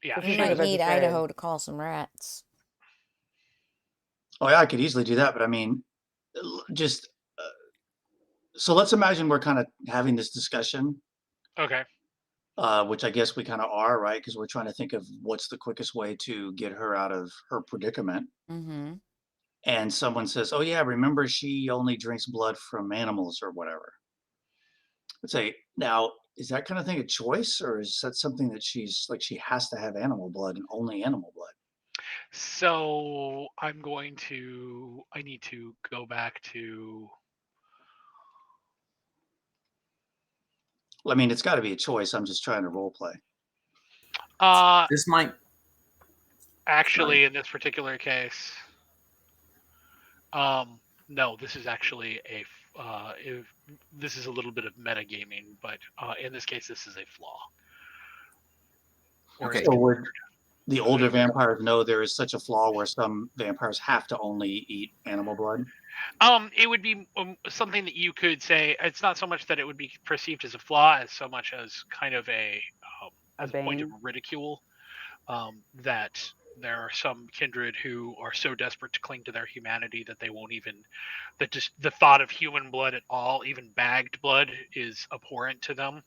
Yeah, We might need Idaho to call some rats. Oh yeah, I could easily do that, but I mean, just so let's imagine we're kind of having this discussion. Okay. Which I guess we kind of are, right? Because we're trying to think of what's the quickest way to get her out of her predicament. Mm-hmm. And someone says, "Oh yeah, remember she only drinks blood from animals or whatever." I'd say, now, is that kind of thing a choice, or is that something that she's like she has to have animal blood and only animal blood? So I need to go back to. Well, I mean, it's got to be a choice. I'm just trying to role play. This might actually, in this particular case, no, this is actually this is a little bit of metagaming, but in this case, this is a flaw. Okay. So would the older vampires know there is such a flaw where some vampires have to only eat animal blood? It would be something that you could say. It's not so much that it would be perceived as a flaw, as so much as kind of a point of ridicule. That there are some kindred who are so desperate to cling to their humanity that they won't even. That just the thought of human blood at all, even bagged blood, is abhorrent to them.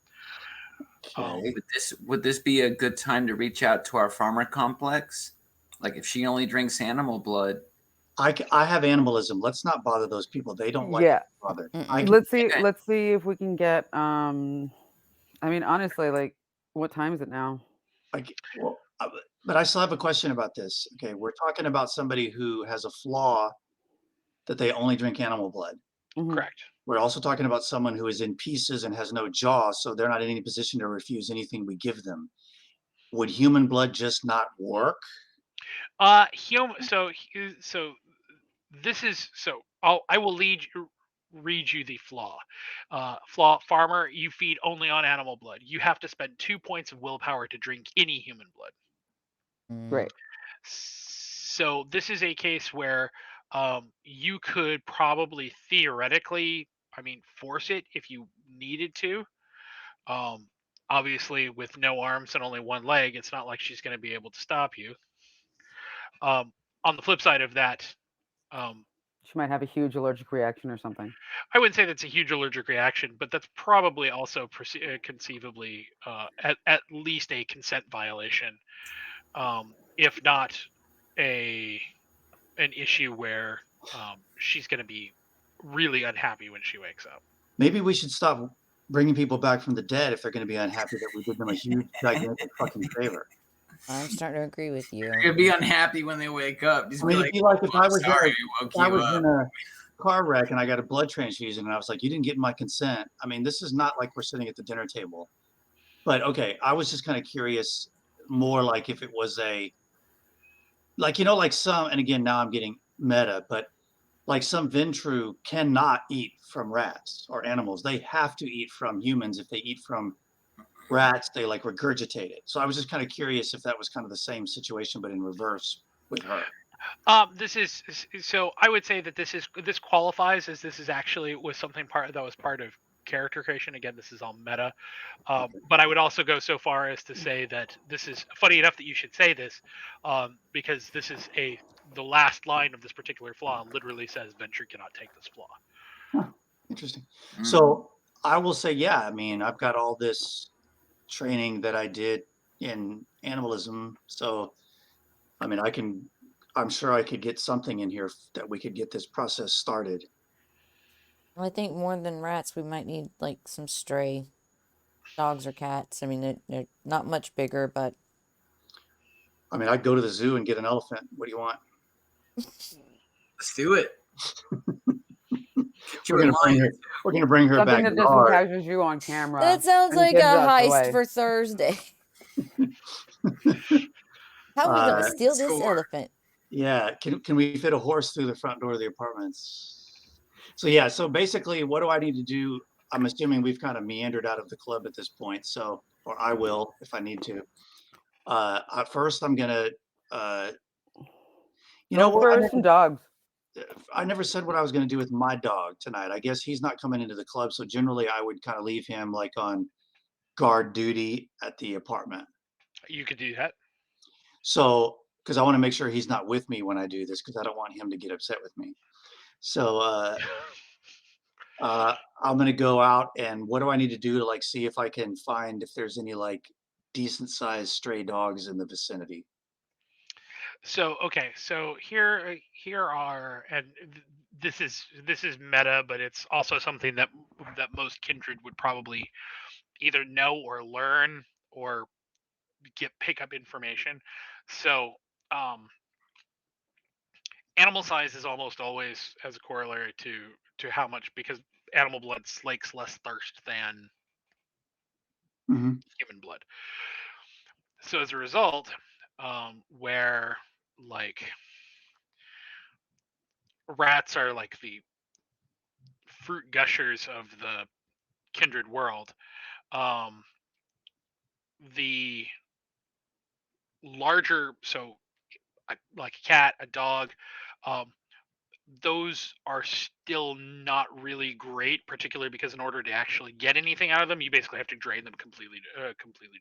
Would this be a good time to reach out to our farmer complex? Like, if she only drinks animal blood. I have animalism. Let's not bother those people. They don't like bothered. Let's see if we can get I mean, honestly, like, what time is it now? But I still have a question about this. Okay, we're talking about somebody who has a flaw that they only drink animal blood. Correct. We're also talking about someone who is in pieces and has no jaw, so they're not in any position to refuse anything we give them. Would human blood just not work? So this is so. I will read you the flaw. Flaw: farmer, you feed only on animal blood. You have to spend 2 points of willpower to drink any human blood. Great. So this is a case where you could probably theoretically, force it if you needed to. Obviously, with no arms and only one leg, it's not like she's going to be able to stop you. On the flip side of that, She might have a huge allergic reaction or something. I wouldn't say that's a huge allergic reaction, but that's probably also conceivably at least a consent violation, if not an issue where she's going to be really unhappy when she wakes up. Maybe we should stop bringing people back from the dead if they're going to be unhappy that we did them a huge, gigantic fucking favor. I'm starting to agree with you. They're gonna be unhappy when they wake up. Just I mean, be it'd be like if I was sorry, in I woke I you was up. in a car wreck and I got a blood transfusion and I was like, you didn't get my consent. I mean, this is not like we're sitting at the dinner table. But okay, I was just kind of curious, more like if it was like some, and again, now I'm getting meta, but like some Ventru cannot eat from rats or animals. They have to eat from humans. If they eat from rats, they like regurgitate it. So I was just kind of curious if that was kind of the same situation, but in reverse with her. This is so. I would say that this qualifies as this is actually was something that was part of character creation. Again, this is all meta. But I would also go so far as to say that this is funny enough that you should say this, because this is the last line of this particular flaw literally says Venture cannot take this flaw. Huh, interesting. So I will say, yeah, I mean, I've got all this training that I did in animalism. So, I mean, I'm sure I could get something in here that we could get this process started. I think more than rats, we might need like some stray dogs or cats. I mean, they're not much bigger, but I mean, I'd go to the zoo and get an elephant. What do you want? Let's do it. We're gonna bring her Something back. that doesn't capture you on camera. that sounds and like a gives us heist away. for Thursday. How are we gonna steal this score. elephant? Yeah, can we fit a horse through the front door of the apartments? So yeah, so basically, what do I need to do? I'm assuming we've kind of meandered out of the club at this point, so or I will if I need to. First, I'm gonna, you know Go what? for some dogs. I never said what I was going to do with my dog tonight. I guess he's not coming into the club, so generally I would kind of leave him like on guard duty at the apartment. You could do that. So, because I want to make sure he's not with me when I do this, because I don't want him to get upset with me. So, I'm going to go out, and what do I need to do to like see if I can find if there's any like decent sized stray dogs in the vicinity? So okay, so here are, and this is meta, but it's also something that most kindred would probably either know or learn or pick up information. So animal size is almost always as a corollary to how much, because animal blood slakes less thirst than human blood. So as a result, where like rats are like the fruit gushers of the kindred world, the larger, so like a cat, a dog, those are still not really great, particularly because in order to actually get anything out of them, you basically have to drain them completely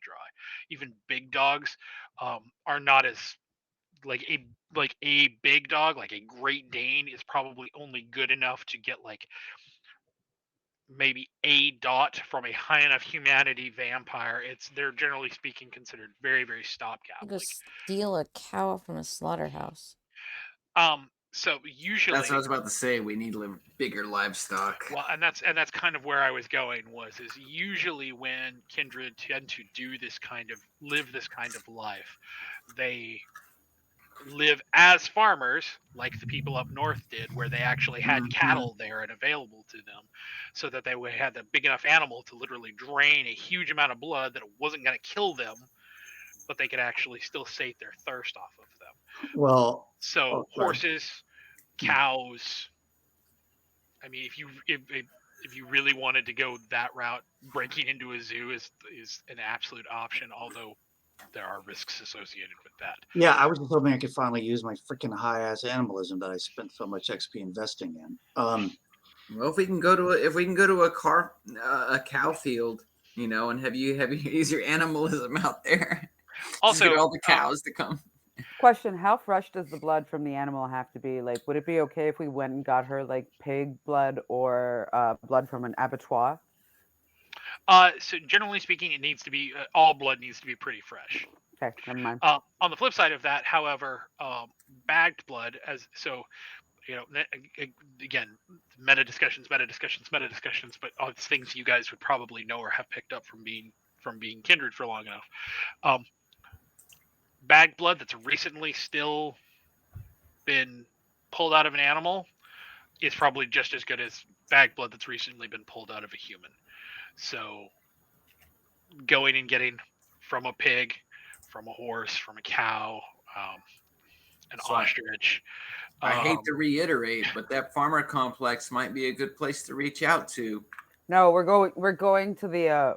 dry. Even big dogs are not as like a big dog, like a Great Dane, is probably only good enough to get like maybe a dot from a high enough humanity vampire. They're generally speaking considered very, very stopgap. Go steal a cow from a slaughterhouse. So usually that's what I was about to say. We need bigger livestock. Well, and that's kind of where I was going, is usually when kindred tend to live this kind of life, they live as farmers, like the people up north did, where they actually had cattle there and available to them, so that they had a big enough animal to literally drain a huge amount of blood that it wasn't going to kill them, but they could actually still sate their thirst off of them. Well, so horses, cows. I mean, if you really wanted to go that route, breaking into a zoo is an absolute option. Although there are risks associated with that. Yeah, I was just hoping I could finally use my freaking high-ass animalism that I spent so much XP investing in. Well, if we can go to a cow field, and have you use your animalism out there. Also, just get all the cows to come. Question: how fresh does the blood from the animal have to be? Like, would it be okay if we went and got her like pig blood or blood from an abattoir? So generally speaking, it needs to be all blood needs to be pretty fresh. Okay, never mind. On the flip side of that, however, bagged blood, again, meta discussions, but it's things you guys would probably know or have picked up from being kindred for long enough. Bagged blood that's recently still been pulled out of an animal is probably just as good as bagged blood that's recently been pulled out of a human. So going and getting from a pig, from a horse, from a cow, an ostrich. I hate to reiterate, but that farmer complex might be a good place to reach out to. No, we're going to the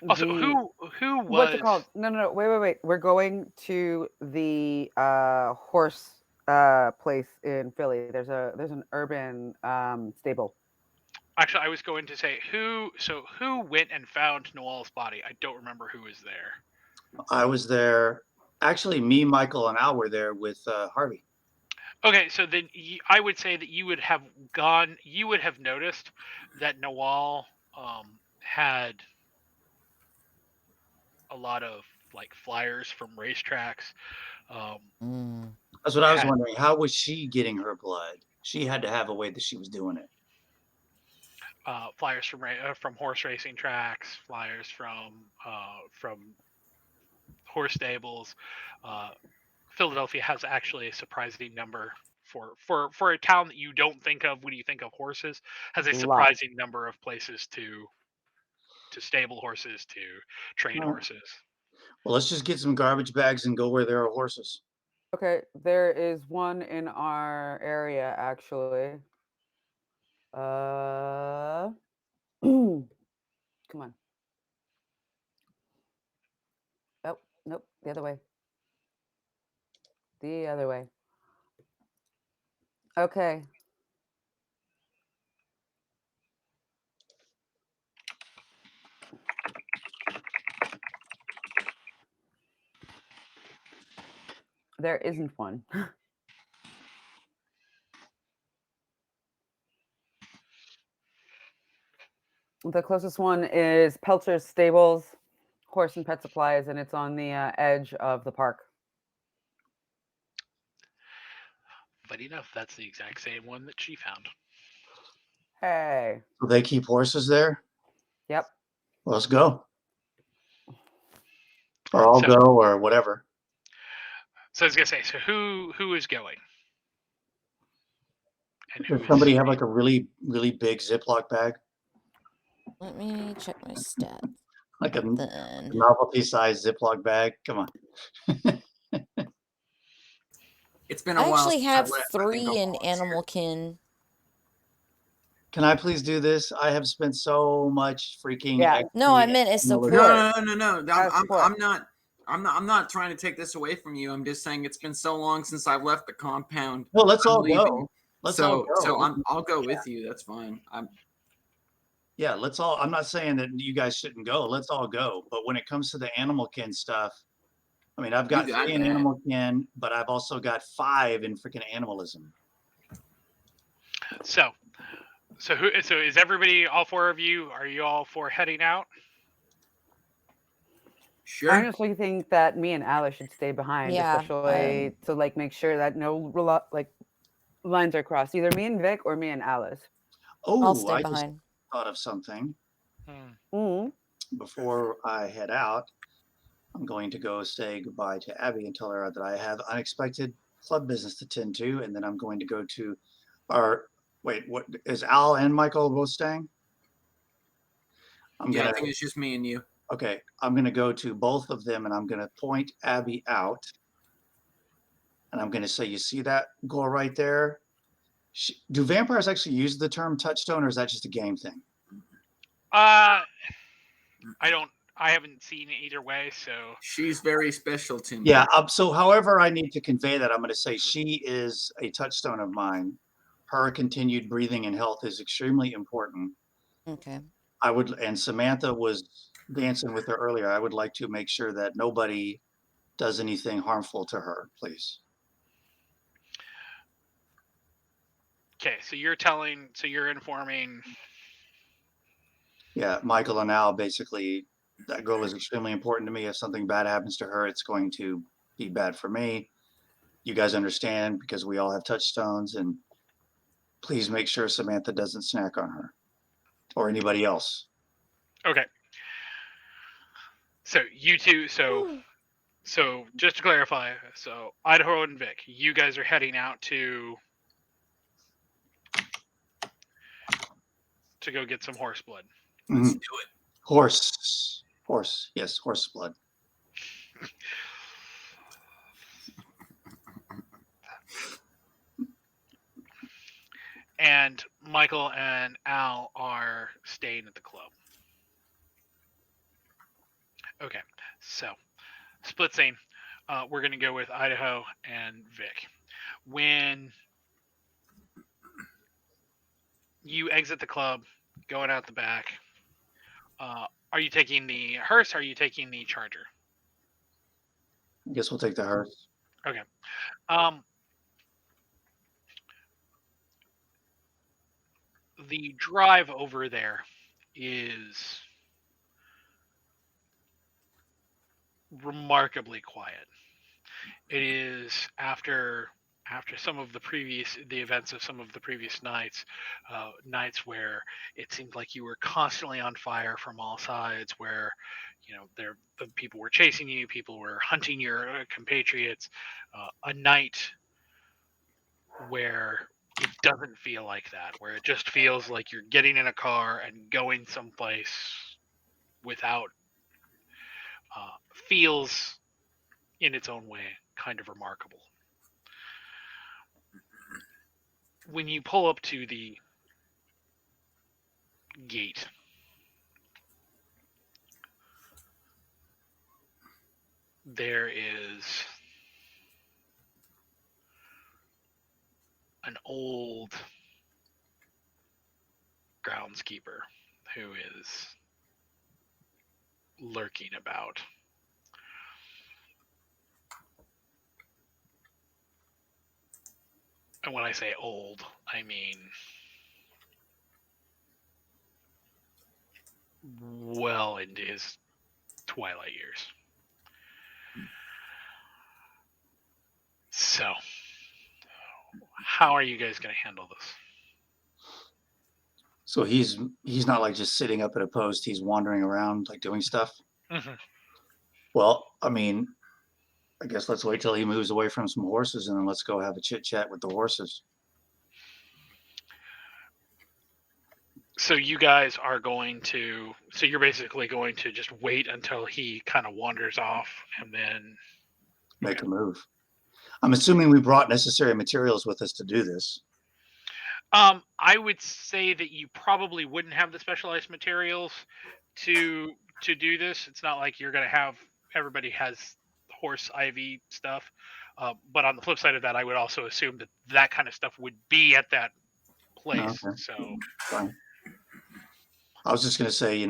Also, who was what's it called? No, wait. We're going to the horse place in Philly. There's an urban stable. Actually, I was going to say who went and found Noel's body. I don't remember who was there. I was there. Actually, me, Michael, and Al were there with Harvey. Okay, so then I would say that you would have noticed that Noel had a lot of like flyers from racetracks. That's what I was wondering. How was she getting her blood? She had to have a way that she was doing it. Flyers from horse racing tracks, flyers from horse stables. Philadelphia has actually a surprising number for a town that you don't think of when you think of horses. Has a surprising number of places to stable horses, to train horses. Well, let's just get some garbage bags and go where there are horses. Okay, there is one in our area actually. Come on. Oh, nope, the other way. The other way. Okay. There isn't one. The closest one is Pelcher's Stables, Horse and Pet Supplies, and it's on the edge of the park. Funny enough, that's the exact same one that she found. Hey. Do they keep horses there? Yep. Well, let's go. Or I'll go, or whatever. So I was gonna say, so who is going? And Does somebody have like a really, really big Ziploc bag? Let me check my stats. Like a novelty-sized Ziploc bag? Come on. It's been a I while. actually have I 3 in Animal Kin. Can I please do this? I have spent so much freaking. Yeah. No, I meant as support. No. I'm not trying to take this away from you. I'm just saying it's been so long since I've left the compound. No, let's all leaving. go. I'll go with you. That's fine. Yeah, let's all. I'm not saying that you guys shouldn't go. Let's all go. But when it comes to the Animal Kin stuff, I mean, I've got 3 in Animal Kin, but I've also got 5 in freaking animalism. So is everybody, all 4 of you? Are you all for heading out? Sure. I honestly think that me and Alice should stay behind, especially to like make sure that no like lines are crossed. Either me and Vic or me and Alice. Oh, I'll stay I behind. just thought of something. Mm-hmm. Before I head out, I'm going to go say goodbye to Abby and tell her that I have unexpected club business to tend to, and then I'm going to go to our. Wait, what is Al and Michael both staying? I think it's just me and you. Okay, I'm going to go to both of them, and I'm going to point Abby out And I'm going to say, you see that girl right there? Do vampires actually use the term touchstone, or is that just a game thing? I haven't seen either way, so She's very special to me. Yeah. So however I need to convey that, I'm going to say she is a touchstone of mine. Her continued breathing and health is extremely important. Okay. And Samantha was dancing with her earlier. I would like to make sure that nobody does anything harmful to her, please. okay. So you're informing. Yeah, Michael and Al, basically, that girl is extremely important to me. If something bad happens to her, it's going to be bad for me. You guys understand, because we all have touchstones, and please make sure Samantha doesn't snack on her or anybody else. Okay. So you two, so just to clarify, so Idaho and Vic, you guys are heading out to go get some horse blood. Let's do it. Horse, yes, horse blood. And Michael and Al are staying at the club. Okay, so split scene. We're going to go with Idaho and Vic. When you exit the club, going out the back, are you taking the hearse? Or are you taking the Charger? I guess we'll take the hearse. Okay. The drive over there is remarkably quiet. It is after some of the events of some of the previous nights, nights where it seemed like you were constantly on fire from all sides, where the people were chasing you, people were hunting your compatriots. A night where it doesn't feel like that, where it just feels like you're getting in a car and going someplace without feels in its own way kind of remarkable. When you pull up to the gate, there is an old groundskeeper who is lurking about. And when I say old, I mean well into his twilight years. So, how are you guys going to handle this? So he's not like just sitting up at a post. He's wandering around, like doing stuff. Mm-hmm. Well, I mean, I guess let's wait till he moves away from some horses, and then let's go have a chit chat with the horses. So you guys are going to, so you're basically going to just wait until he kind of wanders off and then make a move. I'm assuming we brought necessary materials with us to do this. I would say that you probably wouldn't have the specialized materials to do this. It's not like you're going to have, everybody has horse IV stuff. But on the flip side of that, I would also assume that that kind of stuff would be at that place. Okay. So Fine. I was just going to say,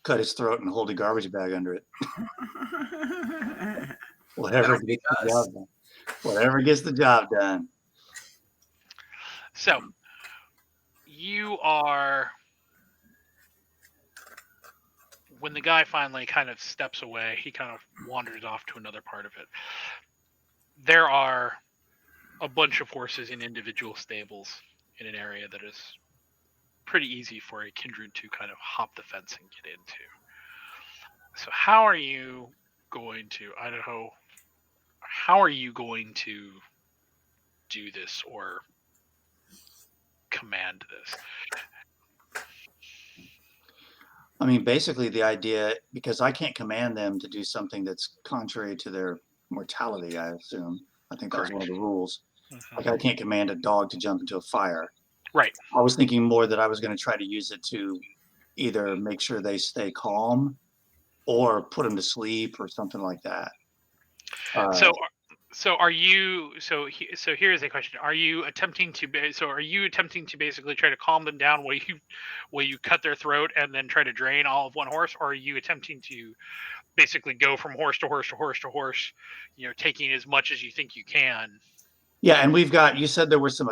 cut his throat and hold a garbage bag under it. Whatever gets the job done. Whatever gets the job done. So you are, when the guy finally kind of steps away, he kind of wanders off to another part of it. There are a bunch of horses in individual stables in an area that is pretty easy for a kindred to kind of hop the fence and get into. So how are you going to, Idaho, how are you going to do this or command this? I mean, basically the idea, because I can't command them to do something that's contrary to their mortality, I assume. I think that was one of the rules. Mhm. Like I can't command a dog to jump into a fire. Right. I was thinking more that I was going to try to use it to either make sure they stay calm or put them to sleep or something like that. So are you? So here's a question: Are you attempting to? Are you attempting to basically try to calm them down while you cut their throat and then try to drain all of one horse, or are you attempting to basically go from horse to horse to horse to horse, taking as much as you think you can? Yeah, and we've got. You said there were some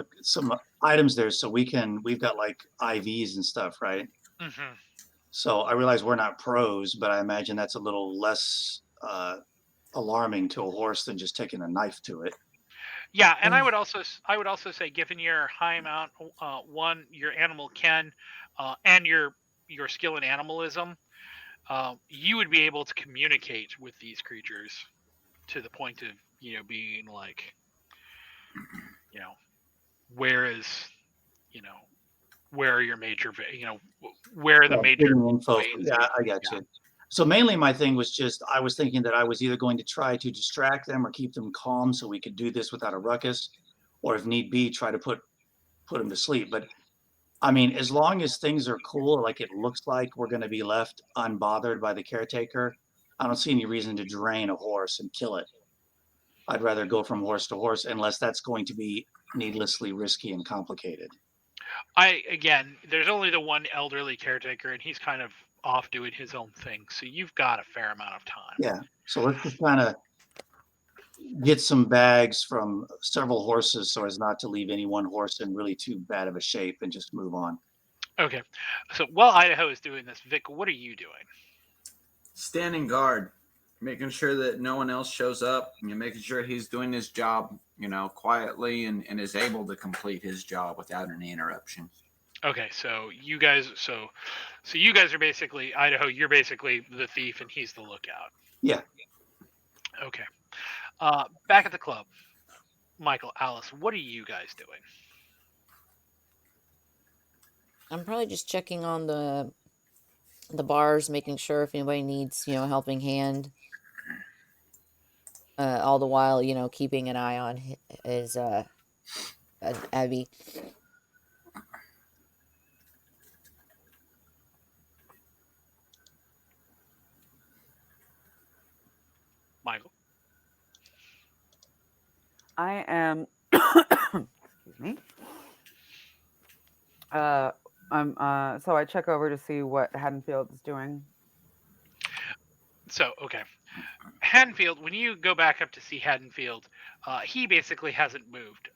items there, so we've got like IVs and stuff, right? Mm-hmm. So I realize we're not pros, but I imagine that's a little less alarming to a horse than just taking a knife to it. Yeah, and I would also say, given your high amount, your animal can, and your skill in animalism, you would be able to communicate with these creatures to the point of being like, where is, where are your major, where are the major info. veins? Yeah, I got you. So mainly my thing was just I was thinking that I was either going to try to distract them or keep them calm so we could do this without a ruckus, or if need be, try to put them to sleep. But I mean, as long as things are cool, like it looks like we're going to be left unbothered by the caretaker, I don't see any reason to drain a horse and kill it. I'd rather go from horse to horse unless that's going to be needlessly risky and complicated. Again, there's only the one elderly caretaker, and he's kind of off doing his own thing, so you've got a fair amount of time. Yeah, so let's just kind of get some bags from several horses so as not to leave any one horse in really too bad of a shape and just move on. Okay, so while Idaho is doing this, Vic, what are you doing? Standing guard, making sure that no one else shows up, making sure he's doing his job, quietly and is able to complete his job without any interruption. Okay, so you guys, so you guys are basically Idaho. You're basically the thief, and he's the lookout. Yeah. Okay. Back at the club, Michael, Alice, what are you guys doing? I'm probably just checking on the bars, making sure if anybody needs, a helping hand. All the while, keeping an eye on his Abby. Michael. I am. Excuse me. So I check over to see what Haddonfield is doing. So, okay. Haddonfield, when you go back up to see Haddonfield, he basically hasn't moved.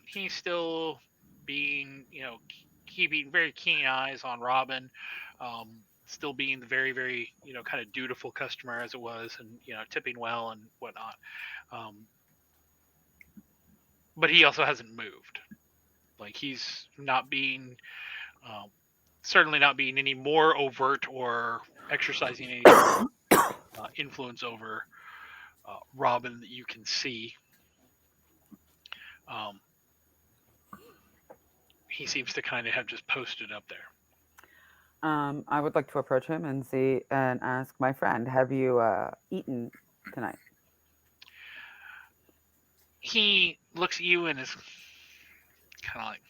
He's still being, keeping very keen eyes on Robin, still being the very, very, kind of dutiful customer as it was, and, tipping well and whatnot. But he also hasn't moved. Like, he's not being, certainly not being any more overt or exercising any influence over Robin that you can see. He seems to kind of have just posted up there. I would like to approach him and ask my friend, have you eaten tonight? He looks at you and is kind of like,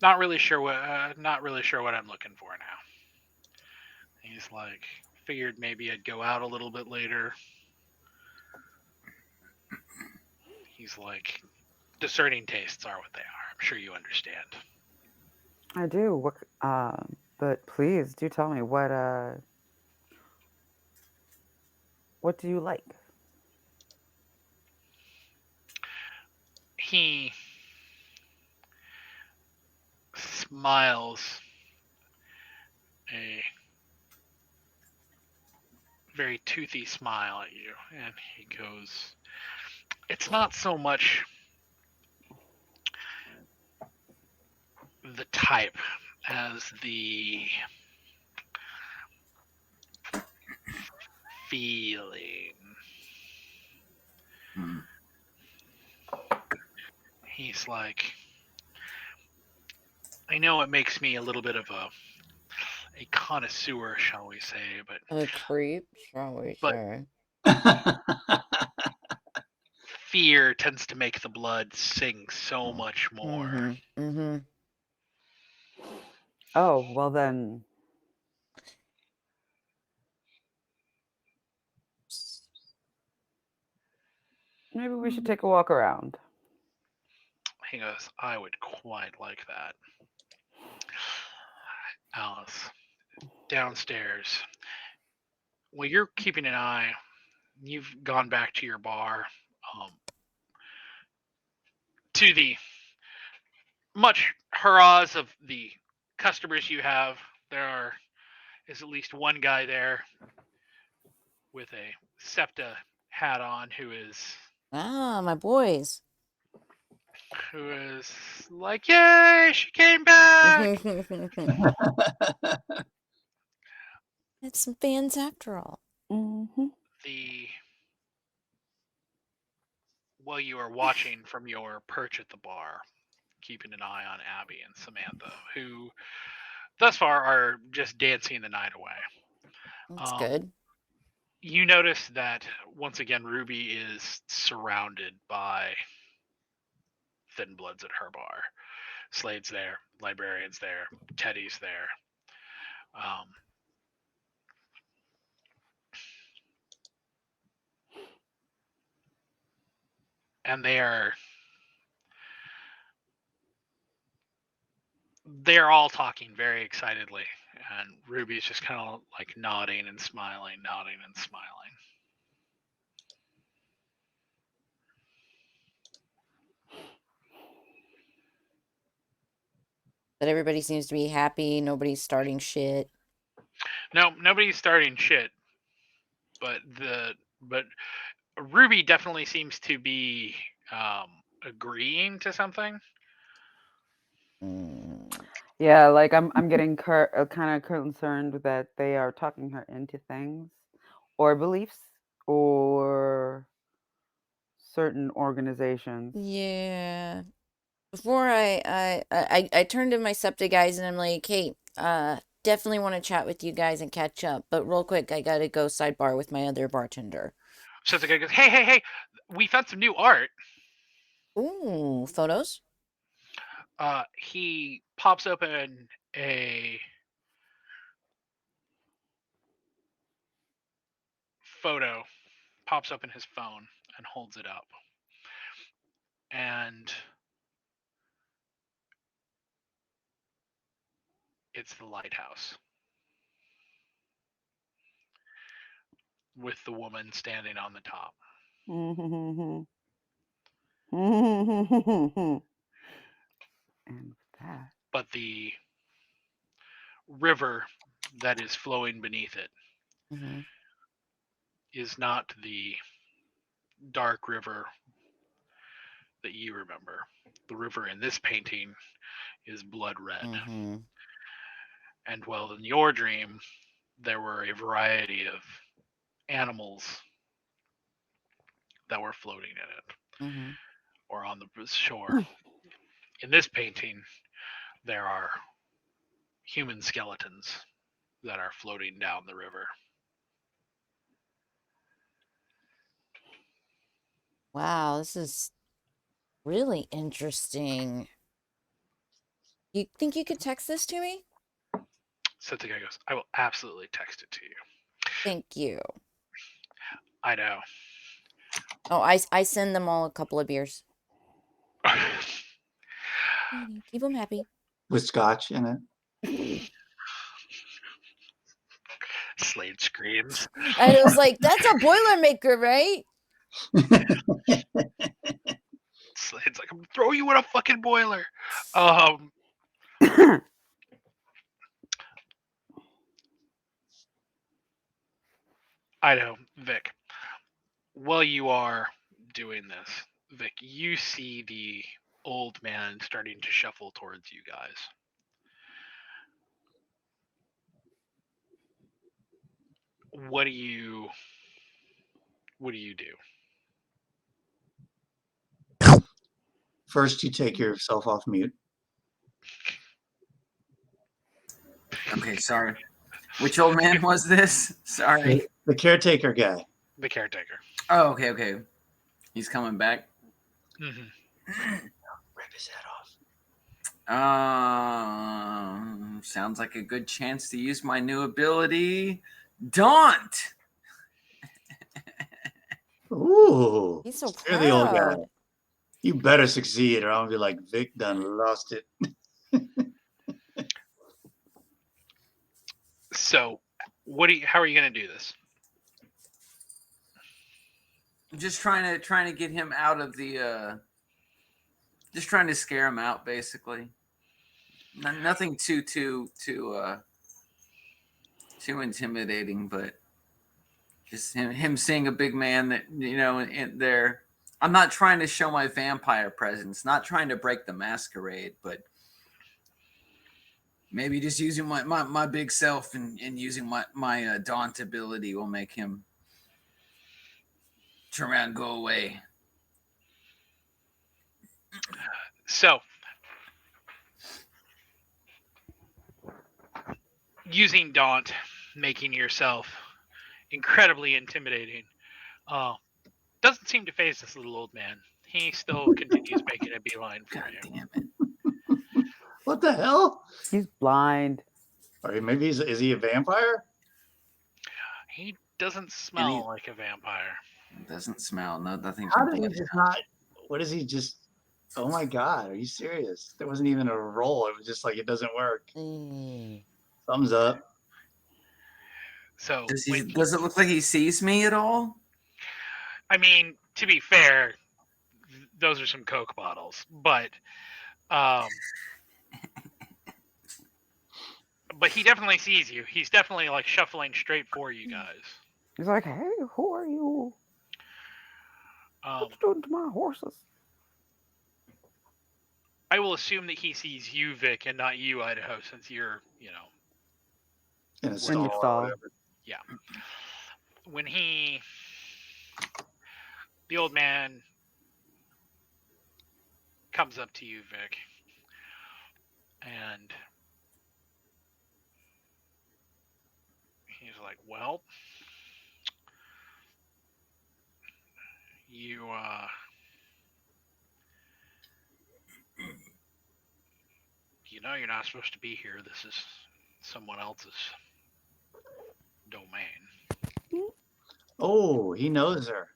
not really sure what I'm looking for now. He's like, figured maybe I'd go out a little bit later. He's like, discerning tastes are what they are. I'm sure you understand. I do. But please do tell me what do you like? He smiles a very toothy smile at you, and he goes, it's not so much the type as the feeling. He's like, I know it makes me a little bit of a connoisseur, shall we say, but A creep, shall we say? fear tends to make the blood sing so much more. Mm-hmm. Mm-hmm. Oh, well then. Maybe we should take a walk around. He goes, I would quite like that. Alice, downstairs. Well, you're keeping an eye. You've gone back to your bar. To the much hurrahs of the customers you have, there is at least one guy there with a SEPTA hat on who is My boys. like, yay, she came back. It's some fans after all. Mm-hmm. While you are watching from your perch at the bar, keeping an eye on Abby and Samantha, who thus far are just dancing the night away. That's good. You notice that once again Ruby is surrounded by thin bloods at her bar. Slade's there, Librarian's there, Teddy's there. And they're all talking very excitedly, and Ruby's just kind of like nodding and smiling. But everybody seems to be happy. Nobody's starting shit. No, nobody's starting shit. But Ruby definitely seems to be agreeing to something. Yeah, like I'm getting kind of concerned that they are talking her into things or beliefs or certain organizations. Yeah. Before I turned to my SEPTA guys and I'm like, hey, definitely want to chat with you guys and catch up. But real quick, I gotta go sidebar with my other bartender. So the guy goes, hey, we found some new art. Ooh, photos? He pops open a photo, pops open his phone and holds it up. And it's the lighthouse with the woman standing on the top. And that. But the river that is flowing beneath it is not the dark river that you remember. The river in this painting is blood red. And while in your dream, there were a variety of animals that were floating in it or on the shore. In this painting, there are human skeletons that are floating down the river. Wow, this is really interesting. You think you could text this to me? So the guy goes, I will absolutely text it to you. Thank you. I know. Oh, I send them all a couple of beers. Keep them happy. With scotch in it. Slade screams. I was like, that's a Boilermaker, right? Slade's like, I'm gonna throw you in a fucking boiler. Idaho, Vic. While you are doing this, Vic, you see the old man starting to shuffle towards you guys. What do you do? First, you take yourself off mute. Okay, sorry. Which old man was this? Sorry. The caretaker guy. The caretaker. Oh, okay. He's coming back. Mm-hmm. Rip his head off. Sounds like a good chance to use my new ability, Daunt. Ooh. He's so Scare the old guy. proud. You better succeed, or I'm gonna be like, Vic done lost it. So, how are you going to do this? Just trying to get him out of the. Just trying to scare him out, basically. Nothing too intimidating, but just him seeing a big man that in there. I'm not trying to show my vampire presence, not trying to break the masquerade, but maybe just using my big self and using my daunt ability will make him turn around and go away. So, using Daunt, making yourself incredibly intimidating, doesn't seem to phase this little old man. He still continues making a beeline for God you. damn it. What the hell? He's blind. Or maybe is he a vampire? He doesn't smell like a vampire. It doesn't smell. Nothing. How did he just not? What is he just? Oh my God, are you serious? There wasn't even a roll. It was just like, it doesn't work. Thumbs up. So Does it look like he sees me at all? I mean, to be fair, those are some Coke bottles, but he definitely sees you. He's definitely like shuffling straight for you guys. He's like, hey, who are you? What you doing to my horses? I will assume that he sees you, Vic, and not you, Idaho, since you're, In a In stall. the or stall. whatever. Yeah. When the old man comes up to you, Vic, and he's like, well, you're not supposed to be here. This is someone else's domain. Oh, he knows her.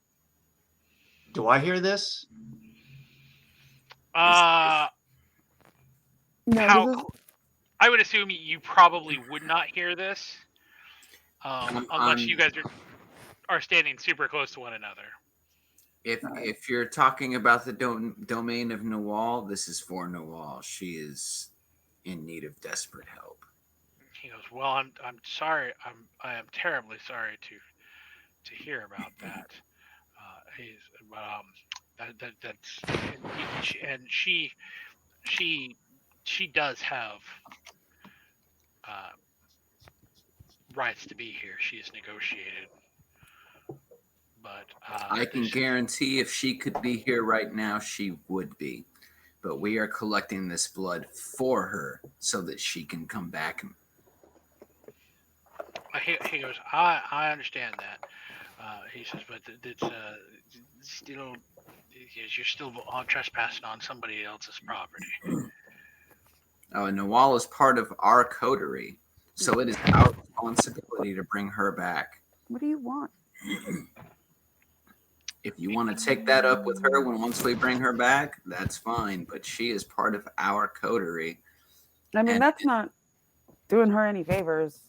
Do I hear this? I No, would assume you probably would not hear this, unless you guys are standing super close to one another. If you're talking about the domain of Nawal, this is for Nawal. She is in need of desperate help. He goes, well, I'm sorry. I am terribly sorry to hear about that. That's and she does have rights to be here. She has negotiated, but I can guarantee if she could be here right now, she would be. But we are collecting this blood for her so that she can come back. He goes, I understand that. He says, but it's still, you're still trespassing on somebody else's property. Nawal is part of our coterie, so it is our responsibility to bring her back. what do you want? If you want to take that up with her once we bring her back, that's fine. But she is part of our coterie. I mean, that's not doing her any favors.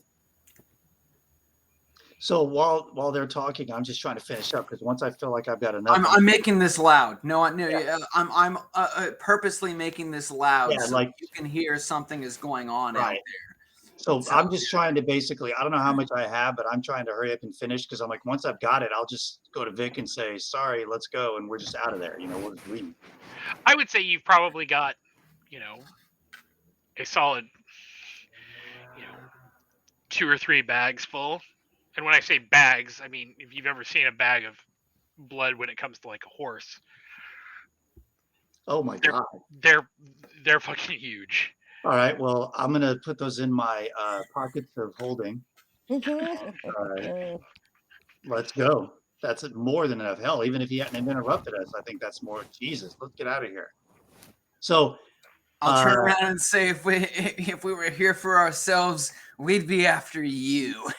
So while they're talking, I'm just trying to finish up because once I feel like I've got enough, I'm making this loud. No, Yeah. I'm purposely making this loud Yeah, so like- you can hear something is going on out Right. there. So I'm just trying to basically, I don't know how much I have, but I'm trying to hurry up and finish because I'm like, once I've got it, I'll just go to Vic and say, sorry, let's go. And we're just out of there. We'll just leave. I would say you've probably got, a solid, 2 or 3 bags full. And when I say bags, I mean, if you've ever seen a bag of blood when it comes to like a horse, Oh my God. they're fucking huge. All right. Well, I'm going to put those in my pockets of holding. Let's go. that's more than enough. Hell, even if he hadn't interrupted us, I think that's more. Jesus, let's get out of here. So I'll turn around and say, if we were here for ourselves, we'd be after you.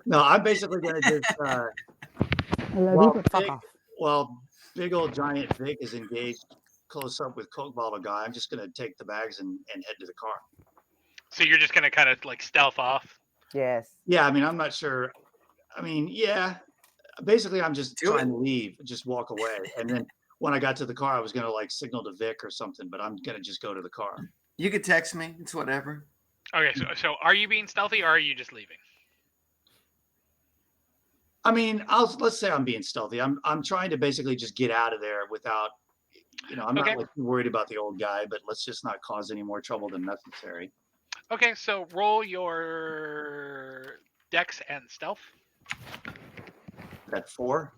No, I'm basically going to just while big old giant Vic is engaged close up with Coke bottle guy, I'm just going to take the bags and head to the car. So you're just going to kind of like stealth off? Yes. Yeah, I mean, I'm not sure. I mean, yeah. Basically, I'm just trying to leave, just walk away. And then when I got to the car, I was going to like signal to Vic or something, but I'm going to just go to the car. You could text me. It's whatever. Okay, so are you being stealthy or are you just leaving? I mean, let's say I'm being stealthy. I'm trying to basically just get out of there without, I'm not like worried about the old guy, but let's just not cause any more trouble than necessary. Okay, so roll your dex and stealth. At 4.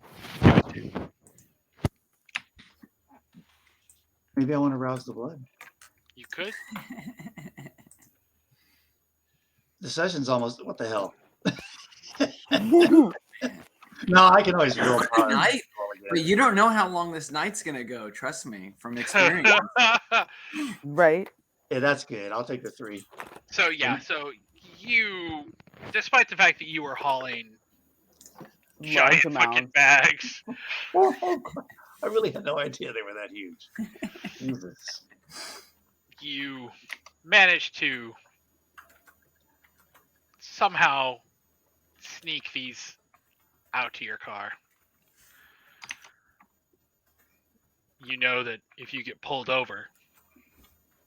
Maybe I want to rouse the blood. You could. The session's almost. What the hell? No, I can always roll. Night, but you don't know how long this night's gonna go. Trust me, from experience. Right. Yeah, that's good. I'll take the 3. So yeah, so you, despite the fact that you were hauling giant fucking bags, I really had no idea they were that huge. Jesus. You managed to somehow sneak these out to your car. You know that if you get pulled over,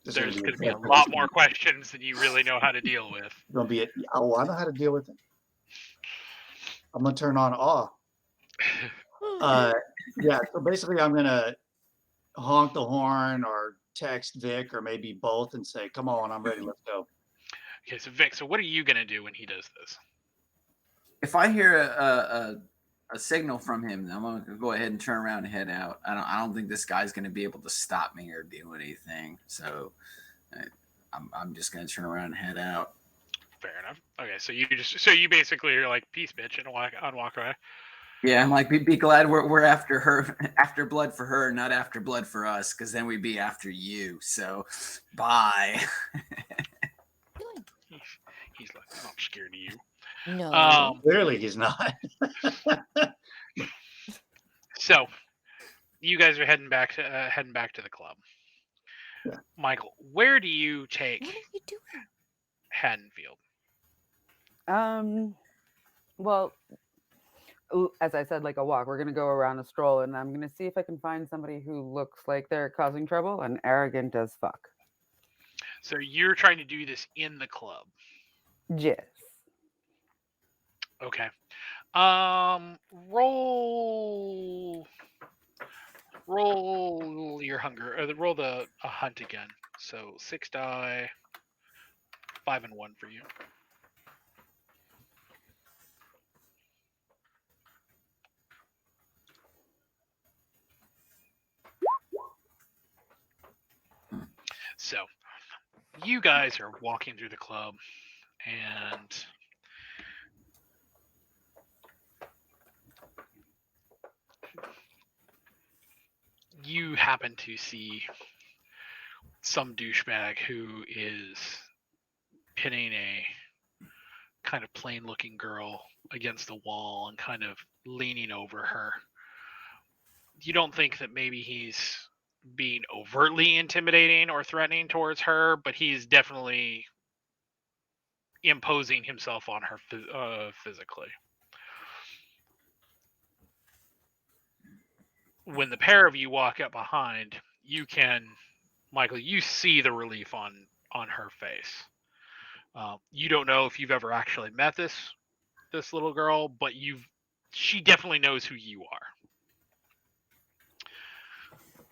there's going to be a lot more questions than you really know how to deal with. Gonna be I know how to deal with it. I'm gonna turn on awe. Yeah, so basically I'm gonna honk the horn or text Vic or maybe both and say, come on, I'm ready, let's go. Okay, so Vic, so what are you gonna do when he does this? If I hear a signal from him, I'm gonna go ahead and turn around and head out. I don't think this guy's gonna be able to stop me or do anything. So I'm just gonna turn around and head out. Fair enough. Okay, so you basically are like, peace, bitch, and walk away. Yeah, I'm like, be glad we're after her, after blood for her, not after blood for us, because then we'd be after you. So, bye. He's like, I'm not scared of you. No. Clearly he's not. So, you guys are heading back to the club. Yeah. Michael, where do you take What are you doing? Haddonfield? Well, as I said, like a walk. We're gonna go around a stroll, and I'm gonna see if I can find somebody who looks like they're causing trouble and arrogant as fuck. So you're trying to do this in the club. Yes. Okay. Roll your hunger, or roll a hunt again. So 6 die, 5 and 1 for you. So you guys are walking through the club, and you happen to see some douchebag who is pinning a kind of plain looking girl against the wall and kind of leaning over her. You don't think that maybe he's being overtly intimidating or threatening towards her, but he's definitely imposing himself on her physically. When the pair of you walk up behind, Michael, you see the relief on her face. You don't know if you've ever actually met this little girl, but she definitely knows who you are.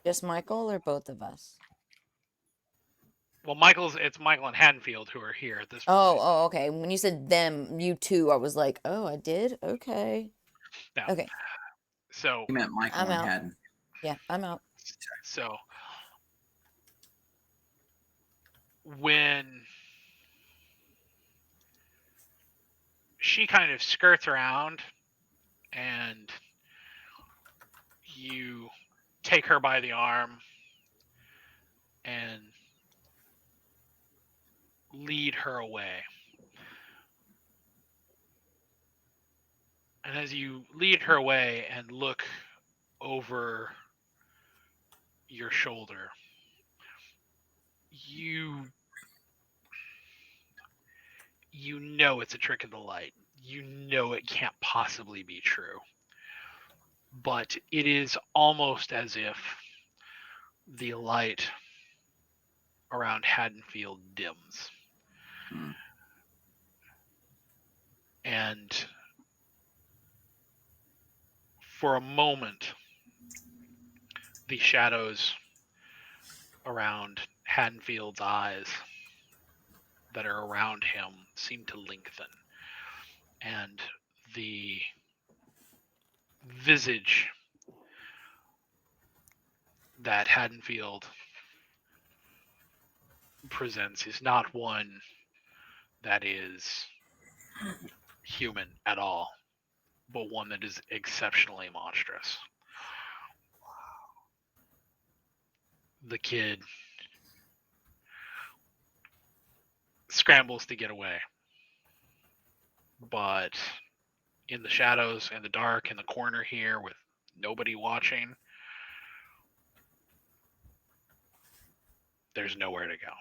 Just Michael or both of us? Well, it's Michael and Haddonfield who are here at this point. Oh, okay. When you said them, you two, I was like, oh, I did? Okay. No. Okay. So You meant Michael and Haddon. Yeah, I'm out. So when she kind of skirts around, and you take her by the arm and lead her away. And as you lead her away and look over your shoulder, you know it's a trick of the light. You know it can't possibly be true. But it is almost as if the light around Haddonfield dims. Hmm. And for a moment, the shadows around Haddonfield's eyes that are around him seem to lengthen. And the visage that Haddonfield presents is not one that is human at all, but one that is exceptionally monstrous. The kid scrambles to get away, but in the shadows, in the dark, in the corner here with nobody watching, there's nowhere to go.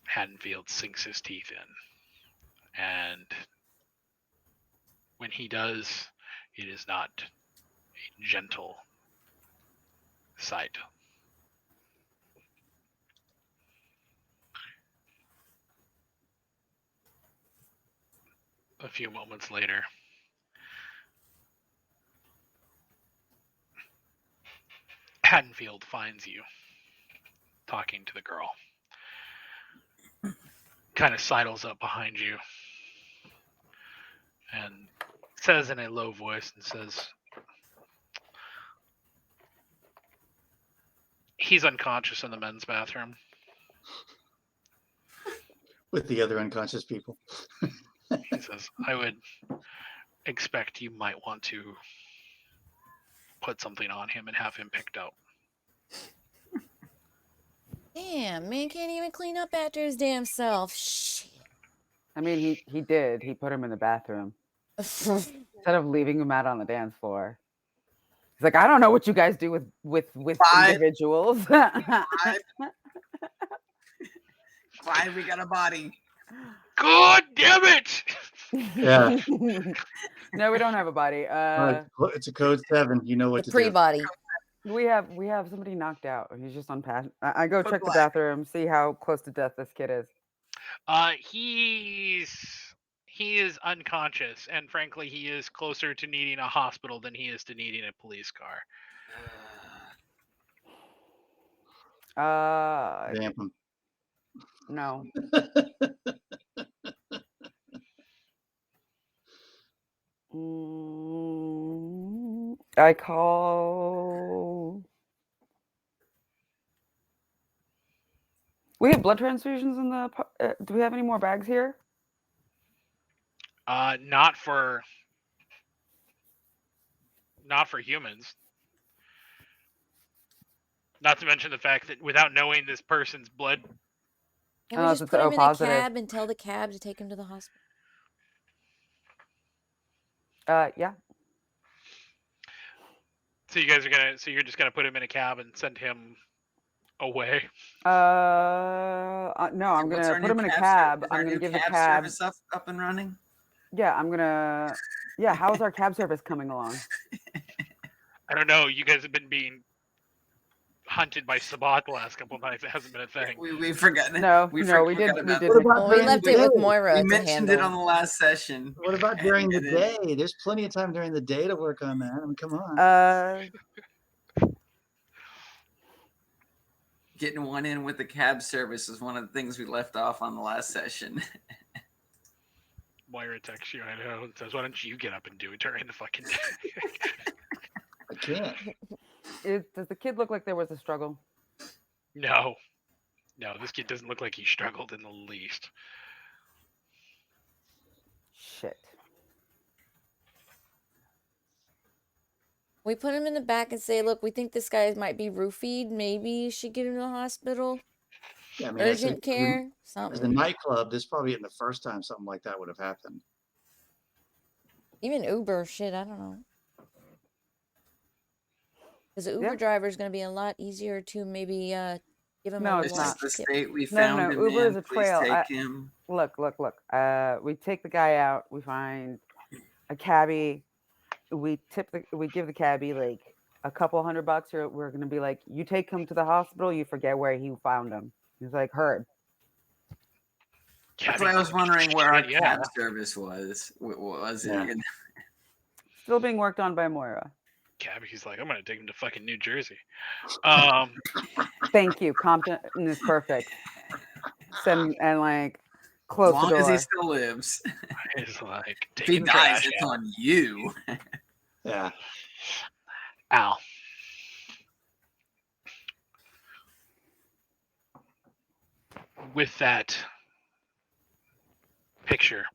Haddonfield sinks his teeth in, and when he does, it is not a gentle sight. A few moments later, Haddonfield finds you talking to the girl. Kind of sidles up behind you and says in a low voice and says, he's unconscious in the men's bathroom. With the other unconscious people. He says, I would expect you might want to put something on him and have him picked up. Damn, man can't even clean up after his damn self. Shit. I mean, he did. He put him in the bathroom instead of leaving him out on the dance floor. He's like, I don't know what you guys do with individuals. Glad we got a body. God damn it! Yeah. No, we don't have a body. It's a code 7. You know what The to do. pre-body. We have somebody knocked out. He's just unpatched. I go Put check the black. bathroom, see how close to death this kid is. He is unconscious, and frankly, he is closer to needing a hospital than he is to needing a police car. Vamp him. No. I call. We have blood transfusions in the. Do we have any more bags here? Not for humans. Not to mention the fact that without knowing this person's blood, Can we Unless just it's put him O in positive. a cab and tell the cab to take him to the hospital? Yeah. so you're just gonna put him in a cab and send him away. No, I'm What's gonna our put new him in a cab cab. ser- is our I'm gonna new give the cab cab. service up and running? Yeah, I'm gonna. Yeah, how is our cab service coming along? I don't know. You guys have been being hunted by Sabat the last couple of nights. It hasn't been a thing. We've forgotten. No, we no, we forgot did. about We that. did. Well, we left it with Moira We to mentioned it on handle. the last session. What about during the And day? There's plenty of time during the day to work on that. I mean, come on. Getting one in with the cab service is one of the things we left off on the last session. Moira texts you, Idaho, and says, "Why don't you get up and do it during the fucking day?" I can't. Does the kid look like there was a struggle? No, this kid doesn't look like he struggled in the least. shit. We put him in the back and say, look, we think this guy might be roofied. Maybe you should get him to the hospital. Yeah, I mean, Urgent care, as a something. nightclub, this probably isn't the first time something like that would have happened. Even Uber, shit, I don't know. Because the Uber Yeah. driver is going to be a lot easier to maybe give him No, a it's This large is the tip. state we No, found no, him Uber in. is a Please trail. take him. Look. We take the guy out. We find a cabbie. We give the cabbie like a couple $100, or we're gonna be like, you take him to the hospital. You forget where he found him. He's like, heard. That's why I was wondering where our Yeah. cab service was. Was it? Yeah. Still being worked on by Moira. Cabbie's like, I'm gonna take him to fucking New Jersey. Thank you. Compton is perfect. Send and like As close the long as he door. still lives. It's like, If he taking dies, trash it's out. on you. Yeah. Al. With that picture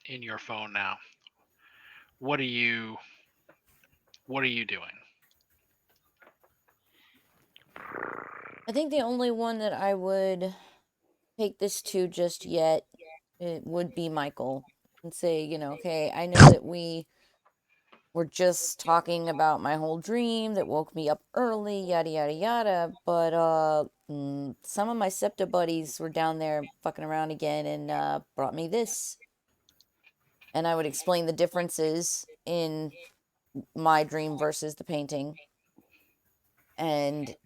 in your phone now, what are you doing? I think the only one that I would take this to just yet, it would be Michael. And say, okay, I know that we were just talking about my whole dream that woke me up early, yada, yada, yada. But some of my SEPTA buddies were down there fucking around again and brought me this. And I would explain the differences in my dream versus the painting. And,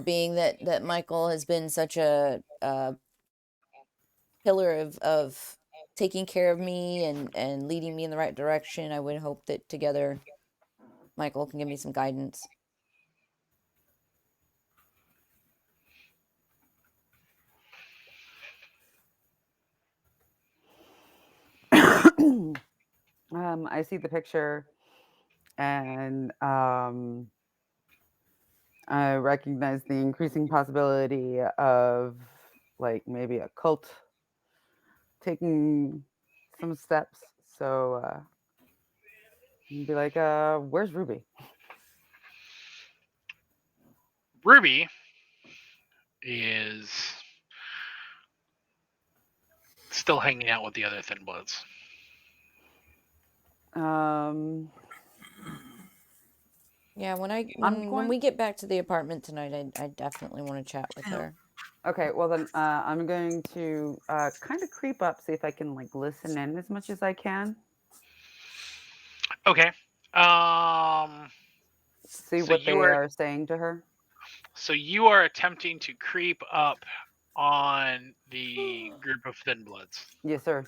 being that Michael has been such a pillar of taking care of me and leading me in the right direction, I would hope that together Michael can give me some guidance. I see the picture, and I recognize the increasing possibility of like maybe a cult taking some steps. So be like, where's Ruby? Ruby is still hanging out with the other Thin Bloods. Yeah, when we get back to the apartment tonight, I definitely want to chat with her. Okay, well then I'm going to kind of creep up, see if I can like listen in as much as I can. Okay. See so what they you are- are saying to her. So you are attempting to creep up on the group of Thin Bloods. Yes, sir.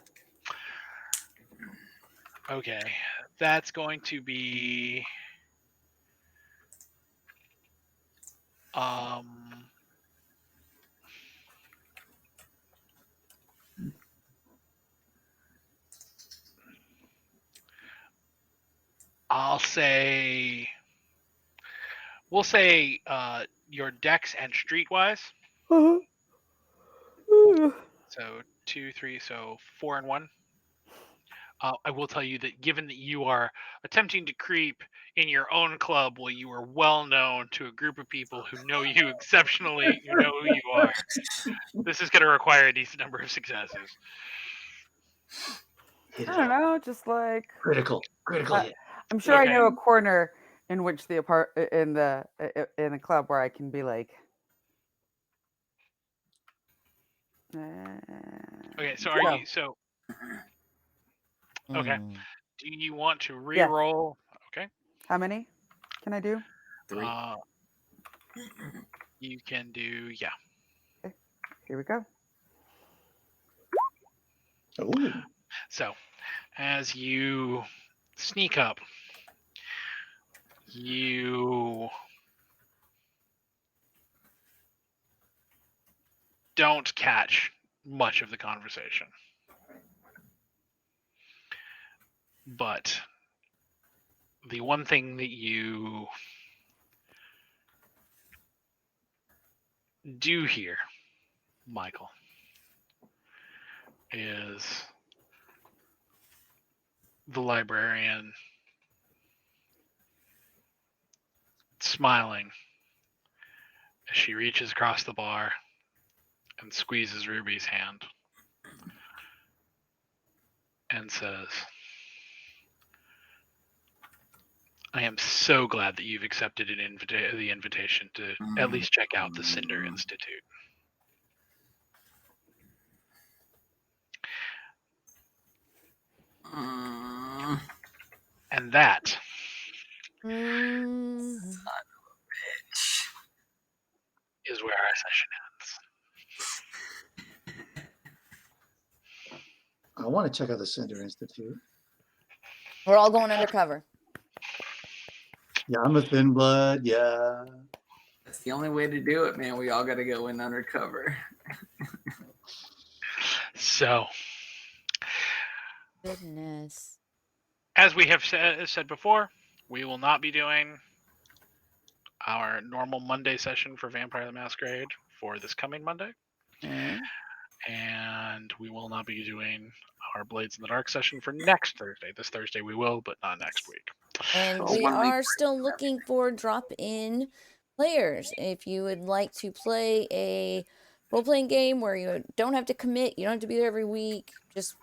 Okay. That's going to be we'll say your dex and streetwise. So 2, 3, so 4 and 1. I will tell you that given that you are attempting to creep in your own club while you are well known to a group of people who know you exceptionally, you know who you are, this is going to require a decent number of successes. I don't know, just like Critical hit. I'm sure Okay. I know a corner in which in the club where I can be like. Okay, so are you okay? Mm. Do you want to re-roll? Okay. How many can I do? 3. You can do Okay, here we go. Ooh. So, as you sneak up, you don't catch much of the conversation. But the one thing that you do hear, Michael, is the librarian smiling as she reaches across the bar and squeezes Ruby's hand and says, I am so glad that you've accepted the invitation to at least check out the Cinder Institute. And that Mm. is where our session ends. I want to check out the Cinder Institute. We're all going undercover. Yeah, I'm a thin blood. Yeah. That's the only way to do it, man. We all got to go in undercover. So, Goodness. as we have said before, we will not be doing our normal Monday session for Vampire the Masquerade for this coming Monday. Mm. And we will not be doing our Blades in the Dark session for next Thursday. This Thursday we will, but not next week. And Oh, we 1 week are still looking for drop-in players. If you would like to play a role-playing game where you don't have to commit, you don't have to be there every week, just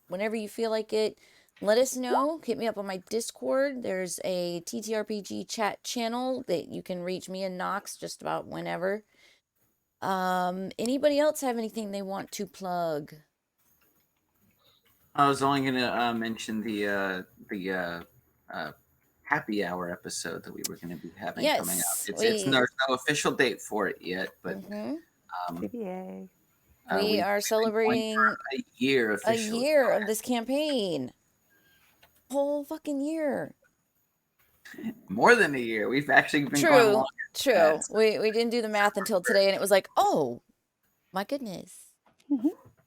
whenever you feel like it, let us know. Hit me up on my Discord. There's a TTRPG chat channel that you can reach me and Nox just about whenever. Anybody else have anything they want to plug? I was only going to mention the happy hour episode that we were going to be having coming up. There's no official date for it yet, but TBA. We are celebrating a year officially. A year of this campaign. Whole fucking year. More than a year. We've actually been going longer. True. We didn't do the math until today, and it was like, oh, my goodness.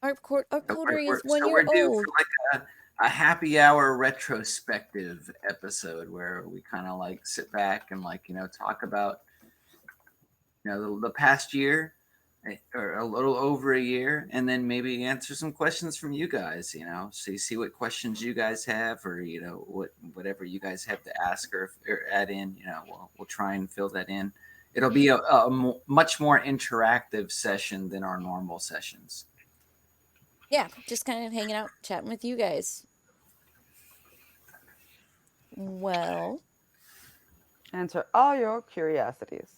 Our coterie is 1 year we're due old. for like a happy hour retrospective episode where we kind of like sit back and like, talk about, the past year or a little over a year, and then maybe answer some questions from you guys, so you see what questions you guys have, or, whatever you guys have to ask or add in, we'll try and fill that in. It'll be a much more interactive session than our normal sessions. Yeah, just kind of hanging out, chatting with you guys. Well, answer all your curiosities.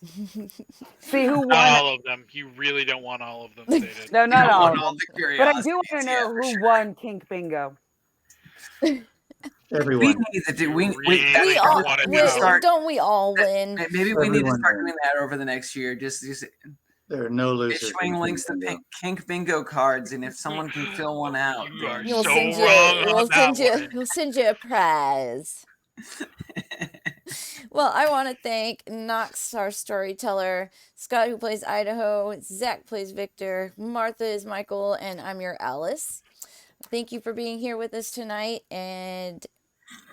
See who won. Not all of them. You really don't want all of them stated. No, not all of all them. the But I do want to know who sure. won Kink Bingo. Everyone. We need to do. We all know. don't we all win? Maybe we need to start doing that over the next year. Just there are no losers. issuing links to Kink Bingo cards, and if someone can fill one out, You are We'll so send wrong you. on that one. We'll send you a prize. Well, I want to thank Nox, our storyteller, Skot, who plays Idaho, Zack plays Victor, Martha is Michael, and I'm your Alice. Thank you for being here with us tonight, and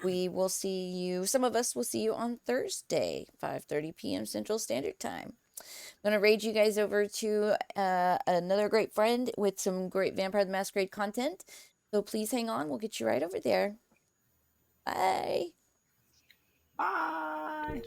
we will see you. Some of us will see you on Thursday, 5:30 p.m. Central Standard Time. I'm going to raid you guys over to another great friend with some great Vampire the Masquerade content. So please hang on. We'll get you right over there. Bye. Bye.